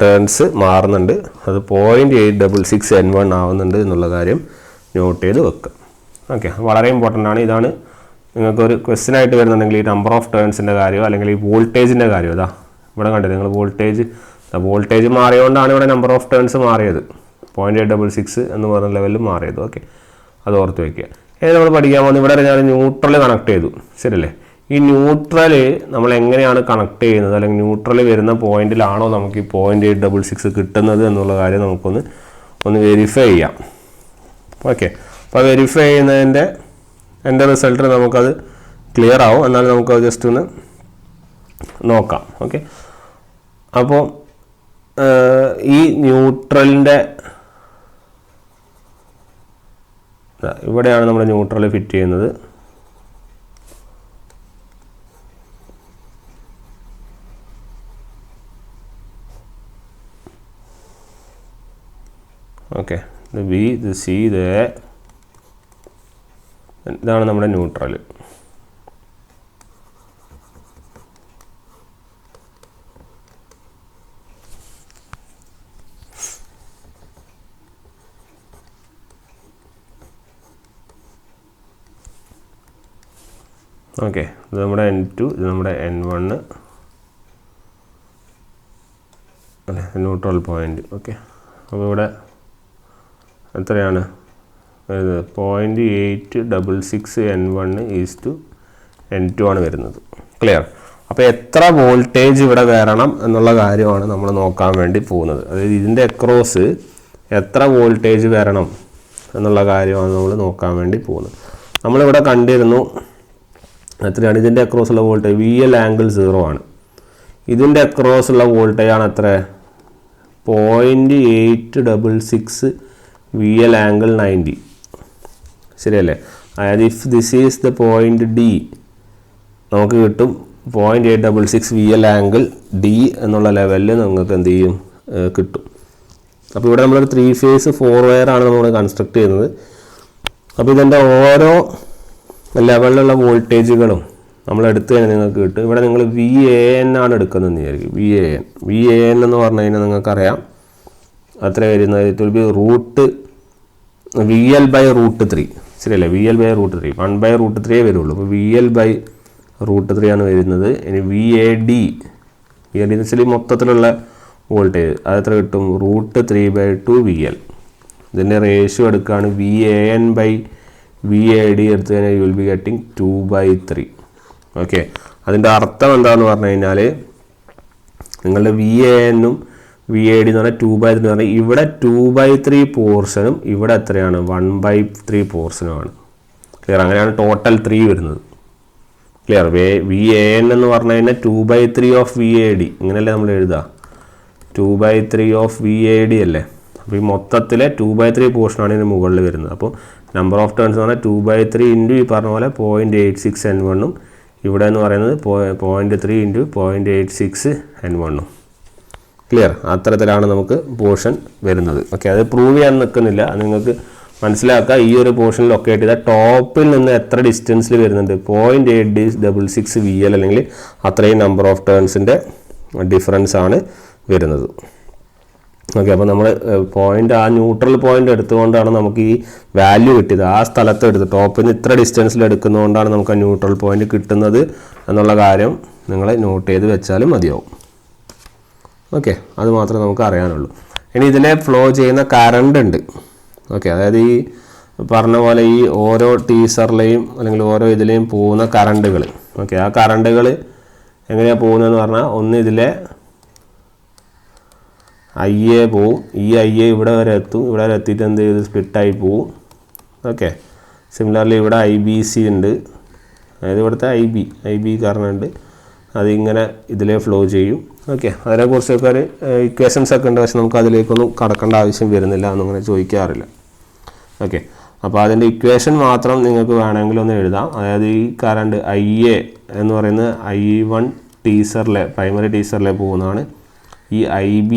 ടേൺസ് മാറുന്നുണ്ട്. അത് 0.866 N1 ആവുന്നുണ്ട് എന്നുള്ള കാര്യം നോട്ട് ചെയ്ത് വെക്കുക. ഓക്കെ, വളരെ ഇമ്പോർട്ടൻ്റ് ആണ്. ഇതാണ് നിങ്ങൾക്കൊരു ക്വസ്റ്റ്യൻ ആയിട്ട് വരുന്നുണ്ടെങ്കിൽ ഈ നമ്പർ ഓഫ് ടേൺസിൻ്റെ കാര്യമോ അല്ലെങ്കിൽ ഈ വോൾട്ടേജിൻ്റെ കാര്യമോ. ഇതാ ഇവിടെ കണ്ടില്ല നിങ്ങൾ, വോൾട്ടേജ് മാറിയതുകൊണ്ടാണ് ഇവിടെ നമ്പർ ഓഫ് ടേൺസ് മാറിയത്, 0.866 എന്ന് പറഞ്ഞ ലെവലിൽ മാറിയത്. ഓക്കെ, അത് ഓർത്ത് വയ്ക്കുക. ഇനി നമ്മൾ പഠിക്കാൻ പോകുന്നത്, ഇവിടെ ഞാൻ ന്യൂട്രൽ കണക്ട് ചെയ്തു, ശരിയല്ലേ? ഈ ന്യൂട്രൽ നമ്മൾ എങ്ങനെയാണ് കണക്ട് ചെയ്യുന്നത്, അല്ലെങ്കിൽ ന്യൂട്രൽ വരുന്ന പോയിന്റിലാണോ നമുക്ക് ഈ 0.866 കിട്ടുന്നത് എന്നുള്ള കാര്യം നമുക്കൊന്ന് വെരിഫൈ ചെയ്യാം. ഓക്കെ, അപ്പോൾ വെരിഫൈ ചെയ്യുന്നതിൻ്റെ എൻ്റെ റിസൾട്ട് നമുക്കത് ക്ലിയർ ആവും. എന്നാൽ നമുക്കത് ജസ്റ്റ് ഒന്ന് നോക്കാം. ഓക്കെ, അപ്പോൾ ഈ ന്യൂട്രലിൻ്റെ ഇവിടെയാണ് നമ്മൾ ന്യൂട്രൽ ഫിറ്റ് ചെയ്യുന്നത്. ഓക്കെ, ഇത് ബി, ഇത് സി, ഇത് എ, ഇതാണ് നമ്മുടെ ന്യൂട്രൽ. ഓക്കെ, ഇത് നമ്മുടെ N2, ഇത് നമ്മുടെ N1 അല്ലേ, ന്യൂട്രൽ പോയിൻ്റ്. ഓക്കെ, അപ്പോൾ ഇവിടെ എത്രയാണ് വരുന്നത്? 0.866 N1 N2 ആണ് വരുന്നത്. ക്ലിയർ? അപ്പോൾ എത്ര വോൾട്ടേജ് ഇവിടെ വരണം എന്നുള്ള കാര്യമാണ് നമ്മൾ നോക്കാൻ വേണ്ടി പോകുന്നത്. അതായത് ഇതിൻ്റെ അക്രോസ് എത്ര വോൾട്ടേജ് വരണം എന്നുള്ള കാര്യമാണ് നമ്മൾ നോക്കാൻ വേണ്ടി പോകുന്നത്. നമ്മളിവിടെ കണ്ടിരുന്നു എത്രയാണ് ഇതിൻ്റെ അക്രോസുള്ള വോൾട്ടേജ്? VL ആംഗിൾ 0 ആണ്. ഇതിൻ്റെ അക്രോസുള്ള വോൾട്ടേജ് ആണ് എത്ര? 0.866 VL ആംഗിൾ 90. ശരിയല്ലേ? അതായത് if this is the point D, നമുക്ക് കിട്ടും 0.866 VL ആംഗിൾ D എന്നുള്ള ലെവലിൽ നിങ്ങൾക്ക് എന്ത് ചെയ്യും? കിട്ടും. അപ്പോൾ ഇവിടെ നമ്മളൊരു 3 ഫേസ് 4 വയർ ആണ് നമ്മൾ കൺസ്ട്രക്ട് ചെയ്യുന്നത്. അപ്പോൾ ഇതിൻ്റെ ഓരോ ലെവലിലുള്ള വോൾട്ടേജുകളും നമ്മൾ എടുത്തു കഴിഞ്ഞാൽ നിങ്ങൾക്ക് കിട്ടും. ഇവിടെ നിങ്ങൾ VAN ആണ് എടുക്കുന്നതെന്ന് വിചാരിക്കും. VAN എന്ന് പറഞ്ഞു കഴിഞ്ഞാൽ നിങ്ങൾക്കറിയാം അത്ര വരുന്നത്. It will B VL/√3. ശരിയല്ലേ? VL/√3, 1/√3 വരുള്ളൂ. അപ്പോൾ VL/√3 ആണ് വരുന്നത്. ഇനി VAD എന്ന് വെച്ചാൽ മൊത്തത്തിലുള്ള വോൾട്ടേജ് അതെത്ര കിട്ടും? √3/2 VL. ഇതിൻ്റെ റേഷ്യോ എടുക്കുകയാണ് VAN/VAD എടുത്തു കഴിഞ്ഞാൽ U will be getting 2/3. Okay, അതിൻ്റെ അർത്ഥം എന്താണെന്ന് പറഞ്ഞു കഴിഞ്ഞാൽ നിങ്ങളുടെ VAN-ഉം VAD എന്ന് പറഞ്ഞാൽ 2/3 എന്ന് പറഞ്ഞാൽ ഇവിടെ 2/3 പോർഷനും ഇവിടെ എത്രയാണ്? 1/3 പോർഷനുമാണ്. ക്ലിയർ? അങ്ങനെയാണ് ടോട്ടൽ 3 വരുന്നത്. ക്ലിയർ? VAN എന്ന് പറഞ്ഞു കഴിഞ്ഞാൽ 2/3 ഓഫ് VAD, ഇങ്ങനെയല്ലേ നമ്മൾ എഴുതുക? 2/3 ഓഫ് VAD അല്ലേ? അപ്പോൾ ഈ മൊത്തത്തിലെ 2/3 പോർഷനാണ് ഇതിന് മുകളിൽ വരുന്നത്. അപ്പോൾ നമ്പർ ഓഫ് ടേൺസ് എന്ന് പറഞ്ഞാൽ 2/3 ഇൻറ്റു ഈ പറഞ്ഞ പോലെ 0.86 N1 ഇവിടെ എന്ന് പറയുന്നത് 0.3 ഇൻറ്റു 0.86 N1. ക്ലിയർ? അത്തരത്തിലാണ് നമുക്ക് പോർഷൻ വരുന്നത്. ഓക്കെ, അത് പ്രൂവ് ചെയ്യാൻ നിൽക്കുന്നില്ല. നിങ്ങൾക്ക് മനസ്സിലാക്കുക, ഈ ഒരു പോർഷൻ ലൊക്കേറ്റ് ചെയ്താൽ ടോപ്പിൽ നിന്ന് എത്ര ഡിസ്റ്റൻസിൽ വരുന്നുണ്ട്? 0.866 VL അല്ലെങ്കിൽ അത്രയും നമ്പർ ഓഫ് ടേൺസിൻ്റെ ഡിഫറൻസ് ആണ് വരുന്നത്. ഓക്കെ, അപ്പോൾ നമ്മൾ പോയിൻ്റ് ആ ന്യൂട്രൽ പോയിൻ്റ് എടുത്തുകൊണ്ടാണ് നമുക്ക് ഈ വാല്യൂ കിട്ടിയത്. ആ സ്ഥലത്ത് എടുത്ത് ടോപ്പിൽ നിന്ന് ഇത്ര ഡിസ്റ്റൻസിൽ എടുക്കുന്നതുകൊണ്ടാണ് നമുക്ക് ആ ന്യൂട്രൽ പോയിൻ്റ് കിട്ടുന്നത് എന്നുള്ള കാര്യം നിങ്ങൾ നോട്ട് ചെയ്ത് വെച്ചാലും മതിയാവും. ഓക്കെ, അത് മാത്രമേ നമുക്ക് അറിയാനുള്ളൂ. ഇനി ഇതിലെ ഫ്ലോ ചെയ്യുന്ന കറണ്ട് ഉണ്ട്. ഓക്കെ, അതായത് ഈ പറഞ്ഞ പോലെ ഈ ഓരോ ടീസറിലെയും അല്ലെങ്കിൽ ഓരോ ഇതിലെയും പോകുന്ന കറണ്ടുകൾ. ഓക്കെ, ആ കറണ്ടുകൾ എങ്ങനെയാണ് പോകുന്നതെന്ന് പറഞ്ഞാൽ ഒന്ന് ഇതിലെ IA പോവും. ഈ IA ഇവിടെ വരെ എത്തും. ഇവിടെ വരെ എത്തിയിട്ട് എന്ത് ചെയ്ത് സ്പ്ലിറ്റായി പോവും. ഓക്കെ, സിമിലർലി ഇവിടെ IBC ഉണ്ട്. അതായത് ഇവിടുത്തെ IB കറണ്ട് അതിങ്ങനെ ഇതിലേ ഫ്ലോ ചെയ്യും. ഓക്കെ, അതിനെക്കുറിച്ചൊക്കെ ഒരു ഇക്വേഷൻസ് ഒക്കെ ഉണ്ട്. പക്ഷെ നമുക്ക് അതിലേക്കൊന്നും കടക്കേണ്ട ആവശ്യം വരുന്നില്ല, എന്നങ്ങനെ ചോദിക്കാറില്ല. ഓക്കെ, അപ്പോൾ അതിൻ്റെ ഇക്വേഷൻ മാത്രം നിങ്ങൾക്ക് വേണമെങ്കിൽ ഒന്ന് എഴുതാം. അതായത് ഈ കറണ്ട് IA എന്ന് പറയുന്നത് I1 ടീസറിലെ പ്രൈമറി ടീസറിലെ പോകുന്നതാണ്. ഈ IB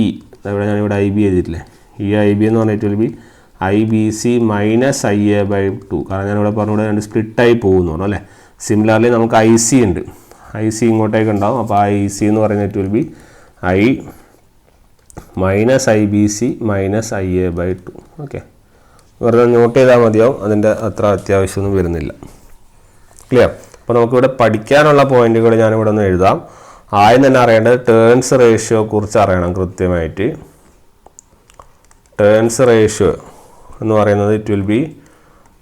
ഇവിടെ ഞാനിവിടെ IB എഴുതിയിട്ടില്ലേ? ഈ IB എന്ന് പറഞ്ഞിട്ട് will be IBC minus IA/2. കാരണം ഞാനിവിടെ പറഞ്ഞൂടെ രണ്ട് സ്പ്ലിറ്റായി പോകുന്നു അല്ലേ? സിമിലർലി നമുക്ക് IC ഉണ്ട്. IC ഇങ്ങോട്ടേക്ക് ഉണ്ടാവും. അപ്പോൾ IC എന്ന് പറയുന്നത് will be I minus IBC minus IA/2. Okay, വെറുതെ നോട്ട് ചെയ്താൽ മതിയാവും. അതിൻ്റെ അത്ര അത്യാവശ്യമൊന്നും വരുന്നില്ല. ക്ലിയർ? അപ്പോൾ നമുക്കിവിടെ പഠിക്കാനുള്ള പോയിന്റുകൾ ഞാനിവിടെ ഒന്ന് എഴുതാം. ആദ്യം തന്നെ അറിയേണ്ടത് ടേൺസ് റേഷ്യോ കുറിച്ച് അറിയണം കൃത്യമായിട്ട്. ടേൺസ് റേഷ്യോ എന്ന് പറയുന്നത് ഇറ്റ് വിൽ ബി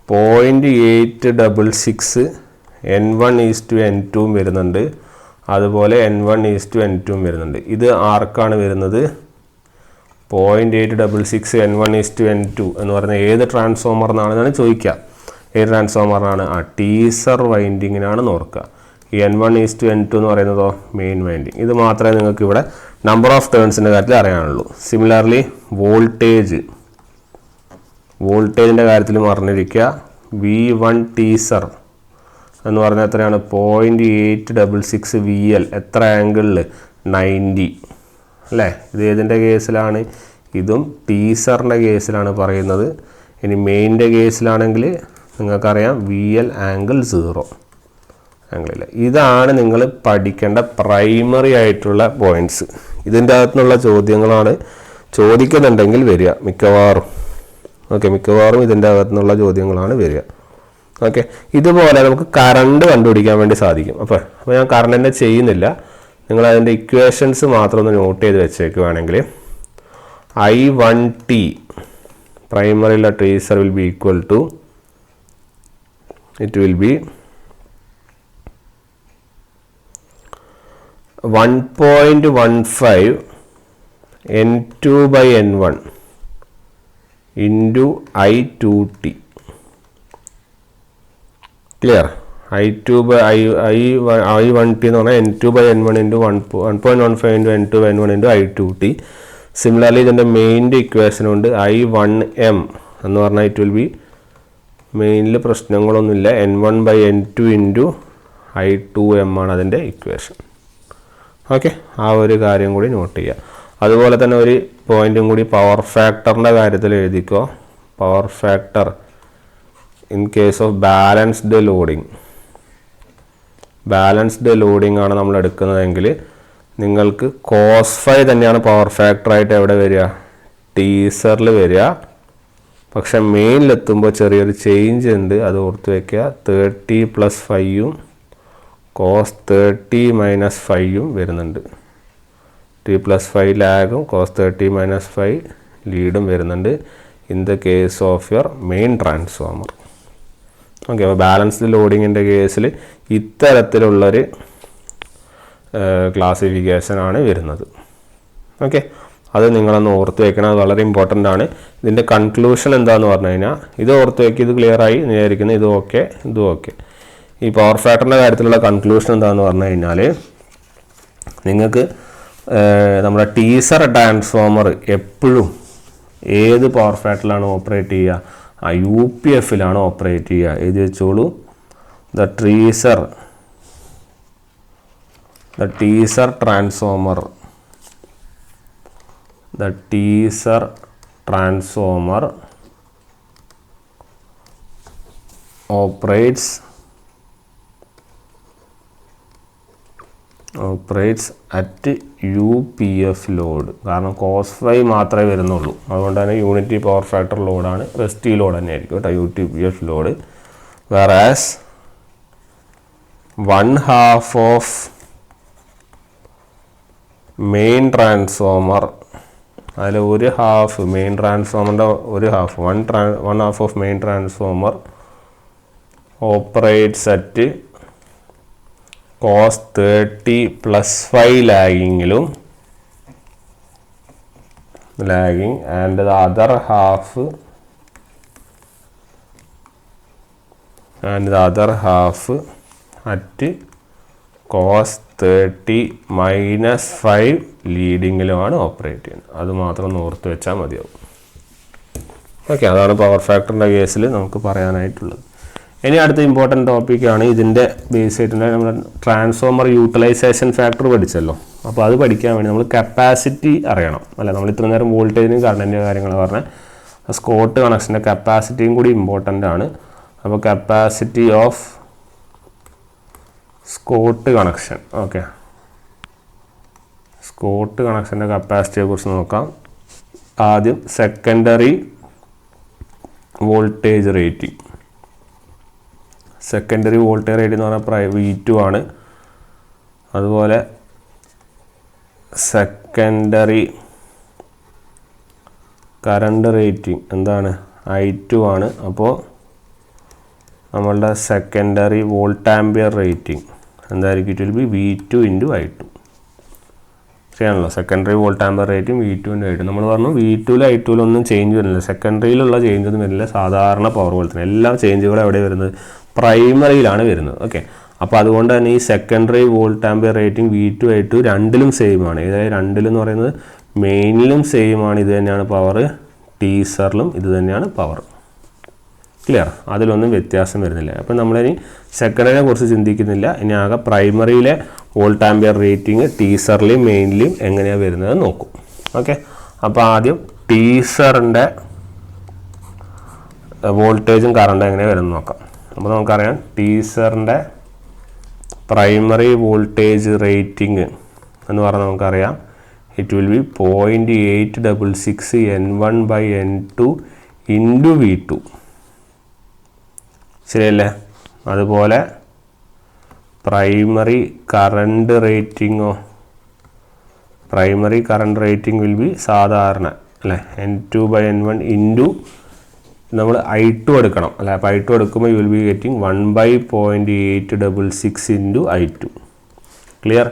0.866 N1:N2 വരുന്നുണ്ട്. അതുപോലെ N1:N2 വരുന്നുണ്ട്. ഇത് ആർക്കാണ് വരുന്നത്? 0.866 N1:N2 എന്ന് പറയുന്നത് ഏത് ട്രാൻസ്ഫോമറിനാണെന്നാണ് ചോദിക്കുക. ഏത് ട്രാൻസ്ഫോമറിനാണ്? ടീസർ വൈൻഡിങ്ങിനാണ് ഓർക്കുക. ഈ N1:N2 എന്ന് പറയുന്നതോ മെയിൻ വൈൻഡിങ്. ഇത് മാത്രമേ നിങ്ങൾക്ക് ഇവിടെ നമ്പർ ഓഫ് ടേൺസിൻ്റെ കാര്യത്തിൽ അറിയാനുള്ളൂ. സിമിലർലി വോൾട്ടേജിൻ്റെ കാര്യത്തിലും അറിഞ്ഞിരിക്കുക. V1 ടീസർ എന്ന് പറഞ്ഞാൽ എത്രയാണ്? 0.866 VL. എത്ര ആംഗിളിൽ? 90 അല്ലേ? ഇത് ഏതിൻ്റെ കേസിലാണ്? ഇതും ടീസറിൻ്റെ കേസിലാണ് പറയുന്നത്. ഇനി മെയിൻ്റെ കേസിലാണെങ്കിൽ നിങ്ങൾക്കറിയാം VL ആംഗിൾ 0 ആംഗിളില്ല. ഇതാണ് നിങ്ങൾ പഠിക്കേണ്ട പ്രൈമറി ആയിട്ടുള്ള പോയിൻറ്റ്സ്. ഇതിൻ്റെ അകത്തുനിന്നുള്ള ചോദ്യങ്ങളാണ് ചോദിക്കുന്നുണ്ടെങ്കിൽ വരിക മിക്കവാറും. ഓക്കെ, മിക്കവാറും ഇതിൻ്റെ അകത്തുനിന്നുള്ള ചോദ്യങ്ങളാണ് വരിക. ഓക്കെ, ഇതുപോലെ നമുക്ക് കറണ്ട് കണ്ടുപിടിക്കാൻ വേണ്ടി സാധിക്കും. അപ്പോൾ ഞാൻ കറണ്ടിനെ ചെയ്യുന്നില്ല, നിങ്ങൾ അതിൻ്റെ ഇക്വേഷൻസ് മാത്രം ഒന്ന് നോട്ട് ചെയ്ത് വെച്ചേക്കുവാണെങ്കിൽ I1t പ്രൈമറിയിലെ teaser will be equal to, it will be 1.15 N2/N1 into I2t. Clear? I1t എന്ന് പറഞ്ഞാൽ N2/N1 into 1.15 into N2/N1 into I2t. Similarly ഇതിൻ്റെ മെയിൻ്റെ ഇക്വേഷൻ ഉണ്ട് I1m എന്ന് പറഞ്ഞാൽ ഇറ്റ് വിൽ ബി, മെയിനിൽ പ്രശ്നങ്ങളൊന്നുമില്ല, N1/N2 into I2m ആണ് അതിൻ്റെ ഇക്വേഷൻ. ഓക്കെ, ആ ഒരു കാര്യം കൂടി നോട്ട് ചെയ്യുക. അതുപോലെ തന്നെ ഒരു പോയിൻറ്റും കൂടി പവർ ഫാക്ടറിൻ്റെ കാര്യത്തിൽ എഴുതിക്കോ. Power factor in case of balanced loading ആണ് നമ്മൾ എടുക്കുന്നതെങ്കിൽ നിങ്ങൾക്ക് cos phi തന്നെയാണ് പവർ ഫാക്ടറായിട്ട് എവിടെ വരിക, ടീസറിൽ വരിക. പക്ഷെ മെയിനിലെത്തുമ്പോൾ ചെറിയൊരു ചേഞ്ച് ഉണ്ട്, അത് ഓർത്ത് വയ്ക്കുക. 30 + 5 cos 30 - 5 വരുന്നുണ്ട്. T + 5 ലാഗും cos 30 - 5 ലീഡും വരുന്നുണ്ട് in the case of your main transformer. Okay, അപ്പോൾ ബാലൻസ്ഡ് ലോഡിങ്ങിൻ്റെ കേസിൽ ഇത്തരത്തിലുള്ളൊരു ക്ലാസിഫിക്കേഷനാണ് വരുന്നത്. ഓക്കെ, അത് നിങ്ങളൊന്ന് ഓർത്ത് വയ്ക്കണം, അത് വളരെ ഇമ്പോർട്ടൻ്റ് ആണ്. ഇതിൻ്റെ കൺക്ലൂഷൻ എന്താണെന്ന് പറഞ്ഞു കഴിഞ്ഞാൽ ഇത് ഓർത്ത് വയ്ക്കുക, ഇത് ക്ലിയറായി വിചാരിക്കുന്നു, ഇതും ഓക്കെ, ഇതും ഓക്കെ. ഈ പവർ ഫാക്ടറിൻ്റെ കാര്യത്തിലുള്ള കൺക്ലൂഷൻ എന്താണെന്ന് പറഞ്ഞു കഴിഞ്ഞാൽ നിങ്ങൾക്ക് നമ്മുടെ ടീസർ ട്രാൻസ്ഫോമർ എപ്പോഴും ഏത് പവർ ഫാക്ടറിലാണ് ഓപ്പറേറ്റ് ചെയ്യുക, ആ UPFലാണ് ഓപ്പറേറ്റ് ചെയ്യുക. എഴുതി വെച്ചോളൂ. The teaser transformer operates at UPF load. കാരണം cos phi മാത്രമേ വരുന്നുള്ളൂ, അതുകൊണ്ട് തന്നെ യൂണിറ്റി പവർ ഫാക്ടർ ലോഡാണ്, റെസ്റ്റി ലോഡ് തന്നെ ആയിരിക്കും കേട്ടോ UPF load. Whereas 1/2 of main transformer, അതിൽ ഒരു ഹാഫ് മെയിൻ ട്രാൻസ്ഫോമറിൻ്റെ ഒരു half 1/2 of main transformer operates at cos 30 + 5 ലാഗിങ്ങിലും and the other half at cos 30 - 5 ലീഡിങ്ങിലുമാണ് ഓപ്പറേറ്റ് ചെയ്യുന്നത്. അത് മാത്രം ഒന്ന് ഓർത്ത് വെച്ചാൽ മതിയാവും. ഓക്കെ, അതാണ് പവർ ഫാക്ടറിൻ്റെ കേസിൽ നമുക്ക് പറയാനായിട്ടുള്ളത്. ഇനി അടുത്ത ഇമ്പോർട്ടൻറ്റ് ടോപ്പിക്കാണ് ഇതിൻ്റെ ബേസ് ആയിട്ടുള്ള നമ്മൾ ട്രാൻസ്ഫോമർ യൂട്ടിലൈസേഷൻ ഫാക്ടർ പഠിച്ചല്ലോ. അപ്പോൾ അത് പഠിക്കാൻ വേണ്ടി നമ്മൾ കപ്പാസിറ്റി അറിയണം, അല്ല നമ്മൾ ഇത്ര നേരം വോൾട്ടേജിനും കറണ്ടിൻ്റെ കാര്യങ്ങൾ പറഞ്ഞാൽ സ്കോട്ട് കണക്ഷൻ്റെ കപ്പാസിറ്റിയും കൂടി ഇമ്പോർട്ടൻ്റ് ആണ്. അപ്പോൾ capacity of Scott connection, okay, Scott കണക്ഷൻ്റെ കപ്പാസിറ്റിയെ കുറിച്ച് നോക്കാം. ആദ്യം secondary voltage rating. Secondary voltage rate എന്ന് പറഞ്ഞാൽ V2 ആണ്. അതുപോലെ സെക്കൻഡറി കറണ്ട് റേറ്റിംഗ് എന്താണ്, I2 ആണ്. അപ്പോൾ നമ്മളുടെ സെക്കൻഡറി വോൾട്ടാമ്പിയർ റേറ്റിംഗ് എന്തായിരിക്കും, it will B V2 × I2. ശരിയാണല്ലോ, സെക്കൻഡറി വോൾട്ടാമ്പിയർ റേറ്റിംഗ് V2 × I2. നമ്മൾ പറഞ്ഞു V2ലും I2ലും ഒന്നും ചേഞ്ച് വരുന്നില്ല, സെക്കൻഡറിയിലുള്ള ചേഞ്ച് ഒന്നും വരുന്നില്ല. സാധാരണ പവർ പോലെ തന്നെ എല്ലാ ചേഞ്ചുകളും എവിടെ വരുന്നത്, പ്രൈമറിയിലാണ് വരുന്നത്. ഓക്കെ, അപ്പോൾ അതുകൊണ്ട് തന്നെ ഈ സെക്കൻഡറി വോൾട്ടാമ്പിയർ റേറ്റിംഗ് V2 I2 രണ്ടിലും സെയിം ആണ്. ഇതായത് രണ്ടിലെന്ന് പറയുന്നത് മെയിനിലും സെയിം ആണ്, ഇത് തന്നെയാണ് പവർ, ടീസറിലും ഇത് തന്നെയാണ് പവർ. ക്ലിയർ? അതിലൊന്നും വ്യത്യാസം വരുന്നില്ല. അപ്പം നമ്മളിനി സെക്കൻഡറിനെ കുറിച്ച് ചിന്തിക്കുന്നില്ല, ഇനി ആകെ പ്രൈമറിയിലെ വോൾട്ടാമ്പിയർ റേറ്റിംഗ് ടീസറിലെയും മെയിനിലെയും എങ്ങനെയാണ് വരുന്നത് നോക്കും. ഓക്കെ, അപ്പോൾ ആദ്യം ടീസറിൻ്റെ വോൾട്ടേജും കറണ്ടും എങ്ങനെ വരുന്നു നോക്കാം. അപ്പോൾ നമുക്കറിയാം ടീസറിൻ്റെ പ്രൈമറി വോൾട്ടേജ് റേറ്റിംഗ് എന്ന് പറഞ്ഞാൽ നമുക്കറിയാം it will B 0.866 N1/N2 into V2. ശരിയല്ലേ? അതുപോലെ പ്രൈമറി കറണ്ട് റേറ്റിംഗോ, primary current rating will be സാധാരണ അല്ലേ N2/N1 ഇൻറ്റു നമ്മൾ I2 എടുക്കണം അല്ലേ. അപ്പോൾ I2 എടുക്കുമ്പോൾ U will be getting 1/0.866 into I2. Clear?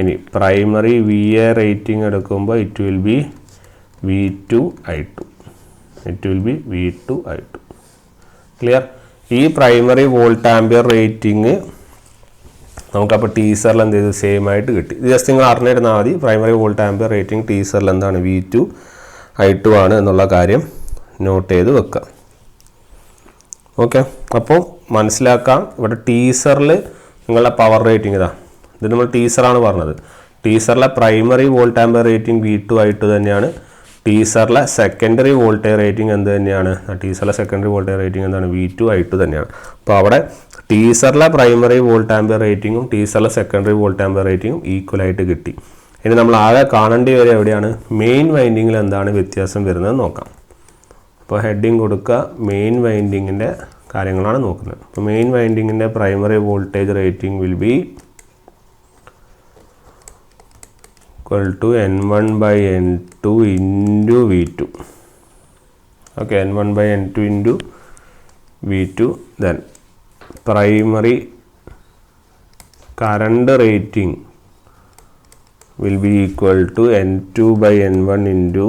ഇനി പ്രൈമറി VA റേറ്റിംഗ് എടുക്കുമ്പോൾ it will B V2 I2. It will B V2 I2. Clear? ഈ പ്രൈമറി വോൾട്ട് ആംപിയർ റേറ്റിംഗ് നമുക്കപ്പോൾ ടീസറിൽ എന്ത് ചെയ്തു സെയിം ആയിട്ട് കിട്ടി. ഇത് ജസ്റ്റ് നിങ്ങൾ അറിഞ്ഞിരുന്നാൽ മതി. പ്രൈമറി വോൾട്ട് ആംപിയർ റേറ്റിംഗ് ടീസറിൽ എന്താണ് V2 I2 ആണ് എന്നുള്ള കാര്യം നോട്ട് ചെയ്ത് വെക്കുക. ഓക്കെ, അപ്പോൾ മനസ്സിലാക്കാം. ഇവിടെ ടീസറിൽ നിങ്ങളുടെ പവർ റേറ്റിംഗ് ഇതാ, ഇത് നമ്മൾ ടീസറാണ് പറഞ്ഞത്. ടീസറിലെ primary volt ampere rating V2 I2 തന്നെയാണ്. ടീസറിലെ സെക്കൻഡറി വോൾട്ടേജ് റേറ്റിംഗ് എന്ത് തന്നെയാണ്? ടീസറിലെ സെക്കൻഡറി വോൾട്ടേജ് റേറ്റിംഗ് എന്താണ്? V2 I2 തന്നെയാണ്. അപ്പോൾ അവിടെ ടീസറിലെ പ്രൈമറി വോൾട്ട് ആംപിയർ റേറ്റിംഗും ടീസറിലെ സെക്കൻഡറി വോൾട്ട് ആംപിയർ റേറ്റിംഗും ഈക്വലായിട്ട് കിട്ടി. ഇനി നമ്മൾ ആകെ കാണേണ്ടി വരെ എവിടെയാണ്? മെയിൻ വൈൻഡിങ്ങിൽ എന്താണ് വ്യത്യാസം വരുന്നത് നോക്കാം. അപ്പോൾ ഹെഡിങ് കൊടുക്കുക, മെയിൻ വൈൻഡിങ്ങിൻ്റെ കാര്യങ്ങളാണ് നോക്കുന്നത്. അപ്പോൾ മെയിൻ വൈൻഡിങ്ങിൻ്റെ primary voltage rating will be equal to N1/N2 into V2. Okay, N1/N2 into V2. Then primary current rating will be equal to N2/N1 into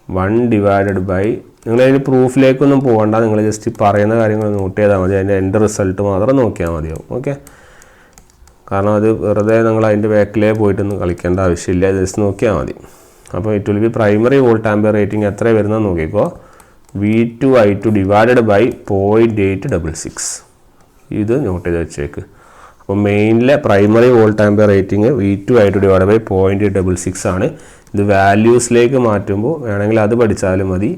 1 divided by, നിങ്ങളതിന് പ്രൂഫിലേക്കൊന്നും പോകണ്ട, നിങ്ങൾ ജസ്റ്റ് പറയുന്ന കാര്യങ്ങൾ നോട്ട് ചെയ്താൽ മതി. അതിൻ്റെ എൻഡ് റിസൾട്ട് മാത്രം നോക്കിയാൽ മതിയാവും. ഓക്കെ, കാരണം അത് വെറുതെ നിങ്ങൾ അതിൻ്റെ ബാക്കിലേ പോയിട്ടൊന്നും കളിക്കേണ്ട ആവശ്യമില്ല, ജസ്റ്റ് നോക്കിയാൽ മതി. അപ്പോൾ it will B primary volt ampere rating എത്ര വരുന്നത് നോക്കിക്കോ, V2 I2 ഡിവൈഡഡ് ബൈ 0.866. ഇത് നോട്ട് ചെയ്ത് വെച്ചേക്ക്. അപ്പോൾ മെയിനിലെ primary volt ampere rating V2 I2 divide by 0.866 ആണ്. ഇത് വാല്യൂസിലേക്ക് മാറ്റുമ്പോൾ വേണമെങ്കിൽ അത് പഠിച്ചാലും മതി.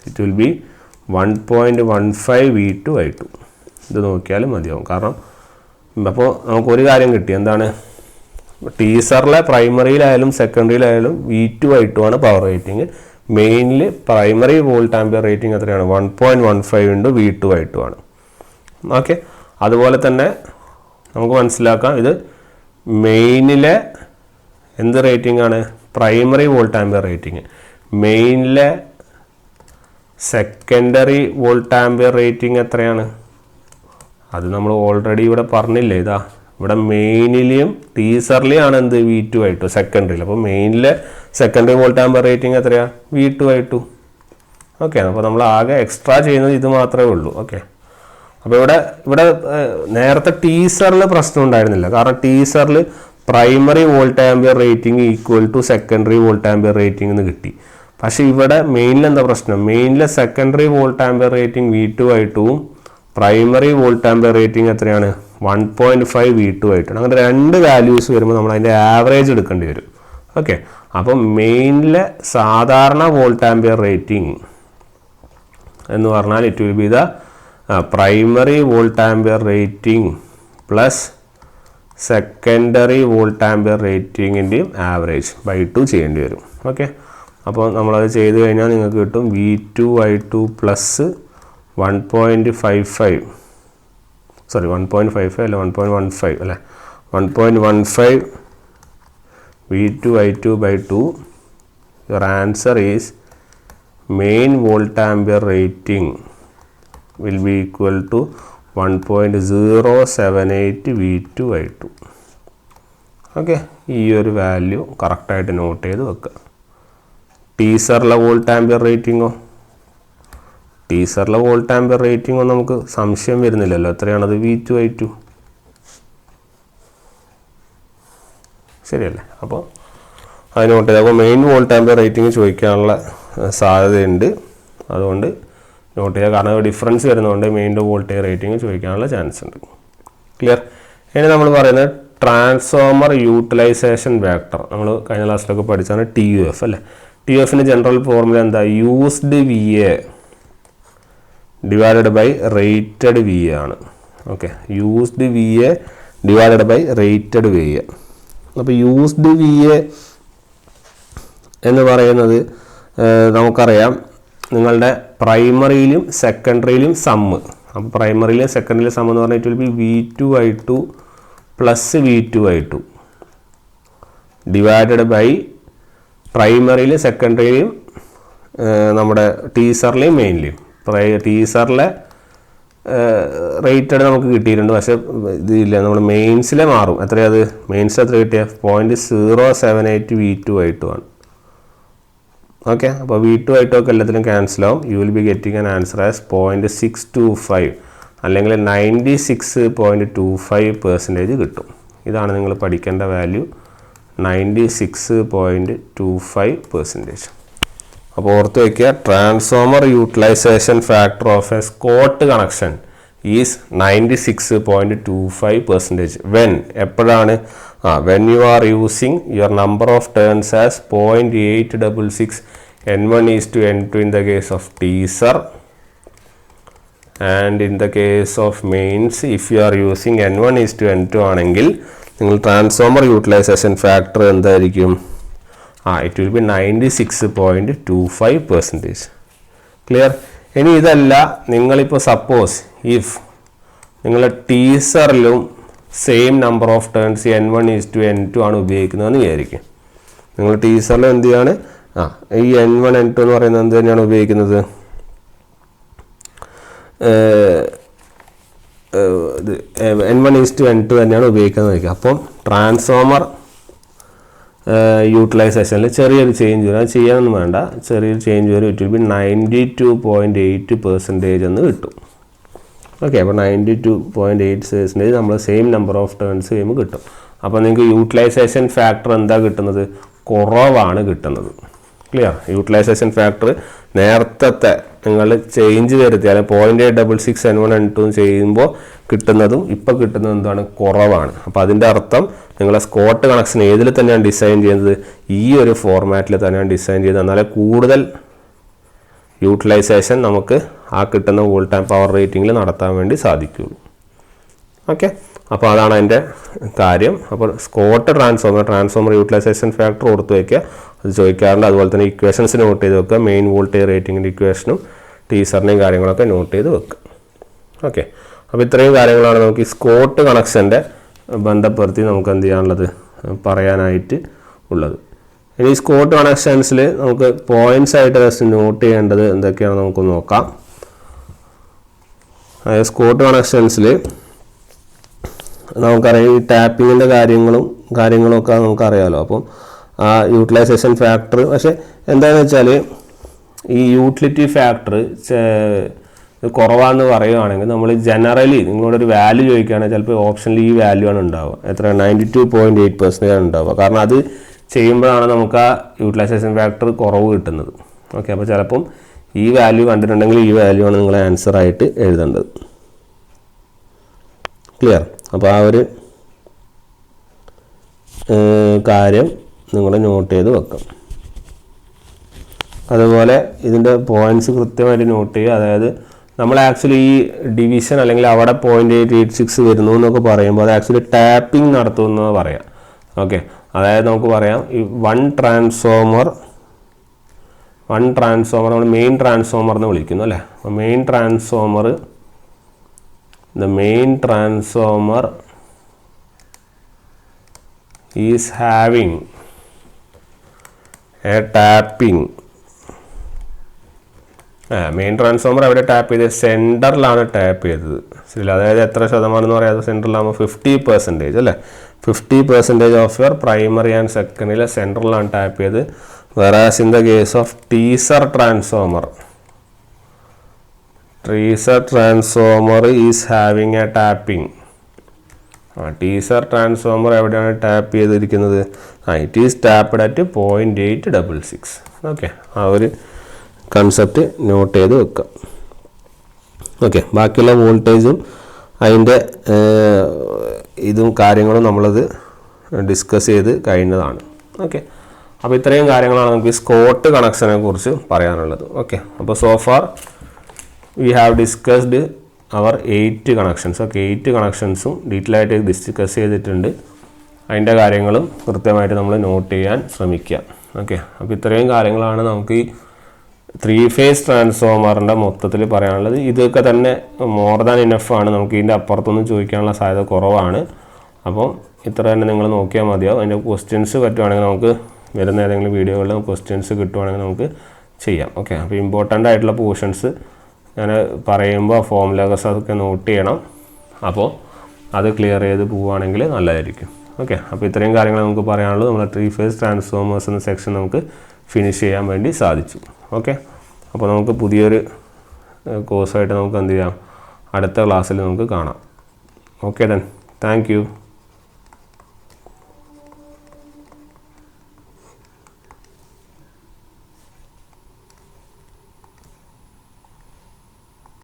It will be 1.15 V2 I2. ഇത് നോക്കിയാലും മതിയാവും. കാരണം അപ്പോൾ നമുക്കൊരു കാര്യം കിട്ടി, എന്താണ്? ടീസറിലെ പ്രൈമറിയിലായാലും സെക്കൻഡറിയിലായാലും V2 I2 ആണ് പവർ റേറ്റിംഗ്. മെയിനിൽ പ്രൈമറി വോൾട്ട് ആംപിയർ റേറ്റിംഗ് എത്രയാണ്? 1.15 ഇൻറ്റു V2 I2 ആണ്. ഓക്കെ, അതുപോലെ തന്നെ നമുക്ക് മനസ്സിലാക്കാം, ഇത് മെയിനിലെ എന്ത് റേറ്റിംഗ് ആണ്? Primary volt ampere rating. മെയിനിലെ സെക്കൻഡറി വോൾട്ട് ആംപിയർ റേറ്റിംഗ് എത്രയാണ്? അത് നമ്മൾ ഓൾറെഡി ഇവിടെ പറഞ്ഞില്ലേ. ഇതാ ഇവിടെ മെയിനിലെയും ടീസറിലെയും ആണ് എന്ത്? V2 I2 സെക്കൻഡറിയിൽ. അപ്പോൾ മെയിനിലെ സെക്കൻഡറി വോൾട്ട് ആംപിയർ റേറ്റിംഗ് എത്രയാണ്? V2 I2. ഓക്കെ, അപ്പോൾ നമ്മൾ ആകെ എക്സ്ട്രാ ചെയ്യുന്നത് ഇത് മാത്രമേ ഉള്ളൂ. ഓക്കെ, അപ്പോൾ ഇവിടെ നേരത്തെ ടീസറിൽ പ്രശ്നം ഉണ്ടായിരുന്നില്ല. കാരണം ടീസറിൽ primary volt ampere rating equal to secondary volt ampere rating എന്ന് കിട്ടി. പക്ഷേ ഇവിടെ മെയിനിൽ എന്താ പ്രശ്നം? മെയിനിലെ secondary volt ampere rating V2 I2ഉം പ്രൈമറി വോൾട്ട് ആംപിയർ റേറ്റിംഗ് എത്രയാണ്? 1.5 V2 I2. അങ്ങനെ രണ്ട് വാല്യൂസ് വരുമ്പോൾ നമ്മൾ അതിൻ്റെ ആവറേജ് എടുക്കേണ്ടി വരും. ഓക്കെ, അപ്പം മെയിനിലെ സാധാരണ വോൾട്ട് ആംപിയർ റേറ്റിംഗ് എന്ന് പറഞ്ഞാൽ it will be the primary volt ampere rating plus secondary volt ampere റേറ്റിങ്ങിൻ്റെയും ആവറേജ് ബൈ 2 ചെയ്യേണ്ടി വരും. ഓക്കെ, അപ്പോൾ നമ്മളത് ചെയ്ത് കഴിഞ്ഞാൽ നിങ്ങൾക്ക് കിട്ടും V2 I2 പ്ലസ് 1.55 അല്ല 1.15 അല്ലേ 1.15 V2 I2 by 2. Your answer is main volt ampere rating will be equal to 1.078 V2 I2. Okay, ഈ ഒരു വാല്യൂ കറക്റ്റായിട്ട് നോട്ട് ചെയ്ത് വെക്കുക. ടീസറിലെ വോൾട്ട് ആംപിയർ റേറ്റിങ്ങോ? ടീസറിലെ വോൾട്ട് ആംപിയർ റേറ്റിംഗോ നമുക്ക് സംശയം വരുന്നില്ലല്ലോ. എത്രയാണത്? V2 I2. ശരിയല്ലേ? അപ്പോൾ അത് നോട്ട് ചെയ്ത്. അപ്പോൾ മെയിൻ വോൾട്ട് ആംപിയർ റേറ്റിംഗ് ചോദിക്കാനുള്ള സാധ്യതയുണ്ട്. അതുകൊണ്ട് നോട്ട് ചെയ്യുക. കാരണം ഡിഫറൻസ് വരുന്നതുകൊണ്ട് മെയിൻ്റെ വോൾട്ടേജ് റേറ്റിംഗ് ചോദിക്കാനുള്ള ചാൻസ് ഉണ്ട്. ക്ലിയർ? ഇനി നമ്മൾ പറയുന്നത് ട്രാൻസ്ഫോമർ യൂട്ടിലൈസേഷൻ ഫാക്ടർ. നമ്മൾ കഴിഞ്ഞ ക്ലാസ്സിലൊക്കെ പഠിച്ചാണ് TUF അല്ലേ. ടി എഫിൻ്റെ ജനറൽ ഫോർമുല എന്താ? Used V A divided by rated V A ആണ്. Okay, used V A divided by rated V A. അപ്പോൾ യൂസ്ഡ് വി എ എന്ന് പറയുന്നത് നമുക്കറിയാം നിങ്ങളുടെ പ്രൈമറിയിലും സെക്കൻഡറിയിലും സമ്മ്. അപ്പോൾ പ്രൈമറിയിലും സെക്കൻഡറിയിലും സമ്മ് എന്ന് പറഞ്ഞാൽ it will be V2I2 plus V2I2 divided by പ്രൈമറിയിലും സെക്കൻഡറിയിലും നമ്മുടെ ടീസറിലെയും മെയിനിലെയും. ടീസറിലെ റേറ്റഡ് നമുക്ക് കിട്ടിയിട്ടുണ്ട്, പക്ഷേ ഇതില്ല, നമ്മൾ മെയിൻസിലെ മാറും. എത്രയത്? മെയിൻസിൽ എത്ര കിട്ടിയ? 0.078 V2I2 ആണ്. ഓക്കെ, അപ്പോൾ V2I2 ഒക്കെ എല്ലാത്തിലും ക്യാൻസൽ ആവും. U will be getting an answer as 0.625 അല്ലെങ്കിൽ 96.25% കിട്ടും. ഇതാണ് നിങ്ങൾ പഠിക്കേണ്ട വാല്യൂ, 96.25%. അപ്പോൾ ഓർത്ത് വയ്ക്കുക, transformer utilization factor of a Scott connection is 96.25%. When എപ്പോഴാണ്? When you are using your number of turns as 0.866 N1:N2 in the case of teaser, and in the case of mains if you are using N1:N2 ആണെങ്കിൽ നിങ്ങൾ transformer utilization factor എന്തായിരിക്കും? It will be 96.25%. Clear? ഇനി ഇതല്ല, നിങ്ങളിപ്പോൾ suppose if നിങ്ങൾ ടീസറിലും same number of turns N1:N2 ആണ് ഉപയോഗിക്കുന്നതെന്ന് വിചാരിക്കും. നിങ്ങൾ ടീസറിൽ എന്ത് ചെയ്യാണ്? ഈ N1:N2 എന്ന് പറയുന്നത് എന്ത് തന്നെയാണ് ഉപയോഗിക്കുന്നത്? N1:N2 തന്നെയാണ് ഉപയോഗിക്കുന്നത് വയ്ക്കുക. അപ്പം ട്രാൻസ്ഫോമർ യൂട്ടിലൈസേഷനിൽ ചെറിയൊരു ചേഞ്ച് വരും. അത് ചെയ്യാനൊന്നും വേണ്ട, ചെറിയൊരു ചേഞ്ച് വരും. ഇറ്റ് വിൽ ബി 92.8% എന്ന് കിട്ടും. ഓക്കെ, അപ്പോൾ 92.8% നമ്മൾ സെയിം നമ്പർ ഓഫ് ടേൺസ് ചെയ്യുമ്പോൾ കിട്ടും. അപ്പോൾ നിങ്ങൾക്ക് യൂട്ടിലൈസേഷൻ ഫാക്ടർ എന്താ കിട്ടുന്നത്? കുറവാണ് കിട്ടുന്നത്. ക്ലിയർ? യൂട്ടിലൈസേഷൻ ഫാക്ടർ നേരത്തെ നിങ്ങൾ ചേഞ്ച് വരുത്തിയാൽ 0.866 N1:N2 ചെയ്യുമ്പോൾ കിട്ടുന്നതും ഇപ്പോൾ കിട്ടുന്നതും എന്താണ്? കുറവാണ്. അപ്പോൾ അതിൻ്റെ അർത്ഥം നിങ്ങളെ സ്കോട്ട് കണക്ഷൻ ഏതിൽ തന്നെയാണ് ഡിസൈൻ ചെയ്യുന്നത്? ഈ ഒരു ഫോർമാറ്റിൽ തന്നെയാണ് ഡിസൈൻ ചെയ്യുന്നത്. എന്നാലേ കൂടുതൽ യൂട്ടിലൈസേഷൻ നമുക്ക് ആ കിട്ടുന്ന വോൾട്ട് ആൻഡ് പവർ റേറ്റിംഗിൽ നടത്താൻ വേണ്ടി സാധിക്കുകയുള്ളൂ. ഓക്കെ, അപ്പോൾ അതാണ് അതിൻ്റെ കാര്യം. അപ്പോൾ സ്കോട്ട് ട്രാൻസ്ഫോമർ യൂട്ടിലൈസേഷൻ ഫാക്ടർ ഓർത്ത് വയ്ക്കുക, അത് ചോദിക്കാറുണ്ട്. അതുപോലെ തന്നെ ഇക്വേഷൻസ് നോട്ട് ചെയ്ത് വെക്കുക, മെയിൻ വോൾട്ടേജ് റേറ്റിംഗിൻ്റെ ഇക്വേഷനും ടീസറിൻ്റെയും കാര്യങ്ങളൊക്കെ നോട്ട് ചെയ്ത് വെക്കുക. ഓക്കെ, അപ്പോൾ ഇത്രയും കാര്യങ്ങളാണ് നമുക്ക് ഈ സ്കോട്ട് കണക്ഷൻ്റെ ബന്ധപ്പെടുത്തി നമുക്ക് എന്ത് ചെയ്യാനുള്ളത്, പറയാനായിട്ട് ഉള്ളത്. ഇനി സ്കോട്ട് കണക്ഷൻസിൽ നമുക്ക് പോയിൻറ്റ്സ് ആയിട്ട് ജസ്റ്റ് നോട്ട് ചെയ്യേണ്ടത് എന്തൊക്കെയാണ് നമുക്ക് നോക്കാം. അതായത് സ്കോട്ട് കണക്ഷൻസിൽ നമുക്കറിയാം ഈ ടാപ്പിങ്ങിൻ്റെ കാര്യങ്ങളൊക്കെ നമുക്കറിയാമല്ലോ. അപ്പം ആ യൂട്ടിലൈസേഷൻ ഫാക്ടർ, പക്ഷേ എന്താണെന്ന് വെച്ചാൽ ഈ യൂട്ടിലിറ്റി ഫാക്ടർ കുറവാണെന്ന് പറയുകയാണെങ്കിൽ നമ്മൾ ജനറലി നിങ്ങളോടൊരു വാല്യൂ ചോദിക്കുകയാണെങ്കിൽ ചിലപ്പോൾ ഓപ്ഷനിൽ ഈ വാല്യൂ ആണ് ഉണ്ടാവുക. എത്ര? 92.8% ആണ് ഉണ്ടാവുക. കാരണം അത് ചെയ്യുമ്പോഴാണ് നമുക്ക് ആ യൂട്ടിലൈസേഷൻ ഫാക്ടർ കുറവ് കിട്ടുന്നത്. ഓക്കെ, അപ്പോൾ ചിലപ്പം ഈ വാല്യൂ കണ്ടിട്ടുണ്ടെങ്കിൽ ഈ വാല്യൂ ആണ് നിങ്ങൾ ആൻസർ ആയിട്ട് എഴുതേണ്ടത്. ക്ലിയർ? അപ്പോൾ ആ ഒരു കാര്യം നിങ്ങൾ നോട്ട് ചെയ്ത് വെക്കാം. അതുപോലെ ഇതിൻ്റെ പോയിൻറ്റ്സ് കൃത്യമായിട്ട് നോട്ട് ചെയ്യുക. അതായത് നമ്മൾ ആക്ച്വലി ഈ ഡിവിഷൻ അല്ലെങ്കിൽ അവിടെ 0.886 വരുന്നു എന്നൊക്കെ പറയുമ്പോൾ അത് ആക്ച്വലി ടാപ്പിംഗ് നടത്തുമെന്ന് പറയാം. ഓക്കെ, അതായത് നമുക്ക് പറയാം ഈ വൺ ട്രാൻസ്ഫോമർ നമ്മൾ മെയിൻ ട്രാൻസ്ഫോമർ എന്ന് വിളിക്കുന്നു അല്ലേ. അപ്പോൾ main transformer is having A tapping. Main transformer എവിടെ ടാപ്പ് ചെയ്തത്? സെൻറ്ററിലാണ് ടാപ്പ് ചെയ്തത്. ശരി, അതായത് എത്ര ശതമാനം എന്ന് പറയാതെ സെൻറ്ററിലാകുമ്പോൾ 50% അല്ലേ. 50% ഓഫ് യുവർ പ്രൈമറി ആൻഡ് സെക്കൻഡറിയിലെ സെൻറ്ററിലാണ് ടാപ്പ് ചെയ്ത്. whereas in the case of teaser transformer is having a tapping. Teaser transformer എവിടെയാണ് ടാപ്പ് ചെയ്തിരിക്കുന്നത്? It is tapped at 0.866. Okay, ആ ഒരു കൺസെപ്റ്റ് നോട്ട് ചെയ്ത് വെക്കുക. ഓക്കെ, ബാക്കിയുള്ള വോൾട്ടേജും അതിൻ്റെ ഇതും കാര്യങ്ങളും നമ്മളത് ഡിസ്കസ് ചെയ്ത് കഴിഞ്ഞതാണ്. ഓക്കെ, അപ്പോൾ ഇത്രയും കാര്യങ്ങളാണ് നമുക്ക് ഈ സ്കോട്ട് കണക്ഷനെ കുറിച്ച് പറയാനുള്ളത്. ഓക്കെ, അപ്പോൾ so far we have discussed our 8 connections. Okay, 8 കണക്ഷൻസും ഡീറ്റെയിൽ ആയിട്ട് ഡിസ്കസ് ചെയ്തിട്ടുണ്ട്. അതിൻ്റെ കാര്യങ്ങളും കൃത്യമായിട്ട് നമ്മൾ നോട്ട് ചെയ്യാൻ ശ്രമിക്കുക. ഓക്കെ, അപ്പോൾ ഇത്രയും കാര്യങ്ങളാണ് നമുക്ക് ഈ 3 ഫേസ് ട്രാൻസ്ഫോമറിൻ്റെ മൊത്തത്തിൽ പറയാനുള്ളത്. ഇതൊക്കെ തന്നെ മോർ ദാൻ ഇനഫ് ആണ്. നമുക്ക് ഇതിൻ്റെ അപ്പുറത്തൊന്നും ചോദിക്കാനുള്ള സാധ്യത കുറവാണ്. അപ്പോൾ ഇത്ര തന്നെ നിങ്ങൾ നോക്കിയാൽ മതിയാവും. അതിൻ്റെ ക്വസ്റ്റ്യൻസ് പറ്റുവാണെങ്കിൽ നമുക്ക് വരുന്ന ഏതെങ്കിലും വീഡിയോകളിൽ ക്വസ്റ്റ്യൻസ് കിട്ടുവാണെങ്കിൽ നമുക്ക് ചെയ്യാം. ഓക്കെ, അപ്പോൾ ഇമ്പോർട്ടൻ്റ് ആയിട്ടുള്ള പോർഷൻസ് ഞാൻ പറയുമ്പോൾ ഫോമുലസ് അതൊക്കെ നോട്ട് ചെയ്യണം. അപ്പോൾ അത് ക്ലിയർ ചെയ്ത് പോവുകയാണെങ്കിൽ നല്ലതായിരിക്കും. ഓക്കെ, അപ്പോൾ ഇത്രയും കാര്യങ്ങൾ നമുക്ക് പറയാനുള്ളൂ. നമ്മുടെ 3 ഫേസ് ട്രാൻസ്ഫോമേഴ്സ് എന്ന സെക്ഷൻ നമുക്ക് ഫിനിഷ് ചെയ്യാൻ വേണ്ടി സാധിച്ചു. ഓക്കെ, അപ്പോൾ നമുക്ക് പുതിയൊരു കോഴ്സായിട്ട് നമുക്ക് എന്ത് ചെയ്യാം, അടുത്ത ക്ലാസ്സിൽ നമുക്ക് കാണാം. Okay then, thank you.